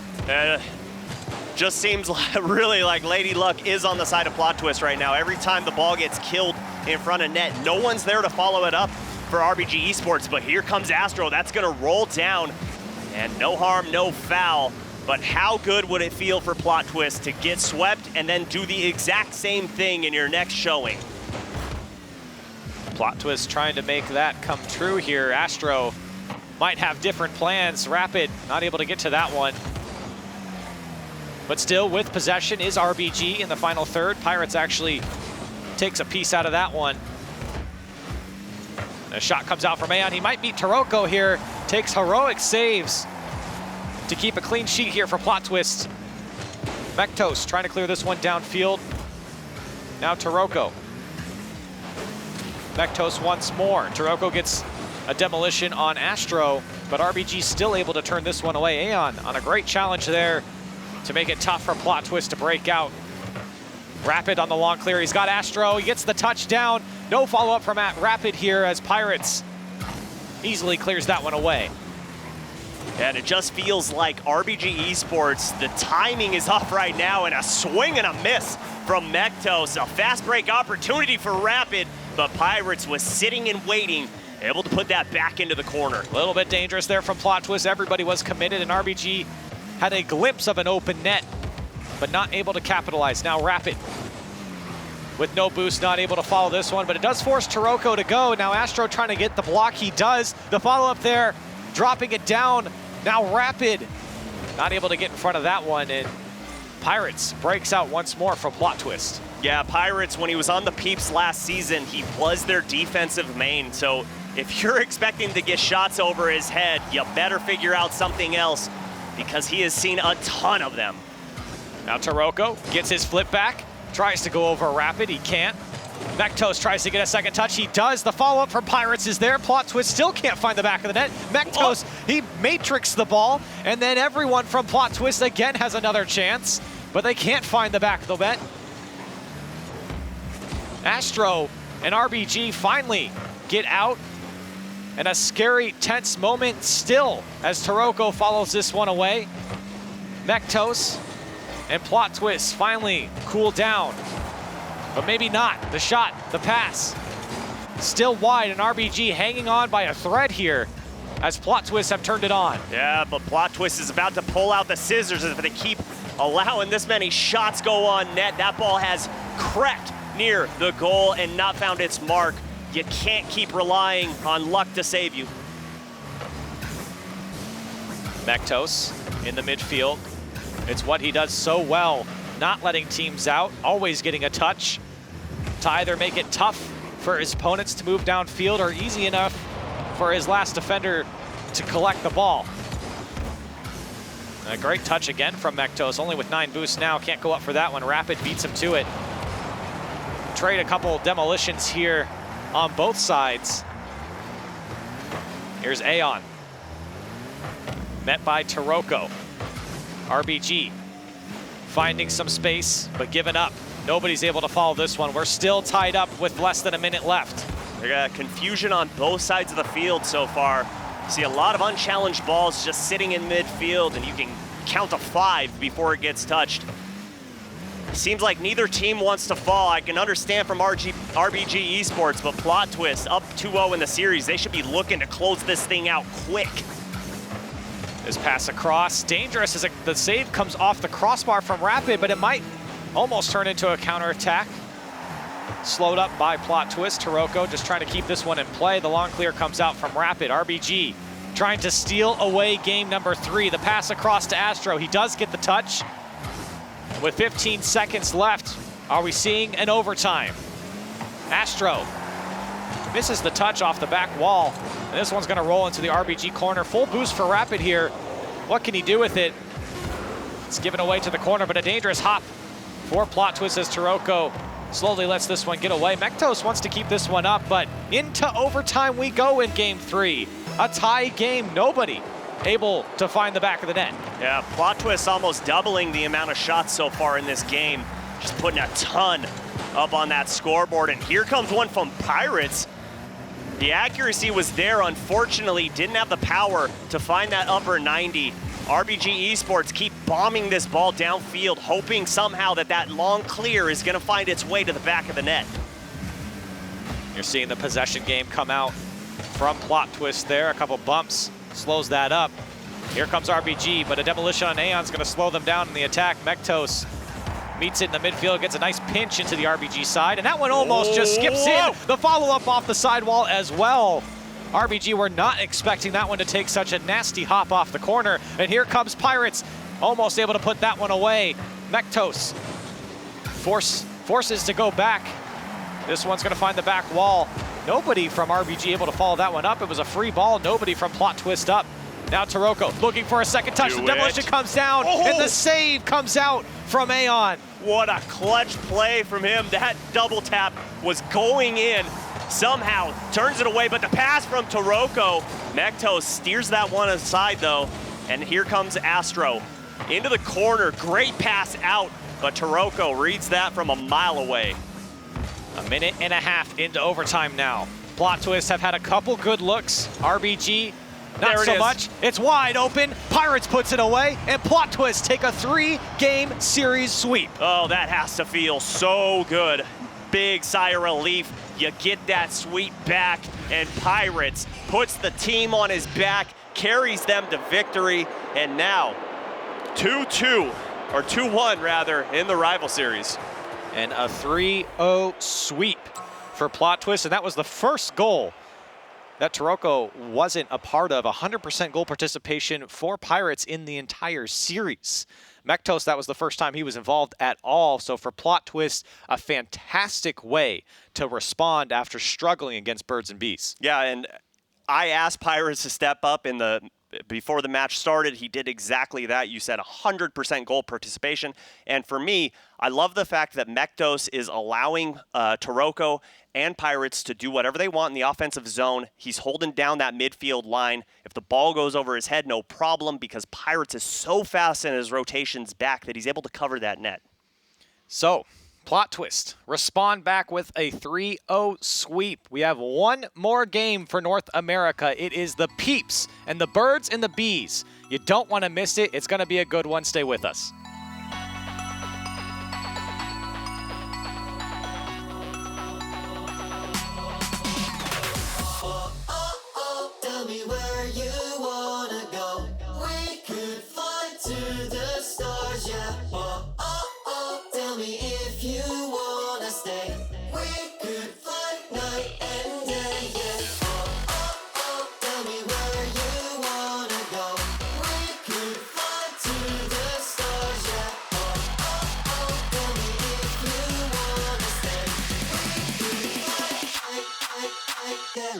Just seems really like Lady Luck is on the side of Plot Twist right now. Every time the ball gets killed in front of net, no one's there to follow it up for RBG Esports, but here comes Astro. That's gonna roll down, and no harm, no foul. But how good would it feel for Plot Twist to get swept and then do the exact same thing in your next showing? Plot Twist trying to make that come true here. Astro might have different plans. Rapid not able to get to that one. But still, with possession is RBG in the final third. Pirates actually takes a piece out of that one. A shot comes out from Aeon. He might beat Taroko here. Takes heroic saves to keep a clean sheet here for Plot Twist. Mektos trying to clear this one downfield. Now Taroko. Mektos once more. Taroko gets a demolition on Astro, but RBG still able to turn this one away. Aeon on a great challenge there to make it tough for Plot Twist to break out. Rapid on the long clear. He's got Astro. He gets the touchdown. No follow-up from Rapid here as Pirates easily clears that one away. And it just feels like RBG Esports, the timing is off right now, and a swing and a miss from Mektos. A fast break opportunity for Rapid, but Pirates was sitting and waiting, able to put that back into the corner. A little bit dangerous there from Plot Twist. Everybody was committed, and RBG had a glimpse of an open net, but not able to capitalize. Now Rapid with no boost, not able to follow this one, but it does force Taroko to go. Now Astro trying to get the block. He does. The follow-up there, dropping it down. Now Rapid not able to get in front of that one, and Pirates breaks out once more from Plot Twist. Yeah, Pirates, when he was on the Peeps last season, he was their defensive main. So if you're expecting to get shots over his head, you better figure out something else, because he has seen a ton of them. Now Taroko gets his flip back, tries to go over Rapid, he can't. Mektos tries to get a second touch, he does. The follow-up from Pirates is there. Plot Twist still can't find the back of the net. Mektos, he matrixed the ball, and then everyone from Plot Twist again has another chance, but they can't find the back of the net. Astro and RBG finally get out, and a scary, tense moment still as Taroko follows this one away. Mektos and Plot Twist finally cool down, but maybe not. The shot, the pass, still wide, and RBG hanging on by a thread here as Plot Twist have turned it on. Yeah, but Plot Twist is about to pull out the scissors if they keep allowing this many shots go on net. That ball has crept near the goal and not found its mark. You can't keep relying on luck to save you. Mektos in the midfield. It's what he does so well, not letting teams out, always getting a touch to either make it tough for his opponents to move downfield or easy enough for his last defender to collect the ball. A great touch again from Mektos, only with 9 boosts now, can't go up for that one. Rapid beats him to it. Trade a couple demolitions here on both sides. Here's Aeon, met by Taroko. RBG finding some space, but giving up. Nobody's able to follow this one. We're still tied up with less than a minute left. We got confusion on both sides of the field so far. See a lot of unchallenged balls just sitting in midfield, and you can count to 5 before it gets touched. Seems like neither team wants to fall. I can understand from RBG Esports, but Plot Twist up 2-0 in the series. They should be looking to close this thing out quick. This pass across, dangerous as the save comes off the crossbar from Rapid, but it might almost turn into a counterattack. Slowed up by Plot Twist. Taroko just trying to keep this one in play. The long clear comes out from Rapid. RBG trying to steal away game number 3. The pass across to Astro. He does get the touch. With 15 seconds left, are we seeing an overtime? Astro misses the touch off the back wall. And this one's gonna roll into the RBG corner. Full boost for Rapid here. What can he do with it? It's given away to the corner, but a dangerous hop for Plot Twist as Taroko slowly lets this one get away. Mektos wants to keep this one up, but into overtime we go in game 3. A tie game, nobody able to find the back of the net. Yeah, Plot Twist almost doubling the amount of shots so far in this game. Just putting a ton up on that scoreboard. And here comes one from Pirates. The accuracy was there, unfortunately, didn't have the power to find that upper 90. RBG Esports keep bombing this ball downfield, hoping somehow that that long clear is gonna find its way to the back of the net. You're seeing the possession game come out from Plot Twist there. A couple bumps slows that up. Here comes RBG, but a demolition on Aeon's gonna slow them down in the attack. Mektos meets it in the midfield, gets a nice pinch into the RBG side, and that one almost just skips in. The follow-up off the sidewall as well. RBG were not expecting that one to take such a nasty hop off the corner, and here comes Pirates, almost able to put that one away. Mektos forces to go back. This one's gonna find the back wall. Nobody from RBG able to follow that one up. It was a free ball, nobody from Plot Twist up. Now Taroko looking for a second touch. The demolition comes down, and the save comes out from Aeon. What a clutch play from him. That double tap was going in. Somehow turns it away, but the pass from Taroko. Mektos steers that one aside though, and here comes Astro. Into the corner, great pass out, but Taroko reads that from a mile away. A minute and a half into overtime now. Plot Twist have had a couple good looks. RBG, not There it so is. much. It's wide open. Pirates puts it away, and Plot Twist take a 3-game series sweep. Oh, that has to feel so good. Big sigh of relief. You get that sweep back, and Pirates puts the team on his back, carries them to victory, and now 2-2, or 2-1 rather, in the rival series. And a 3-0 sweep for Plot Twist, and that was the first goal that Taroko wasn't a part of. 100% goal participation for Pirates in the entire series. Mektos, that was the first time he was involved at all. So for Plot Twist, a fantastic way to respond after struggling against Birds and Bees. Yeah, and I asked Pirates to step up before the match started. He did exactly that. You said 100% goal participation. And for me, I love the fact that Mektos is allowing Taroko and Pirates to do whatever they want in the offensive zone. He's holding down that midfield line. If the ball goes over his head, no problem, because Pirates is so fast in his rotations back that he's able to cover that net. So, Plot Twist respond back with a 3-0 sweep. We have one more game for North America. It is the Peeps and the Birds and the Bees. You don't want to miss it. It's going to be a good one. Stay with us. Tell me where you wanna go. We could fly to the stars, yeah. Tell me if you wanna stay. We could fly night and day, yeah. Tell me where you wanna go. We could fly to the stars, yeah. Tell me if you wanna stay. We could fly, yeah.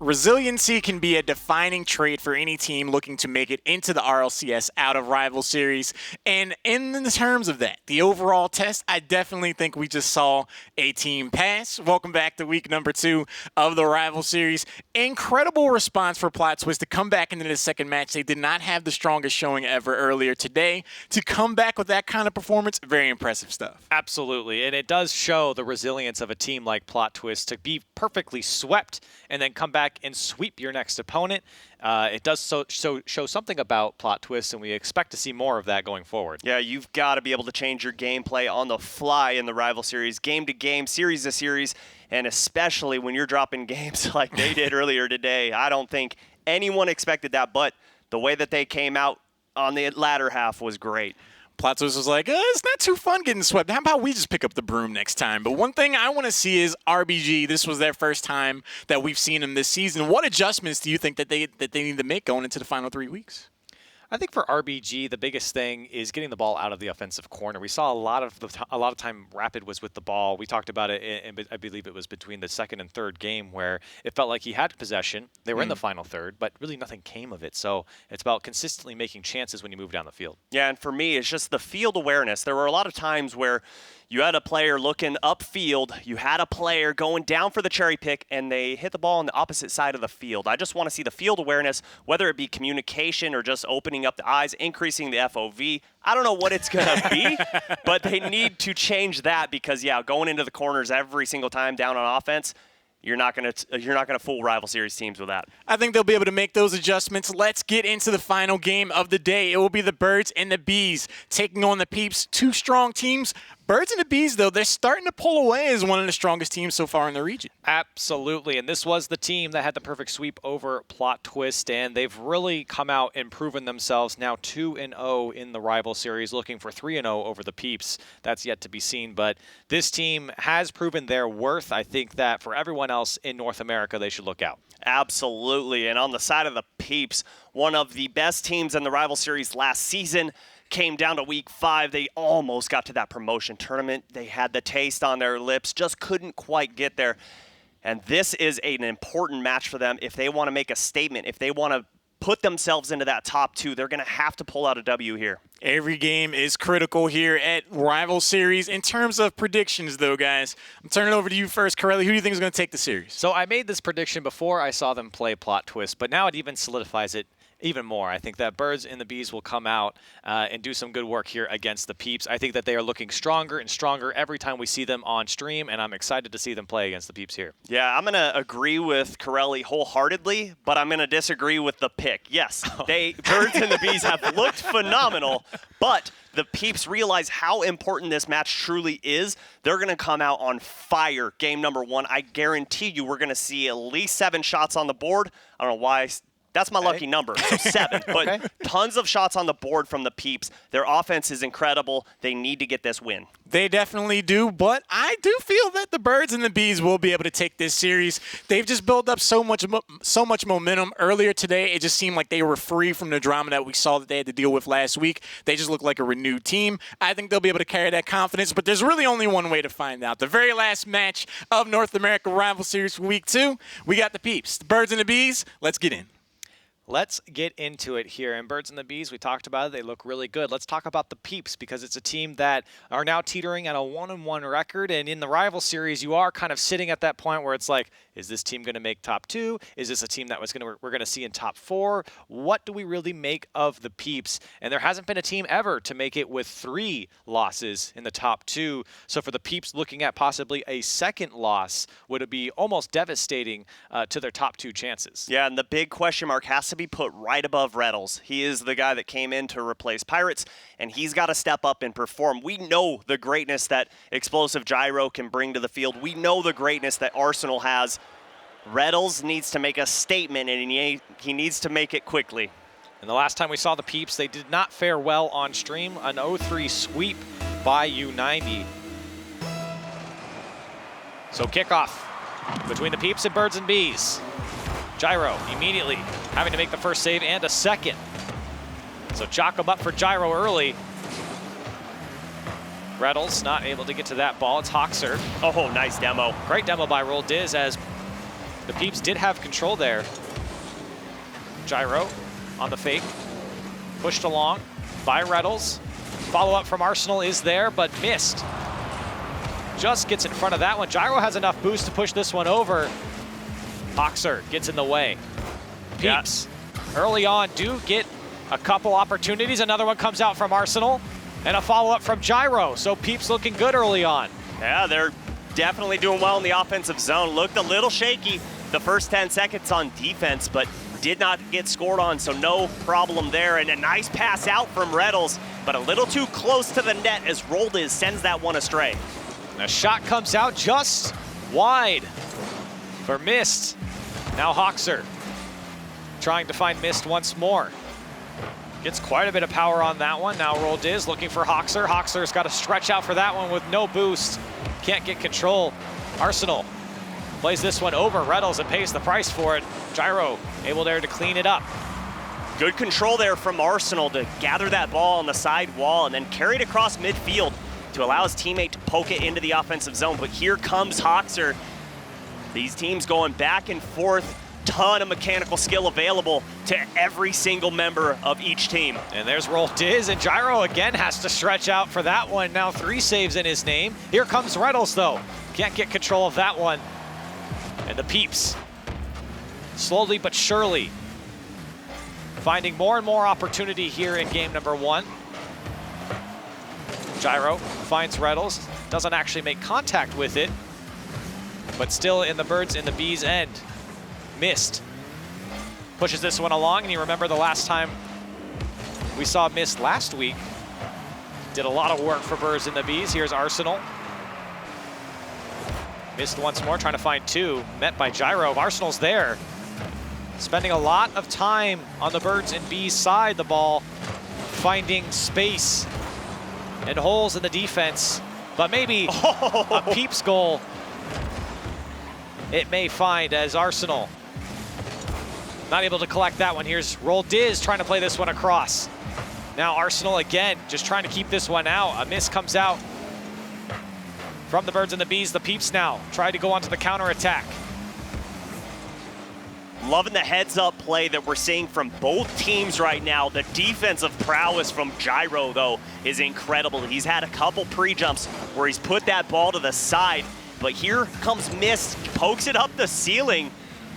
Resiliency can be a defining trait for any team looking to make it into the RLCS out of rival series. And in the terms of that, the overall test, I definitely think we just saw a team pass. Welcome back to week number 2 of the rival series. Incredible response for Plot Twist to come back into the second match. They did not have the strongest showing ever earlier today. To come back with that kind of performance, very impressive stuff. Absolutely, and it does show the resilience of a team like Plot Twist to be perfectly swept and then come back and sweep your next opponent. It does show something about Plot Twist, and we expect to see more of that going forward. Yeah, you've got to be able to change your gameplay on the fly in the rival series, game to game, series to series, and especially when you're dropping games like they did earlier today. I don't think anyone expected that, but the way that they came out on the latter half was great. Plot Twist was like, it's not too fun getting swept. How about we just pick up the broom next time? But one thing I want to see is RBG. This was their first time that we've seen them this season. What adjustments do you think that they need to make going into the final 3 weeks? I think for RBG, the biggest thing is getting the ball out of the offensive corner. We saw a lot of time Rapid was with the ball. We talked about it, and I believe it was between the second and third game where it felt like he had possession. They were in the final third, but really nothing came of it. So it's about consistently making chances when you move down the field. Yeah, and for me, it's just the field awareness. There were a lot of times where you had a player looking upfield, you had a player going down for the cherry pick, and they hit the ball on the opposite side of the field. I just want to see the field awareness, whether it be communication or just opening up the eyes, increasing the FOV. I don't know what it's going to be, but they need to change that because, yeah, going into the corners every single time down on offense, you're not gonna fool rival series teams with that. I think they'll be able to make those adjustments. Let's get into the final game of the day. It will be the Birds and the Bees taking on the Peeps. 2 strong teams. Birds and the Bees, though, they're starting to pull away as one of the strongest teams so far in the region. Absolutely, and this was the team that had the perfect sweep over Plot Twist, and they've really come out and proven themselves now 2-0 in the rival series, looking for 3-0 over the Peeps. That's yet to be seen, but this team has proven their worth. I think that for everyone else in North America, they should look out. Absolutely, and on the side of the Peeps, one of the best teams in the rival series last season, came down to week 5. They almost got to that promotion tournament. They had the taste on their lips, just couldn't quite get there. And this is an important match for them. If they want to make a statement, if they want to put themselves into that top 2, they're going to have to pull out a W here. Every game is critical here at Rival Series. In terms of predictions, though, guys, I'm turning it over to you first. Corelli, who do you think is going to take the series? So I made this prediction before I saw them play Plot Twist, but now it even solidifies it even more. I think that Birds and the Bees will come out and do some good work here against the Peeps. I think that they are looking stronger and stronger every time we see them on stream, and I'm excited to see them play against the Peeps here. Yeah, I'm going to agree with Corelli wholeheartedly, but I'm going to disagree with the pick. Yes, Birds and the Bees have looked phenomenal, but the Peeps realize how important this match truly is. They're going to come out on fire game number 1. I guarantee you we're going to see at least 7 shots on the board. I don't know why. That's my lucky number, so 7. But tons of shots on the board from the Peeps. Their offense is incredible. They need to get this win. They definitely do, but I do feel that the Birds and the Bees will be able to take this series. They've just built up so much momentum. Earlier today, it just seemed like they were free from the drama that we saw that they had to deal with last week. They just look like a renewed team. I think they'll be able to carry that confidence, but there's really only one way to find out. The very last match of North America Rival Series for Week 2, we got the Peeps. The Birds and the Bees, let's get in. Let's get into it here. And Birds and the Bees, we talked about it. They look really good. Let's talk about the Peeps because it's a team that are now teetering at a 1-1 record. And in the rival series, you are kind of sitting at that point where it's like, is this team going to make top 2? Is this a team that we're going to see in top 4? What do we really make of the Peeps? And there hasn't been a team ever to make it with 3 losses in the top 2. So for the Peeps, looking at possibly a second loss would be almost devastating to their top 2 chances. Yeah, and the big question mark has to be put right above Reddles. He is the guy that came in to replace Pirates, and he's got to step up and perform. We know the greatness that Explosive Gyro can bring to the field. We know the greatness that Arsenal has. Reddles needs to make a statement, and he needs to make it quickly. And the last time we saw the Peeps, they did not fare well on stream. An 0-3 sweep by U90. So kickoff between the Peeps and Birds and Bees. Gyro immediately having to make the first save and a second. So chalk him up for Gyro early. Reddles not able to get to that ball. It's Hoxer. Oh, nice demo. Great demo by Roll Diz as The Peeps did have control there. Gyro on the fake. Pushed along by Reddles. Follow-up from Arsenal is there, but missed. Just gets in front of that one. Gyro has enough boost to push this one over. Hoxer gets in the way. Peeps early on do get a couple opportunities. Another one comes out from Arsenal and a follow-up from Gyro. So Peeps looking good early on. Yeah, they're definitely doing well in the offensive zone. Looked a little shaky the first 10 seconds on defense, but did not get scored on, so no problem there. And a nice pass out from Reddles, but a little too close to the net as Roldiz sends that one astray. A shot comes out just wide for Mist. Now Hoxer trying to find Mist once more. Gets quite a bit of power on that one. Now Roldiz looking for Hoxer. Hoxer's got to stretch out for that one with no boost. Can't get control. Arsenal plays this one over Reddles and pays the price for it. Gyro able there to clean it up. Good control there from Arsenal to gather that ball on the side wall and then carry it across midfield to allow his teammate to poke it into the offensive zone. But here comes Hoxer. These teams going back and forth. Ton of mechanical skill available to every single member of each team. And there's Roldiz, and Gyro again has to stretch out for that one. Now 3 saves in his name. Here comes Reddles though. Can't get control of that one. And the Peeps, slowly but surely, finding more and more opportunity here in game number 1. Gyro finds Reddles, doesn't actually make contact with it, but still in the Birds and the Bees end. Mist pushes this one along, and you remember the last time we saw Mist last week. Did a lot of work for Birds and the Bees. Here's Arsenal. Mist once more, trying to find 2. Met by Gyro. Arsenal's there. Spending a lot of time on the Birds and Bees side, the ball finding space and holes in the defense. But maybe a Peeps goal it may find as Arsenal not able to collect that one. Here's Roldiz trying to play this one across. Now Arsenal again, just trying to keep this one out. A miss comes out from the Birds and the Bees. The Peeps now try to go onto the counter attack. Loving the heads-up play that we're seeing from both teams right now. The defensive prowess from Gyro, though, is incredible. He's had a couple pre-jumps where he's put that ball to the side, but here comes Mist, pokes it up the ceiling,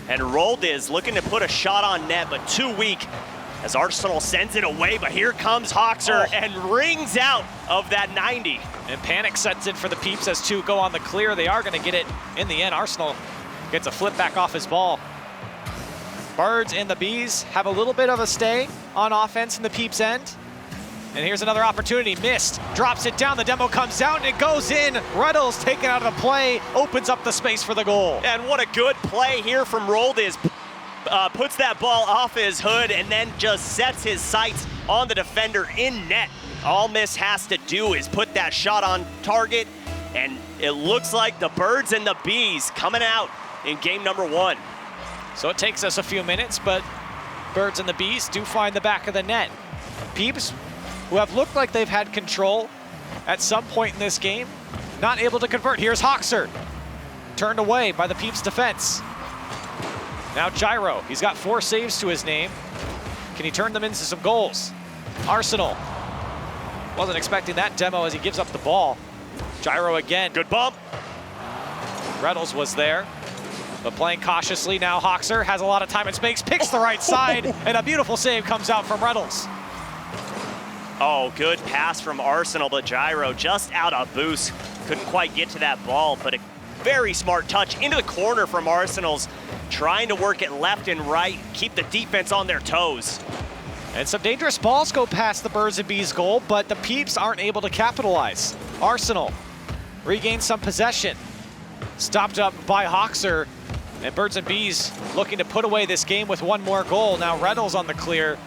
and Roldiz looking to put a shot on net, but too weak as Arsenal sends it away. But here comes Hoxer and rings out of that 90. And panic sets in for the Peeps as 2 go on the clear. They are going to get it in the end. Arsenal gets a flip back off his ball. Birds and the Bees have a little bit of a stay on offense in the Peeps end. And here's another opportunity. Mist drops it down. The demo comes out and it goes in. Reddles taken out of the play, opens up the space for the goal. And what a good play here from Roldiz. Puts that ball off his hood and then just sets his sights on the defender in net. All Mist has to do is put that shot on target, and it looks like the Birds and the Bees coming out in game number 1. So it takes us a few minutes, but Birds and the Bees do find the back of the net. Peeps, who have looked like they've had control at some point in this game, not able to convert. Here's Hoxer, turned away by the Peeps defense. Now Gyro, he's got 4 saves to his name. Can he turn them into some goals? Arsenal, wasn't expecting that demo as he gives up the ball. Gyro again. Good bump. Reddles was there, but playing cautiously now. Hoxer has a lot of time and space, picks the right side, and a beautiful save comes out from Reddles. Oh, good pass from Arsenal, but Gyro just out of boost. Couldn't quite get to that ball, but a very smart touch into the corner from Arsenal's, trying to work it left and right, keep the defense on their toes. And some dangerous balls go past the Birds and Bees goal, but the Peeps aren't able to capitalize. Arsenal regains some possession. Stopped up by Hoxer, and Birds and Bees looking to put away this game with 1 more goal. Now Reddles on the clear,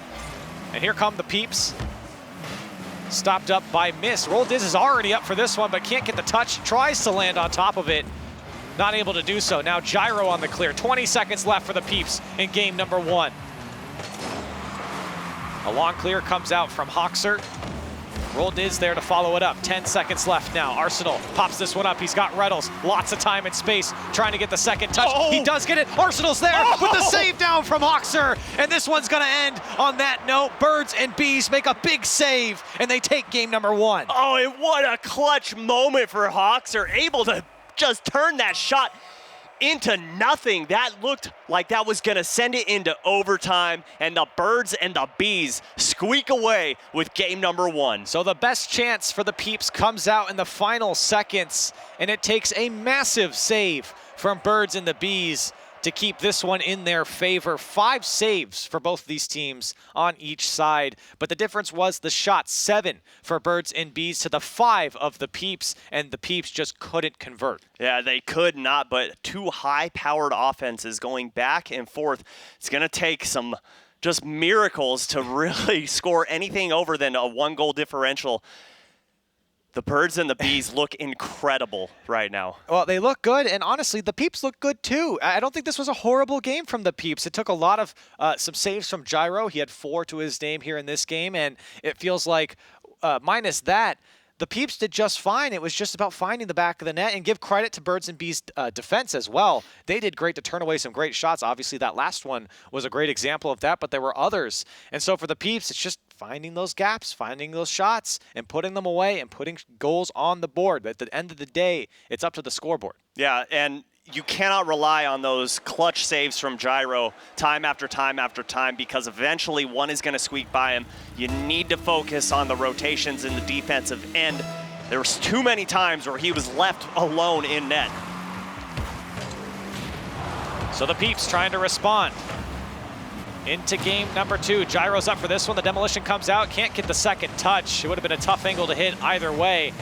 and here come the Peeps. Stopped up by Mist. Roldiz is already up for this one, but can't get the touch. Tries to land on top of it. Not able to do so. Now Gyro on the clear. 20 seconds left for the Peeps in game number 1. A long clear comes out from Hoxer. Roll Diz there to follow it up. 10 seconds left now. Arsenal pops this one up. He's got Reynolds. Lots of time and space trying to get the second touch. He does get it. Arsenal's there with the save down from Hoxer. And this one's going to end on that note. Birds and Bees make a big save, and they take game number 1. Oh, and what a clutch moment for Hoxer. Able to just turn that shot into nothing. That looked like that was going to send it into overtime, and the Birds and the Bees squeak away with game number 1. So the best chance for the Peeps comes out in the final seconds, and it takes a massive save from Birds and the Bees to keep this one in their favor. 5 saves for both of these teams on each side, but the difference was the shot. 7 for Birds and Bees to the 5 of the Peeps, and the Peeps just couldn't convert. Yeah, they could not, but 2 high-powered offenses going back and forth. It's going to take some just miracles to really score anything over than a 1-goal differential. The Birds and the Bees look incredible right now. Well, they look good, and honestly, the Peeps look good too. I don't think this was a horrible game from the Peeps. It took a lot of some saves from Gyro. He had 4 to his name here in this game, and it feels like minus that, the Peeps did just fine. It was just about finding the back of the net, and give credit to Birds and Bees defense as well. They did great to turn away some great shots. Obviously, that last one was a great example of that, but there were others. And so for the Peeps, it's just finding those gaps, finding those shots, and putting them away and putting goals on the board. But at the end of the day, it's up to the scoreboard. Yeah, and you cannot rely on those clutch saves from Gyro time after time after time, because eventually one is going to squeak by him. You need to focus on the rotations in the defensive end. There was too many times where he was left alone in net. So the Peeps trying to respond into game number 2. Gyro's up for this one. The demolition comes out, can't get the second touch. It would have been a tough angle to hit either way.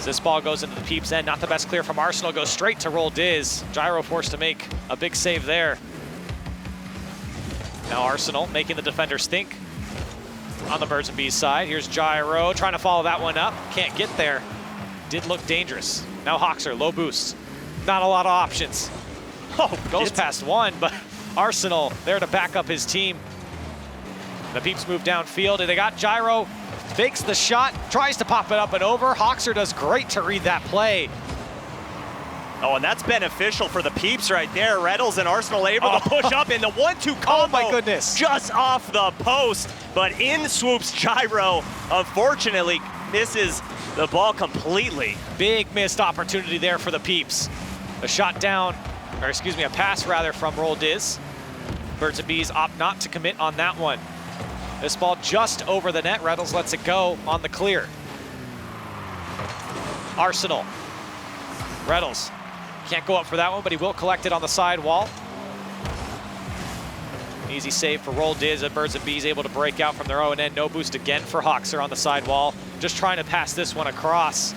This ball goes into the Peeps' end. Not the best clear from Arsenal. Goes straight to Roll Diz. Gyro forced to make a big save there. Now Arsenal making the defenders think on the Birds and Bees side. Here's Gyro trying to follow that one up. Can't get there. Did look dangerous. Now Hoxer, low boost. Not a lot of options. Oh, goes past one, but Arsenal there to back up his team. The Peeps move downfield, and they got Gyro. Fakes the shot, tries to pop it up and over. Hoxer does great to read that play. Oh, and that's beneficial for the Peeps right there. Reynolds and Arsenal able to push up in the 1-2 combo. Oh my goodness. Just off the post, but in swoops Gyro. Unfortunately, misses the ball completely. Big missed opportunity there for the Peeps. A shot down, or excuse me, a pass rather from Roll Diz. Birds and Bees opt not to commit on that one. This ball just over the net. Reynolds lets it go on the clear. Arsenal. Reynolds can't go up for that one, but he will collect it on the side wall. Easy save for Roll Diz, and Birds and Bees able to break out from their own end. No boost again for Hoxer on the side wall. Just trying to pass this one across.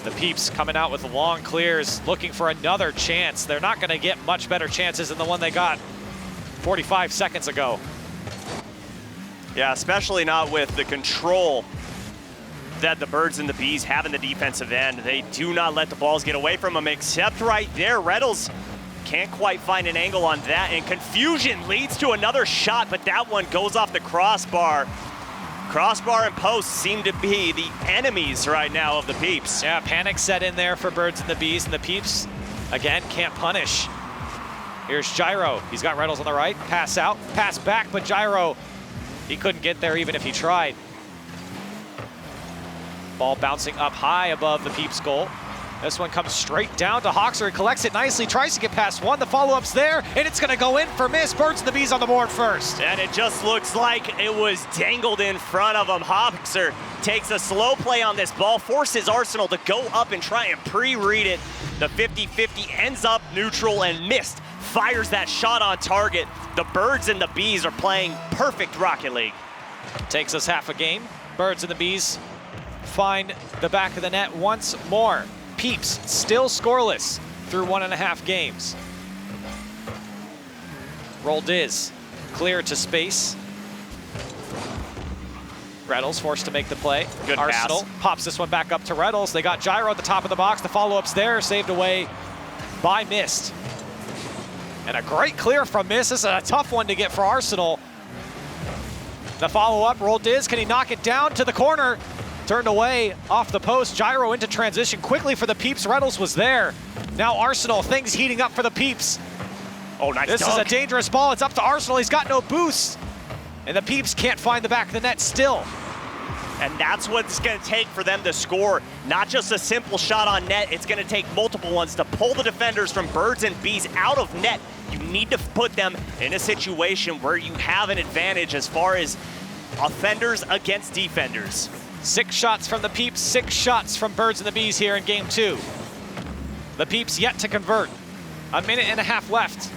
The Peeps coming out with long clears, looking for another chance. They're not going to get much better chances than the one they got 45 seconds ago. Yeah, especially not with the control that the Birds and the Bees have in the defensive end. They do not let the balls get away from them, except right there. Reynolds can't quite find an angle on that, and confusion leads to another shot, but that one goes off the crossbar. Crossbar and post seem to be the enemies right now of the Peeps. Yeah, panic set in there for Birds and the Bees, and the Peeps, again, can't punish. Here's Gyro. He's got Reynolds on the right. Pass out, pass back, but Gyro, he couldn't get there even if he tried. Ball bouncing up high above the Peeps' goal. This one comes straight down to Hoxer. He collects it nicely, tries to get past one. The follow-up's there, and it's going to go in for miss. Birds and the Bees on the board first. And it just looks like it was dangled in front of him. Hoxer takes a slow play on this ball, forces Arsenal to go up and try and pre-read it. The 50-50 ends up neutral and missed. Fires that shot on target. The Birds and the Bees are playing perfect Rocket League. Takes us half a game. Birds and the Bees find the back of the net once more. Peeps still scoreless through 1.5 games. Roll Diz, clear to space. Reynolds forced to make the play. Good Arsenal pass. Pops this one back up to Reynolds. They got Gyro at the top of the box. The follow-up's there, saved away by Mist. And a great clear from Mist. This is a tough one to get for Arsenal. The follow-up, roll Diz, can he knock it down to the corner? Turned away off the post, gyro into transition quickly for the Peeps. Reynolds was there. Now Arsenal, things heating up for the Peeps. Oh, nice This is a dangerous ball, it's up to Arsenal, he's got no boost. And the Peeps can't find the back of the net still. And that's what it's going to take for them to score. Not just a simple shot on net, it's going to take multiple ones to pull the defenders from Birds and Bees out of net. You need to put them in a situation where you have an advantage as far as offenders against defenders. 6 shots from the Peeps, 6 shots from Birds and the Bees here in game 2. The Peeps yet to convert. A minute and a half left.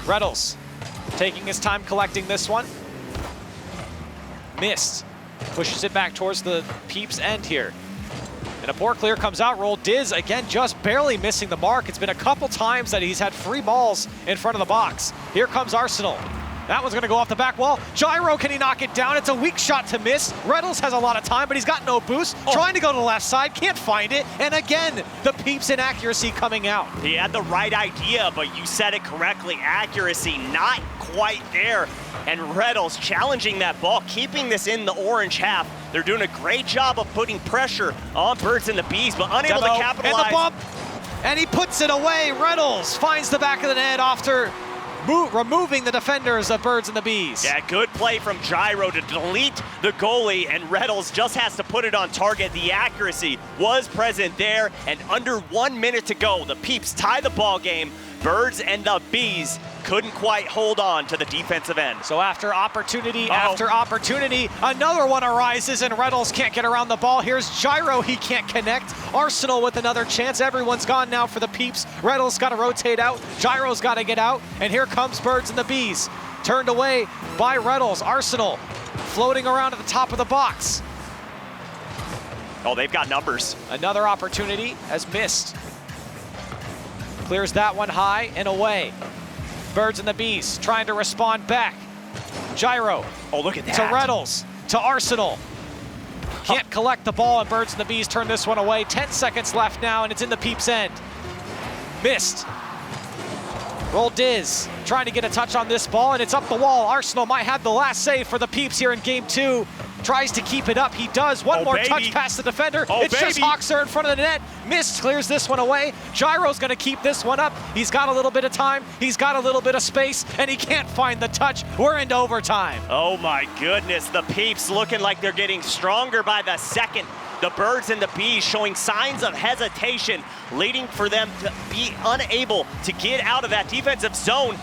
Reynolds taking his time collecting this one. Missed. Pushes it back towards the Peeps end here. And a poor clear comes out, roll. Diz, again, just barely missing the mark. It's been a couple times that he's had free balls in front of the box. Here comes Arsenal. That one's gonna go off the back wall. Gyro, can he knock it down? It's a weak shot to miss. Reynolds has a lot of time, but he's got no boost. Trying to go to the left side, can't find it. And again, the Peeps inaccuracy coming out. He had the right idea, but you said it correctly. Accuracy not quite there. And Reynolds challenging that ball, keeping this in the orange half. They're doing a great job of putting pressure on Birds and the Bees, but unable to capitalize. And the bump, and he puts it away. Reynolds finds the back of the net after removing the defenders of Birds and the Bees. Yeah, good play from Gyro to delete the goalie, and Reynolds just has to put it on target. The accuracy was present there, and under 1 minute to go, the Peeps tie the ball game. Birds and the Bees couldn't quite hold on to the defensive end. So after opportunity after opportunity, another one arises and Reynolds can't get around the ball. Here's Gyro, he can't connect. Arsenal with another chance. Everyone's gone now for the Peeps. Reynolds got to rotate out. Gyro's got to get out. And here comes Birds and the Bees. Turned away by Reynolds. Arsenal floating around at the top of the box. Oh, they've got numbers. Another opportunity has missed. Clears that one high and away. Birds and the Bees trying to respond back. Gyro. Oh, look at that. To Reynolds, to Arsenal. Can't collect the ball, and Birds and the Bees turn this one away. 10 seconds left now, and it's in the Peeps' end. Missed. Roll Diz, trying to get a touch on this ball, and it's up the wall. Arsenal might have the last save for the Peeps here in game 2. Tries to keep it up, he does. One more touch past the defender. It's just Hawkser in front of the net. Missed, clears this one away. Gyro's gonna keep this one up. He's got a little bit of time, he's got a little bit of space, and he can't find the touch. We're into overtime. Oh my goodness, the Peeps looking like they're getting stronger by the second. The Birds and the Bees showing signs of hesitation, leading for them to be unable to get out of that defensive zone.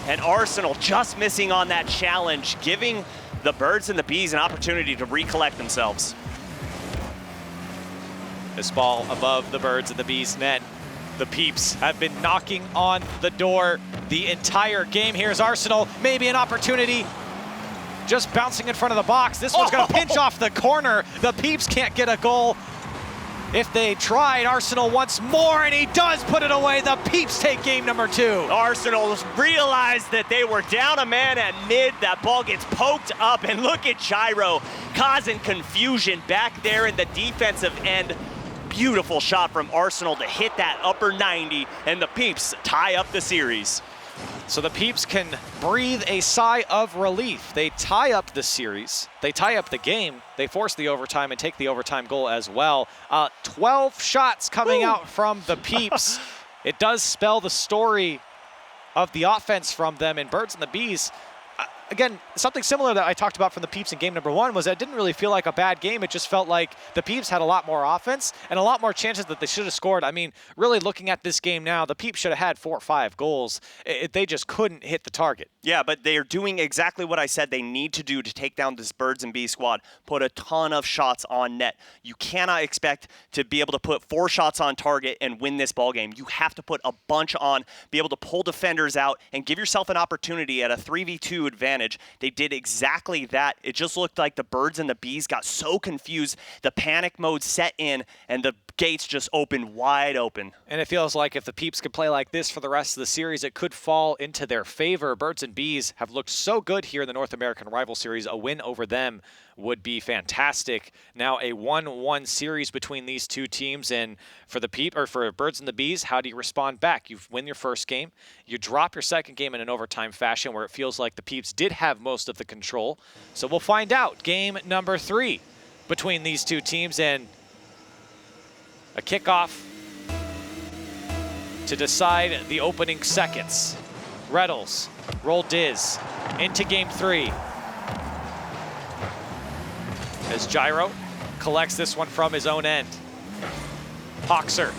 And Arsenal just missing on that challenge, giving the Birds and the Bees an opportunity to recollect themselves. This ball above the Birds and the Bees net. The Peeps have been knocking on the door the entire game. Here's Arsenal, maybe an opportunity. Just bouncing in front of the box. This one's gonna pinch off the corner. The Peeps can't get a goal. If they tried, Arsenal once more, and he does put it away. The Peeps take game number 2. Arsenal realized that they were down a man at mid. That ball gets poked up, and look at Gyro causing confusion back there in the defensive end. Beautiful shot from Arsenal to hit that upper 90, and the Peeps tie up the series. So the Peeps can breathe a sigh of relief. They tie up the series, they tie up the game, they force the overtime and take the overtime goal as well. 12 shots coming out from the Peeps. It does spell the story of the offense from them, and Birds and the Bees. Again, something similar that I talked about from the Peeps in game number 1 was that it didn't really feel like a bad game. It just felt like the Peeps had a lot more offense and a lot more chances that they should have scored. I mean, really looking at this game now, the Peeps should have had 4 or 5 goals. They just couldn't hit the target. Yeah, but they are doing exactly what I said they need to do to take down this Birds and Bees squad. Put a ton of shots on net. You cannot expect to be able to put 4 shots on target and win this ball game. You have to put a bunch on, be able to pull defenders out, and give yourself an opportunity at a 3v2 advantage. They did exactly that. It just looked like the Birds and the Bees got so confused. The panic mode set in, and the gates just opened wide open. And it feels like if the Peeps could play like this for the rest of the series, it could fall into their favor. Birds and Bees have looked so good here in the North American Rival Series. A win over them would be fantastic. Now a 1-1 series between these two teams, and for the for Birds and the Bees, how do you respond back? You win your first game, you drop your second game in an overtime fashion where it feels like the Peeps did did have most of the control. So we'll find out. Game number 3 between these two teams, and a kickoff to decide the opening seconds. Reddles, roll Diz into game 3. As Gyro collects this one from his own end. Hoxer,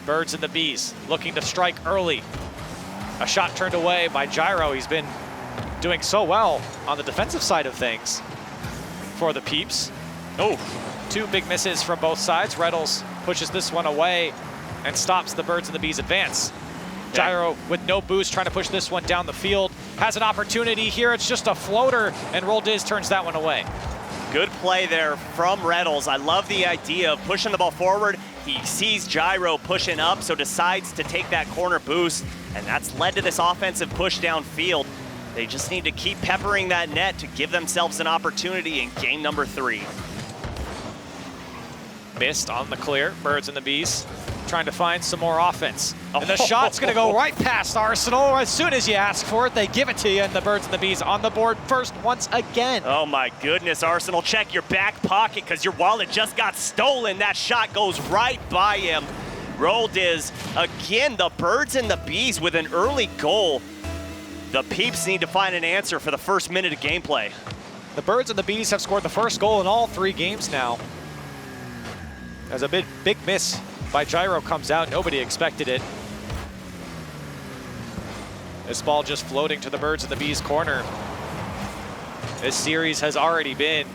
Birds and the Bees looking to strike early. A shot turned away by Gyro. He's been doing so well on the defensive side of things for the Peeps. Oh, 2 big misses from both sides. Reddles pushes this one away and stops the Birds and the Bees advance. Gyro with no boost trying to push this one down the field. Has an opportunity here. It's just a floater, and Roll Diz turns that one away. Good play there from Reddles. I love the idea of pushing the ball forward. He sees Gyro pushing up, so decides to take that corner boost, and that's led to this offensive push downfield. They just need to keep peppering that net to give themselves an opportunity in game number 3. Missed on the clear. Birds and the Bees trying to find some more offense. And the shot's going to go right past Arsenal. As soon as you ask for it, they give it to you, and the Birds and the Bees on the board first once again. Oh my goodness, Arsenal, check your back pocket because your wallet just got stolen. That shot goes right by him. Rolled is, again, the Birds and the Bees with an early goal. The Peeps need to find an answer for the first minute of gameplay. The Birds and the Bees have scored the first goal in all 3 games now. As a big miss by Gyro comes out, nobody expected it. This ball just floating to the Birds and the Bees corner. This series has already been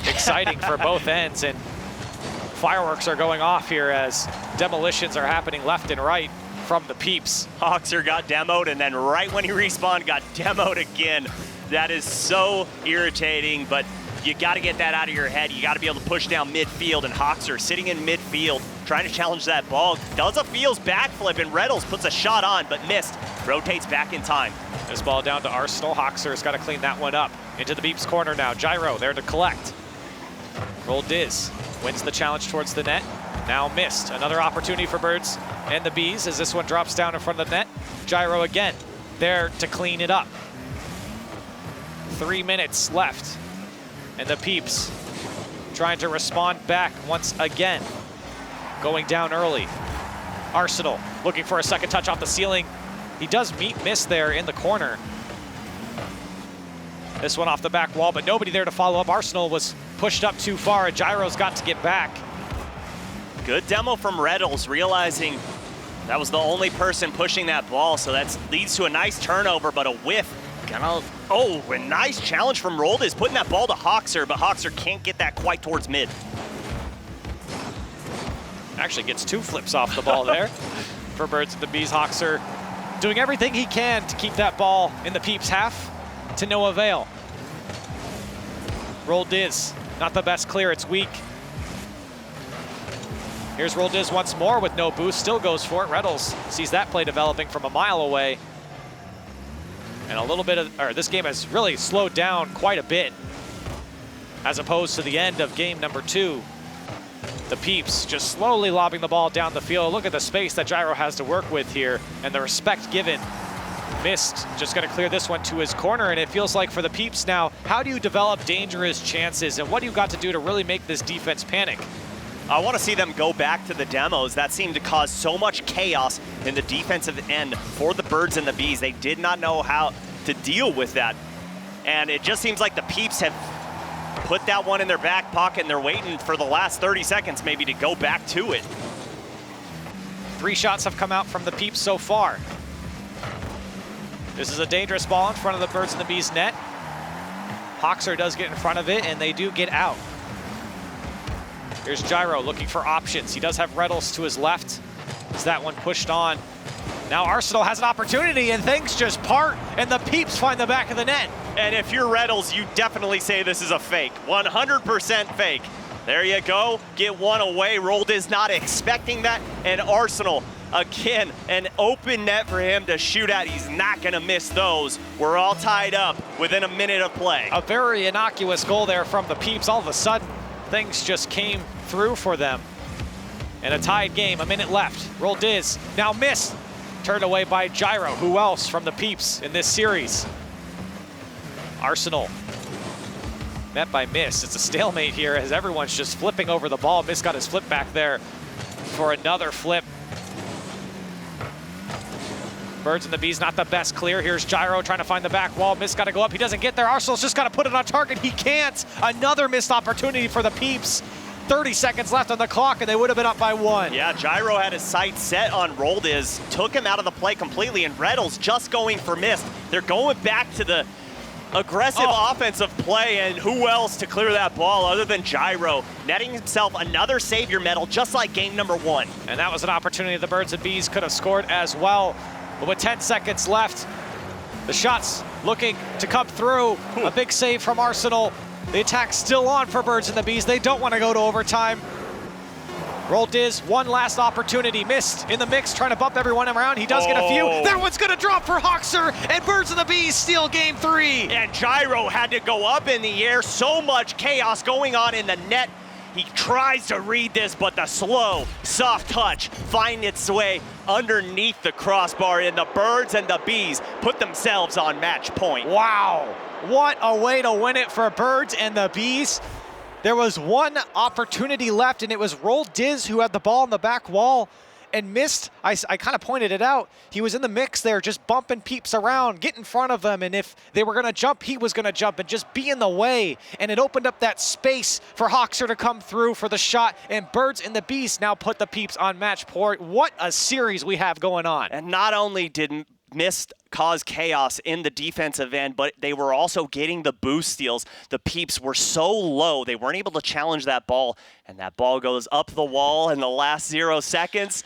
exciting for both ends, and fireworks are going off here as demolitions are happening left and right from the Peeps. Hoxer got demoed, and then right when he respawned, got demoed again. That is so irritating, but you got to get that out of your head. You got to be able to push down midfield, and Hoxer sitting in midfield, trying to challenge that ball. Does a feels backflip, and Reddles puts a shot on, but missed. Rotates back in time. This ball down to Arsenal. Hoxer's got to clean that one up. Into the Peeps corner now. Gyro there to collect. Roll Diz wins the challenge towards the net. Now missed. Another opportunity for Birds and the Bees as this one drops down in front of the net. Gyro again there to clean it up. 3 minutes left. And the Peeps trying to respond back once again. Going down early. Arsenal looking for a second touch off the ceiling. He does miss there in the corner. This one off the back wall, but nobody there to follow up. Arsenal was pushed up too far, and Gyro's got to get back. Good demo from Reddles, realizing that was the only person pushing that ball, so that leads to a nice turnover, but a whiff. Oh, a nice challenge from Roldiz, putting that ball to Hoxer, but Hoxer can't get that quite towards mid. Actually gets 2 flips off the ball there for Birds and the Bees. Hoxer doing everything he can to keep that ball in the Peeps half to no avail. Roll Diz, not the best clear, it's weak. Here's Roll Diz once more with no boost, still goes for it. Reddles sees that play developing from a mile away. And a little bit of, this game has really slowed down quite a bit as opposed to the end of game number 2. The Peeps just slowly lobbing the ball down the field. Look at the space that Gyro has to work with here and the respect given. Missed, just gonna clear this one to his corner, and it feels like for the Peeps now, how do you develop dangerous chances and what do you got to do to really make this defense panic? I want to see them go back to the demos. That seemed to cause so much chaos in the defensive end for the Birds and the Bees. They did not know how to deal with that. And it just seems like the Peeps have put that one in their back pocket and they're waiting for the last 30 seconds maybe to go back to it. 3 shots have come out from the Peeps so far. This is a dangerous ball in front of the Birds and the Bees net. Hoxer does get in front of it and they do get out. Here's Gyro looking for options. He does have Reddles to his left. Is that one pushed on? Now Arsenal has an opportunity and things just part and the Peeps find the back of the net. And if you're Reddles, you definitely say this is a fake. 100% fake. There you go. Get one away. Rolled is not expecting that. And Arsenal, again, an open net for him to shoot at. He's not going to miss those. We're all tied up within a minute of play. A very innocuous goal there from the Peeps. All of a sudden, things just came through for them. And a tied game, a minute left. Roll Diz, now missed. Turned away by Gyro. Who else from the Peeps in this series? Arsenal met by Miss. It's a stalemate here as everyone's just flipping over the ball. Miss got his flip back there for another flip. Birds and the Bees not the best clear. Here's Gyro trying to find the back wall. Miss got to go up. He doesn't get there. Arsenal's just got to put it on target. He can't. Another missed opportunity for the Peeps. 30 seconds left on the clock, and they would have been up by 1. Yeah, Gyro had his sights set on Roldiz, took him out of the play completely, and Reddle's just going for Mist. They're going back to the aggressive offensive play, and who else to clear that ball other than Gyro, netting himself another savior medal just like game number 1. And that was an opportunity the Birds and Bees could have scored as well. But with 10 seconds left, the shots looking to come through. A big save from Arsenal. The attack's still on for Birds and the Bees. They don't want to go to overtime. Roldiz, one last opportunity. Missed in the mix, trying to bump everyone around. He does get a few. That one's going to drop for Hoxer, and Birds and the Bees steal game 3. And Gyro had to go up in the air. So much chaos going on in the net. He tries to read this, but the slow, soft touch finds its way underneath the crossbar, and the Birds and the Bees put themselves on match point. Wow, what a way to win it for Birds and the Bees. There was one opportunity left, and it was Roldiz who had the ball on the back wall and missed. I kind of pointed it out. He was in the mix there, just bumping Peeps around, get in front of them, and if they were going to jump, he was going to jump and just be in the way. And it opened up that space for Hoxer to come through for the shot, and Birds and the Bees now put the Peeps on match point. What a series we have going on. And not only did Mist cause chaos in the defensive end, but they were also getting the boost steals. The Peeps were so low, they weren't able to challenge that ball, and that ball goes up the wall in the last 0 seconds.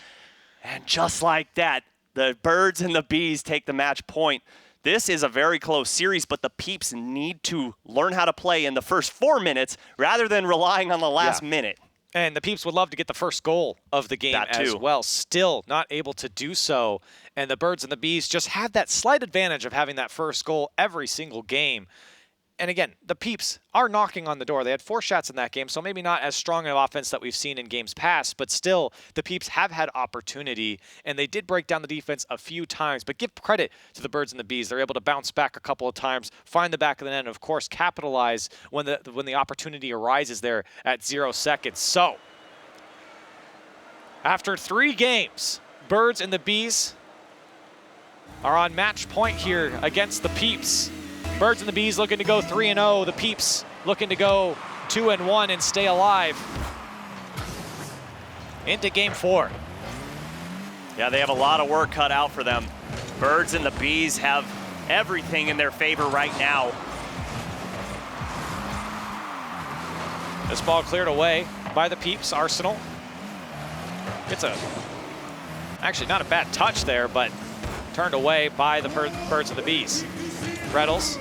And just like that, the Birds and the Bees take the match point. This is a very close series, but the Peeps need to learn how to play in the first 4 minutes rather than relying on the last minute. And the Peeps would love to get the first goal of the game as well. Still not able to do so. And the Birds and the Bees just have that slight advantage of having that first goal every single game. And again, the Peeps are knocking on the door. They had 4 shots in that game, so maybe not as strong an offense that we've seen in games past, but still, the Peeps have had opportunity, and they did break down the defense a few times. But give credit to the Birds and the Bees. They're able to bounce back a couple of times, find the back of the net, and of course, capitalize when the opportunity arises there at 0 seconds. So, after 3 games, Birds and the Bees are on match point here against the Peeps. Birds and the Bees looking to go 3-0. The Peeps looking to go 2-1 and stay alive into game 4. Yeah, they have a lot of work cut out for them. Birds and the Bees have everything in their favor right now. This ball cleared away by the Peeps. Arsenal. It's actually not a bad touch there, but turned away by the Birds and the Bees. Reddles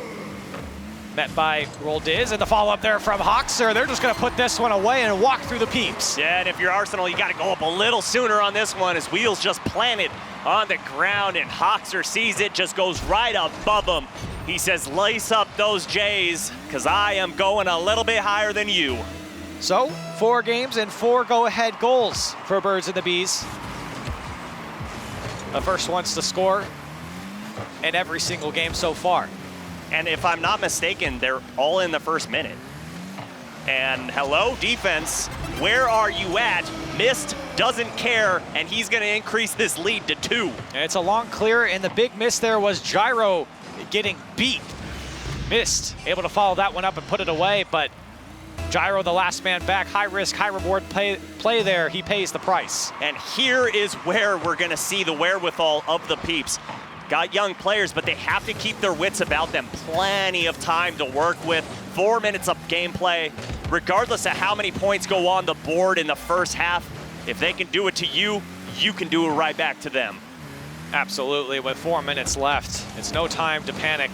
met by Roldiz, and the follow-up there from Hoxer. They're just going to put this one away and walk through the Peeps. Yeah, and if you're Arsenal, you got to go up a little sooner on this one. His wheels just planted on the ground, and Hoxer sees it, just goes right above him. He says, lace up those J's, because I am going a little bit higher than you. So, 4 games and 4 go-ahead goals for Birds and the Bees. The first ones to score in every single game so far. And if I'm not mistaken, they're all in the first minute. And hello, defense, where are you at? Mist doesn't care, and he's going to increase this lead to 2. And it's a long clear, and the big miss there was Gyro getting beat. Mist able to follow that one up and put it away, but Gyro, the last man back, high risk, high reward play there. He pays the price. And here is where we're going to see the wherewithal of the Peeps. Got young players, but they have to keep their wits about them. Plenty of time to work with. 4 minutes of gameplay. Regardless of how many points go on the board in the first half, if they can do it to you, you can do it right back to them. Absolutely, with 4 minutes left. It's no time to panic.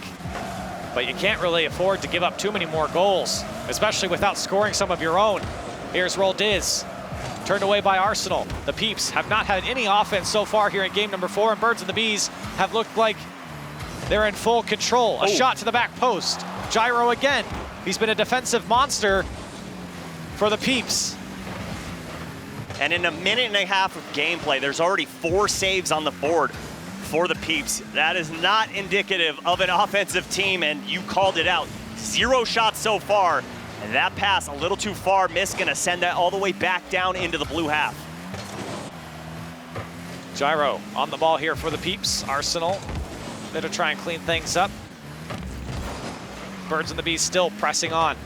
But you can't really afford to give up too many more goals, especially without scoring some of your own. Here's Roldiz. Turned away by Arsenal. The Peeps have not had any offense so far here in game number 4, and Birds and the Bees have looked like they're in full control. A shot to the back post. Gyro again. He's been a defensive monster for the Peeps. And in a minute and a half of gameplay, there's already 4 saves on the board. for the Peeps. That is not indicative of an offensive team, and you called it out. 0 shots so far, and that pass a little too far. Miss gonna send that all the way back down into the blue half. Gyro on the ball here for the Peeps. Arsenal, there to try and clean things up. Birds and the Bees still pressing on.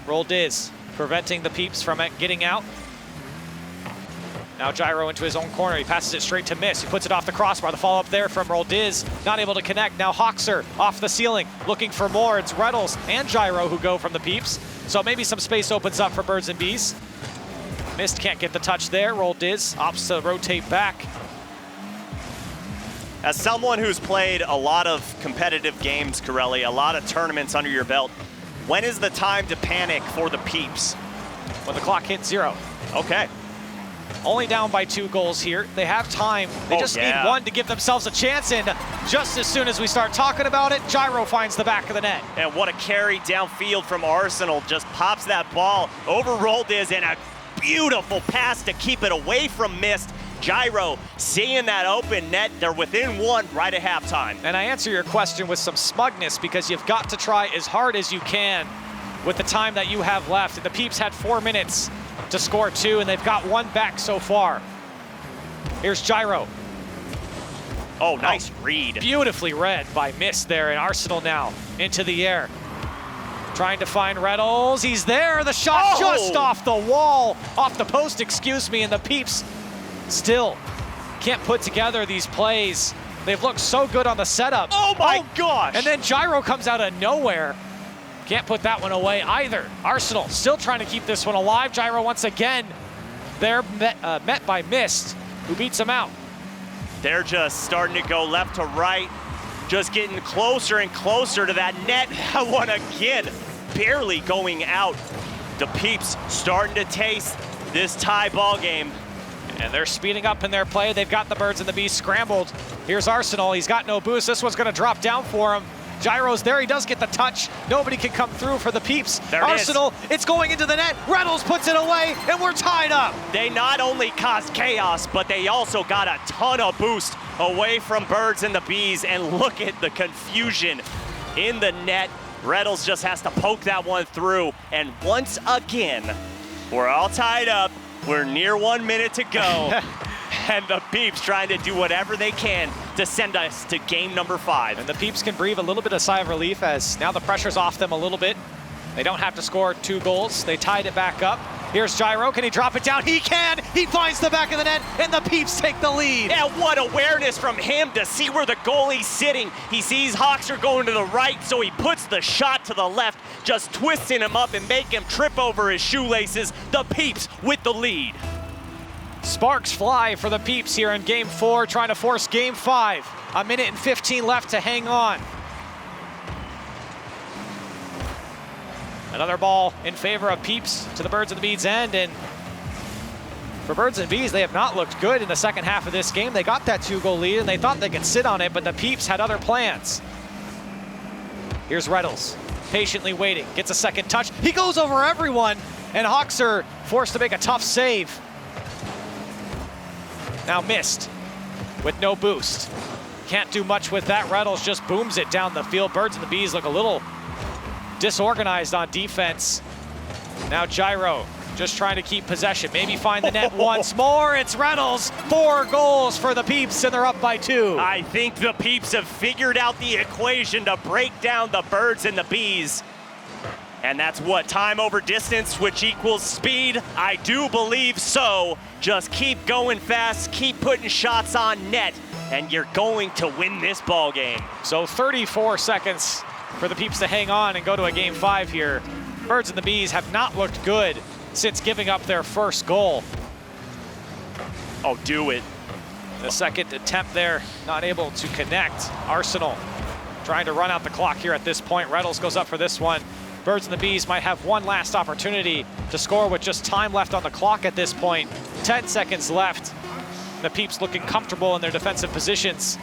Roll Diz, preventing the Peeps from it getting out. Now Gyro into his own corner. He passes it straight to Miss. He puts it off the crossbar. The follow-up there from Roll Diz. Not able to connect. Now Hoxer off the ceiling, looking for more. It's Reddles and Gyro who go from the Peeps. So maybe some space opens up for Birds and Bees. Mist can't get the touch there. Roll Diz opts to rotate back. As someone who's played a lot of competitive games, Corelli, a lot of tournaments under your belt, when is the time to panic for the Peeps? When the clock hits 0. Okay. Only down by 2 goals here. They have time. They just need one to give themselves a chance, and just as soon as we start talking about it, Gyro finds the back of the net. And what a carry downfield from Arsenal. Just pops that ball over Roll Diz, and a beautiful pass to keep it away from Mist. Gyro seeing that open net. They're within 1 right at halftime. And I answer your question with some smugness because you've got to try as hard as you can with the time that you have left. And the Peeps had 4 minutes to score 2, and they've got 1 back so far. Here's Gyro. Oh, nice read. Beautifully read by Mist there, and Arsenal now into the air. Trying to find Reynolds. He's there. The shot just off the wall, off the post, excuse me, and the Peeps still can't put together these plays. They've looked so good on the setup. Oh my gosh! And then Gyro comes out of nowhere. Can't put that one away either. Arsenal still trying to keep this one alive. Gyro once again, they're met by Mist, who beats him out. They're just starting to go left to right, just getting closer and closer to that net. That one again, barely going out. The Peeps starting to taste this tie ball game. And they're speeding up in their play. They've got the Birds and the Bees scrambled. Here's Arsenal. He's got no boost. This one's going to drop down for him. Gyro's there. He does get the touch. Nobody can come through for the Peeps. There Arsenal, it's going into the net. Reynolds puts it away, and we're tied up. They not only caused chaos, but they also got a ton of boost away from Birds and the Bees. And look at the confusion in the net. Reynolds just has to poke that one through. And once again, we're all tied up. We're near 1 minute to go. And the Peeps trying to do whatever they can to send us to game number 5. And the Peeps can breathe a little bit of sigh of relief as now the pressure's off them a little bit. They don't have to score 2 goals. They tied it back up. Here's Gyro. Can he drop it down? He can! He finds the back of the net, and the Peeps take the lead. And what awareness from him to see where the goalie's sitting. He sees Hoxer going to the right, so he puts the shot to the left, just twisting him up and make him trip over his shoelaces. The Peeps with the lead. Sparks fly for the Peeps here in Game 4, trying to force Game 5. 1 minute and 15 left to hang on. Another ball in favor of Peeps to the Birds and the Bees end, and for Birds and Bees, they have not looked good in the second half of this game. They got that 2-goal lead, and they thought they could sit on it, but the Peeps had other plans. Here's Reynolds, patiently waiting, gets a second touch. He goes over everyone, and Hoxer forced to make a tough save. Now Mist with no boost. Can't do much with that. Reynolds just booms it down the field. Birds and the Bees look a little disorganized on defense. Now Gyro just trying to keep possession. Maybe find the net once more. It's Reynolds. 4 goals for the Peeps, and they're up by 2. I think the Peeps have figured out the equation to break down the Birds and the Bees. And that's what, time over distance, which equals speed? I do believe so. Just keep going fast, keep putting shots on net, and you're going to win this ball game. So 34 seconds for the Peeps to hang on and go to a Game 5 here. Birds and the Bees have not looked good since giving up their first goal. Oh, do it. The second attempt there, not able to connect. Arsenal trying to run out the clock here at this point. Reynolds goes up for this one. Birds and the Bees might have one last opportunity to score with just time left on the clock at this point. 10 seconds left. The Peeps looking comfortable in their defensive positions.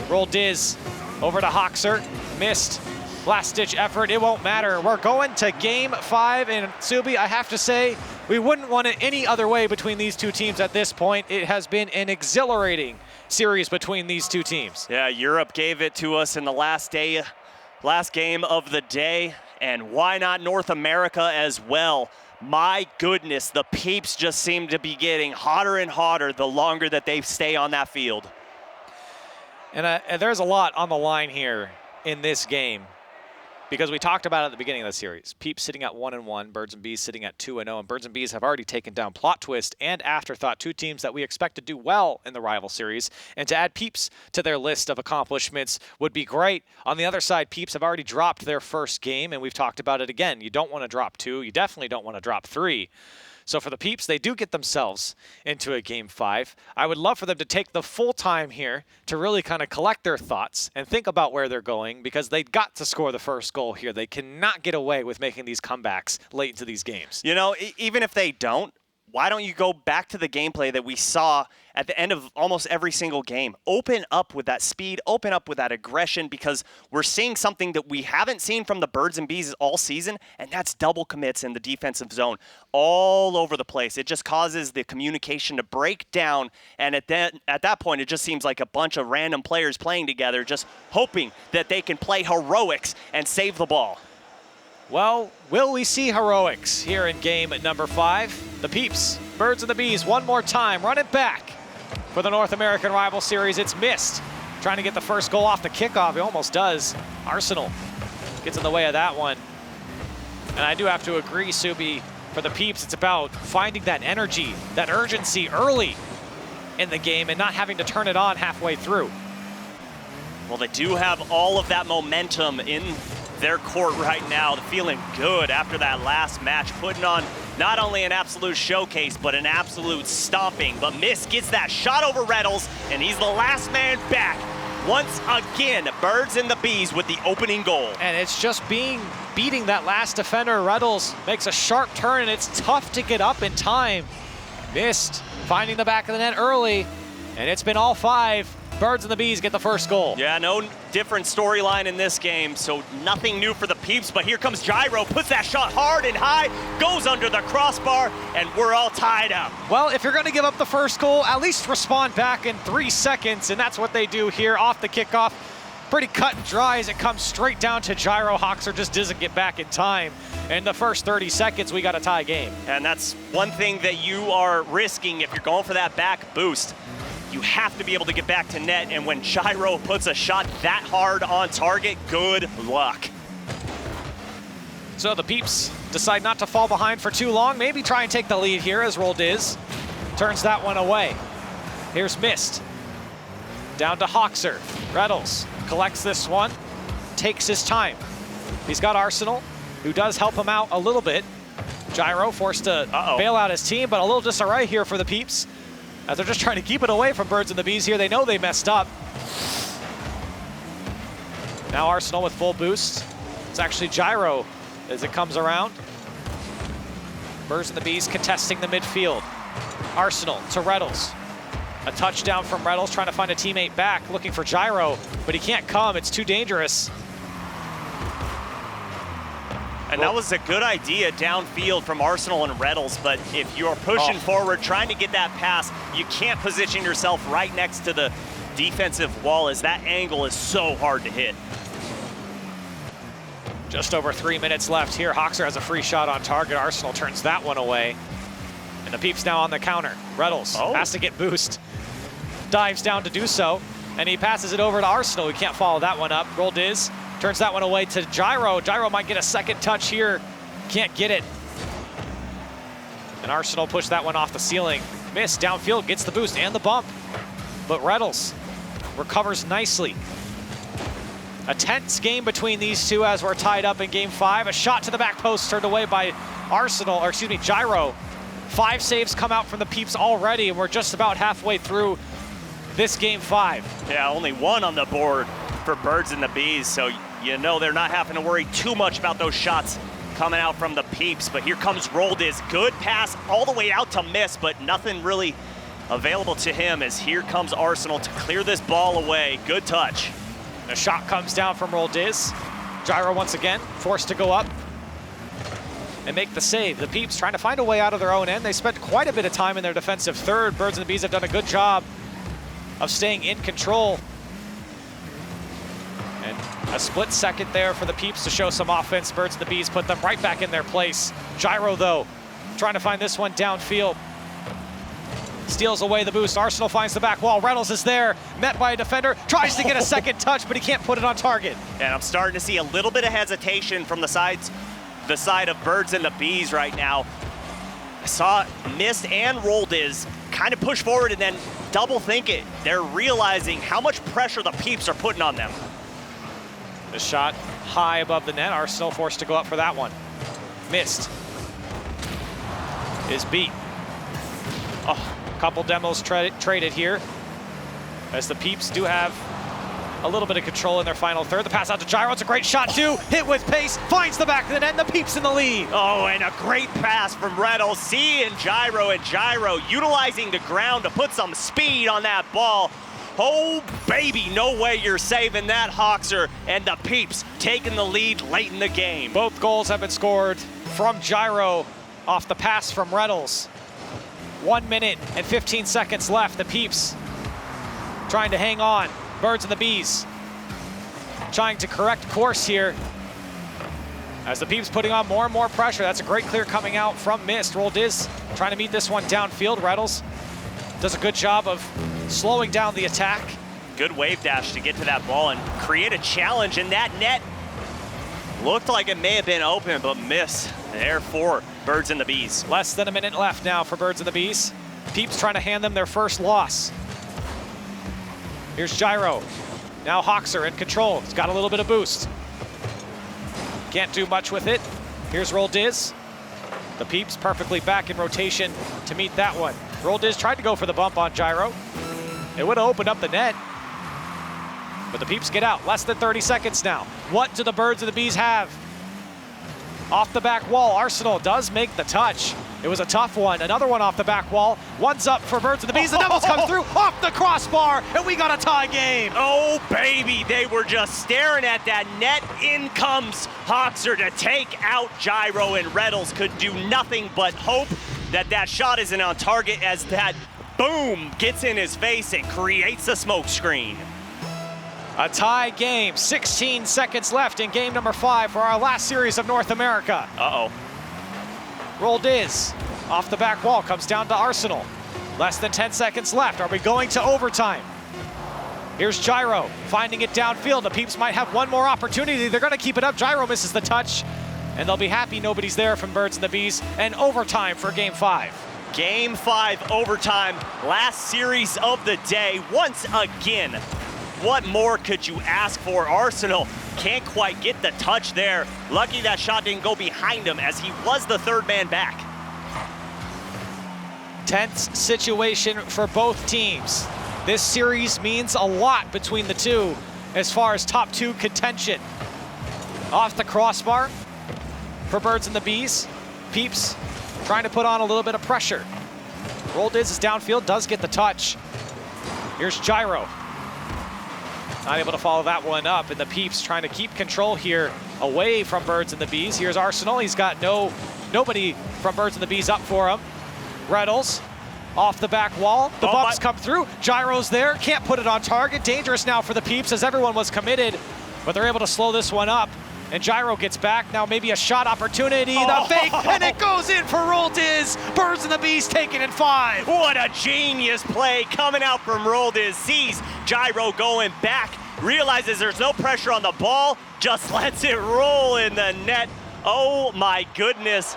Roll Diz over to Hoxer. Missed. Last-ditch effort. It won't matter. We're going to Game 5. And Subi, I have to say, we wouldn't want it any other way between these two teams at this point. It has been an exhilarating series between these two teams. Yeah, Europe gave it to us in the last game of the day, and why not North America as well? My goodness, the Peeps just seem to be getting hotter and hotter the longer that they stay on that field. And there's a lot on the line here in this game, because we talked about it at the beginning of the series. Peeps sitting at 1-1, Birds and Bees sitting at 2-0, and Birds and Bees have already taken down Plot Twist and Afterthought, two teams that we expect to do well in the rival series. And to add Peeps to their list of accomplishments would be great. On the other side, Peeps have already dropped their first game, and we've talked about it again. You don't want to drop 2. You definitely don't want to drop 3. So for the Peeps, they do get themselves into a Game 5. I would love for them to take the full time here to really kind of collect their thoughts and think about where they're going, because they got to score the first goal here. They cannot get away with making these comebacks late into these games. You know, even if they don't, why don't you go back to the gameplay that we saw at the end of almost every single game? Open up with that speed, open up with that aggression, because we're seeing something that we haven't seen from the Birds and Bees all season, and that's double commits in the defensive zone all over the place. It just causes the communication to break down, and at that point, it just seems like a bunch of random players playing together, just hoping that they can play heroics and save the ball. Well, will we see heroics here in game number 5? The Peeps, Birds and the Bees, one more time, run it back for the North American Rival Series. It's missed. Trying to get the first goal off the kickoff. He almost does. Arsenal gets in the way of that one. And I do have to agree, Subi, for the Peeps, it's about finding that energy, that urgency early in the game and not having to turn it on halfway through. Well, they do have all of that momentum in their court right now. They're feeling good after that last match, putting on not only an absolute showcase, but an absolute stomping. But Miss gets that shot over Reynolds, and he's the last man back. Once again, Birds and the Bees with the opening goal. And it's just beating that last defender. Reynolds makes a sharp turn, and it's tough to get up in time. Missed finding the back of the net early, and it's been all 5. Birds and the Bees get the first goal. Yeah, no different storyline in this game, so nothing new for the Peeps, but here comes Gyro, puts that shot hard and high, goes under the crossbar, and we're all tied up. Well, if you're going to give up the first goal, at least respond back in 3 seconds, and that's what they do here off the kickoff. Pretty cut and dry as it comes straight down to Gyro. Hoxer just doesn't get back in time. In the first 30 seconds, we got a tie game. And that's one thing that you are risking if you're going for that back boost. You have to be able to get back to net, and when Gyro puts a shot that hard on target, good luck. So the Peeps decide not to fall behind for too long, maybe try and take the lead here as Roldiz turns that one away. Here's Mist. Down to Hoxer. Reynolds collects this one, takes his time. He's got Arsenal, who does help him out a little bit. Gyro forced to bail out his team, but a little disarray here for the Peeps, as they're just trying to keep it away from Birds and the Bees here. They know they messed up. Now Arsenal with full boost. It's actually Gyro as it comes around. Birds and the Bees contesting the midfield. Arsenal to Reynolds. A touchdown from Reynolds, trying to find a teammate back, looking for Gyro, but he can't come. It's too dangerous. And that was a good idea downfield from Arsenal and Reynolds, but if you're pushing forward, trying to get that pass, you can't position yourself right next to the defensive wall, as that angle is so hard to hit. Just over 3 minutes left here. Hoxer has a free shot on target. Arsenal turns that one away. And the Peeps now on the counter. Reynolds has to get boost. Dives down to do so, and he passes it over to Arsenal. We can't follow that one up. Roldiz turns that one away to Gyro. Gyro might get a second touch here. Can't get it. And Arsenal pushed that one off the ceiling. Miss downfield, gets the boost and the bump. But Reynolds recovers nicely. A tense game between these two as we're tied up in game 5. A shot to the back post turned away by Arsenal, or excuse me, Gyro. 5 saves come out from the Peeps already, and we're just about halfway through this game 5. Yeah, only 1 on the board for Birds and the Bees, so you know they're not having to worry too much about those shots coming out from the Peeps. But here comes Roldiz. Good pass all the way out to Miss, but nothing really available to him, as here comes Arsenal to clear this ball away. Good touch. A shot comes down from Roldiz. Gyro once again forced to go up and make the save. The Peeps trying to find a way out of their own end. They spent quite a bit of time in their defensive third. Birds and the Bees have done a good job of staying in control. And a split second there for the Peeps to show some offense. Birds and the Bees put them right back in their place. Gyro, though, trying to find this one downfield. Steals away the boost. Arsenal finds the back wall. Reynolds is there, met by a defender. Tries to get a second touch, but he can't put it on target. And I'm starting to see a little bit of hesitation from the side of Birds and the Bees right now. I saw Mist and Roldiz kind of push forward and then double think it. They're realizing how much pressure the Peeps are putting on them. The shot high above the net. Arsenal forced to go up for that one. Mist is beat. Oh, a couple demos traded here, as the Peeps do have a little bit of control in their final third. The pass out to Gyro. It's a great shot too. Hit with pace. Finds the back of the net. And the Peeps in the lead. Oh, and a great pass from Reynolds. Seeing Gyro, and Gyro utilizing the ground to put some speed on that ball. Oh, baby, no way you're saving that, Hoxer. And the Peeps taking the lead late in the game. Both goals have been scored from Gyro off the pass from Reynolds. 1 minute and 15 seconds left. The Peeps trying to hang on. Birds and the Bees trying to correct course here, as the Peeps putting on more and more pressure. That's a great clear coming out from Mist. Roldiz trying to meet this one downfield. Reynolds does a good job of slowing down the attack. Good wave dash to get to that ball and create a challenge in that net. Looked like it may have been open, but missed there for Birds and the Bees. Less than a minute left now for Birds and the Bees. Peeps trying to hand them their first loss. Here's Gyro. Now Hoxer in control. He's got a little bit of boost. Can't do much with it. Here's Roldiz. The Peeps perfectly back in rotation to meet that one. Roldiz tried to go for the bump on Gyro. It would have opened up the net, but the Peeps get out. Less than 30 seconds now. What do the Birds and the Bees have? Off the back wall, Arsenal does make the touch. It was a tough one. Another one off the back wall. One's up for Birds and the Bees. The Devils come through off the crossbar, and we got a tie game. Oh, baby, they were just staring at that net. In comes Hoxer to take out Gyro, and Reynolds could do nothing but hope that that shot isn't on target, as that boom gets in his face and creates a smoke screen. A tie game, 16 seconds left in game number 5 for our last series of North America. Uh-oh. Roldiz off the back wall, comes down to Arsenal. Less than 10 seconds left. Are we going to overtime? Here's Gyro finding it downfield. The Peeps might have one more opportunity. They're gonna keep it up. Gyro misses the touch, and they'll be happy nobody's there from Birds and the Bees. And overtime for game 5. Game 5 overtime, last series of the day. Once again, what more could you ask for? Arsenal can't quite get the touch there. Lucky that shot didn't go behind him, as he was the third man back. Tense situation for both teams. This series means a lot between the two as far as top 2 contention. Off the crossbar for Birds and the Bees. Peeps trying to put on a little bit of pressure. Roldiz is downfield, does get the touch. Here's Gyro. Not able to follow that one up, and the Peeps trying to keep control here away from Birds and the Bees. Here's Arsenal. He's got nobody from Birds and the Bees up for him. Reynolds off the back wall. The bumps come through. Gyro's there. Can't put it on target. Dangerous now for the Peeps, as everyone was committed, but they're able to slow this one up. And Gyro gets back. Now maybe a shot opportunity. The fake, and it goes in for Roldiz. Birds and the Bees taking in 5. What a genius play coming out from Roldiz. Sees Gyro going back, realizes there's no pressure on the ball, just lets it roll in the net. Oh my goodness.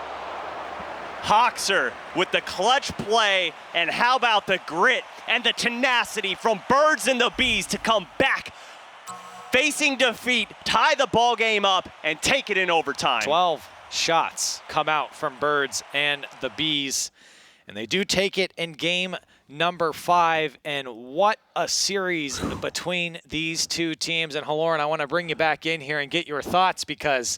Hoxer with the clutch play, and how about the grit and the tenacity from Birds and the Bees to come back, facing defeat, tie the ball game up, and take it in overtime. 12 shots come out from Birds and the Bees, and they do take it in game number 5. And what a series between these two teams. And Haloran, I want to bring you back in here and get your thoughts, because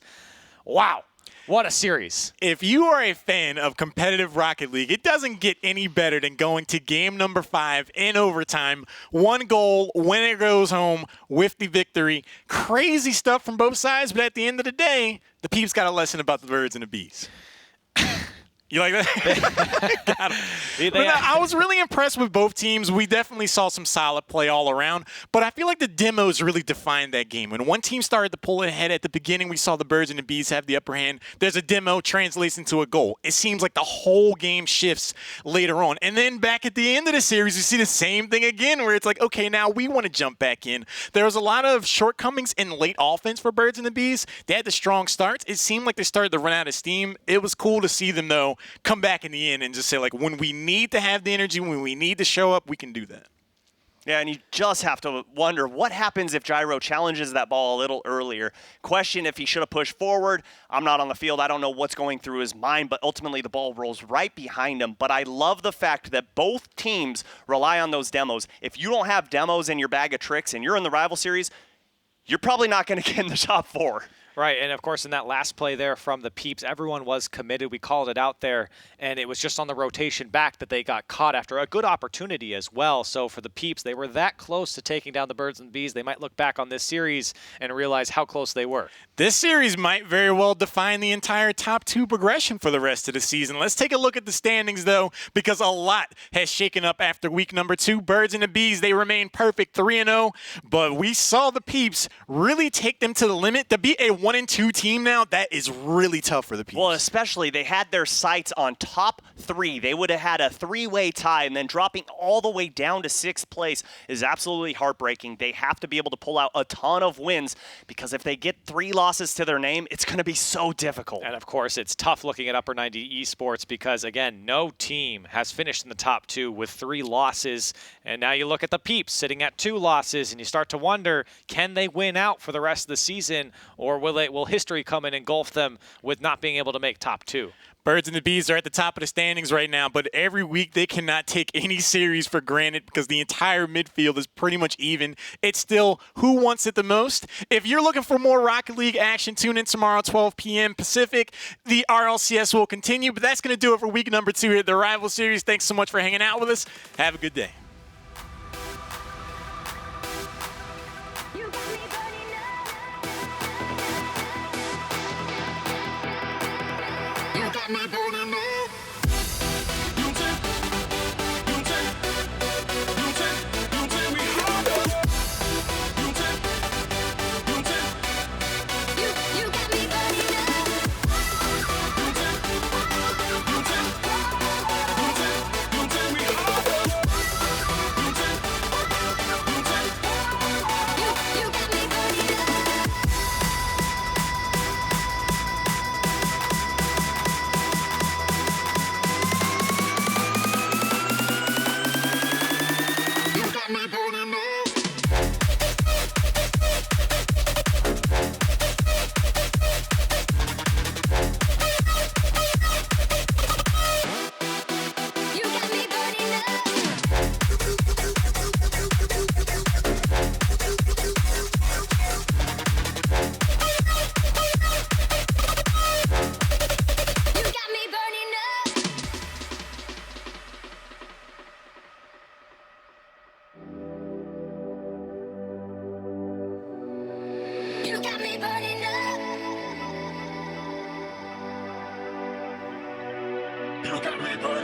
wow, what a series. If you are a fan of competitive Rocket League, it doesn't get any better than going to game number 5 in overtime. 1 goal, winner goes home with the victory. Crazy stuff from both sides, but at the end of the day, the Peeps got a lesson about the Birds and the Bees. You like that? Got him. But I was really impressed with both teams. We definitely saw some solid play all around, but I feel like the demos really defined that game. When one team started to pull ahead at the beginning, we saw the Birds and the Bees have the upper hand. There's a demo, translates into a goal. It seems like the whole game shifts later on. And then back at the end of the series, you see the same thing again, where it's like, okay, now we want to jump back in. There was a lot of shortcomings in late offense for Birds and the Bees. They had the strong starts. It seemed like they started to run out of steam. It was cool to see them, though, come back in the end and just say, like, when we need to have the energy, when we need to show up, we can do that. Yeah, and you just have to wonder what happens if Gyro challenges that ball a little earlier. Question if he should have pushed forward. I'm not on the field. I don't know what's going through his mind, but ultimately the ball rolls right behind him. But I love the fact that both teams rely on those demos. If you don't have demos in your bag of tricks and you're in the rival series, you're probably not going to get in the top 4. Right, and of course in that last play there from the Peeps, everyone was committed. We called it out there, and it was just on the rotation back that they got caught after a good opportunity as well. So for the Peeps, they were that close to taking down the Birds and Bees. They might look back on this series and realize how close they were. This series might very well define the entire top 2 progression for the rest of the season. Let's take a look at the standings, though, because a lot has shaken up after week number 2. Birds and the Bees, they remain perfect 3-0, but we saw the Peeps really take them to the limit. To be a 1-2 team now, that is really tough for the Peeps. Well, especially they had their sights on top 3. They would have had a 3-way tie, and then dropping all the way down to 6th place is absolutely heartbreaking. They have to be able to pull out a ton of wins, because if they get 3 losses to their name, it's going to be so difficult. And of course, it's tough looking at Upper 90 Esports because, again, no team has finished in the top 2 with 3 losses. And now you look at the Peeps sitting at 2 losses, and you start to wonder, can they win out for the rest of the season, or will history come and engulf them with not being able to make top 2? Birds and the Bees are at the top of the standings right now, but every week they cannot take any series for granted because the entire midfield is pretty much even. It's still who wants it the most. If you're looking for more Rocket League action, tune in tomorrow, 12 p.m. Pacific. The RLCS will continue, but that's going to do it for week number 2 here at the Rival Series. Thanks so much for hanging out with us. Have a good day. You got me burning up. You got me burning up. You got me burning up. You got me burning up. You got me burning up. You got me burning up. You got me burning up. You got me burning up. You got me burning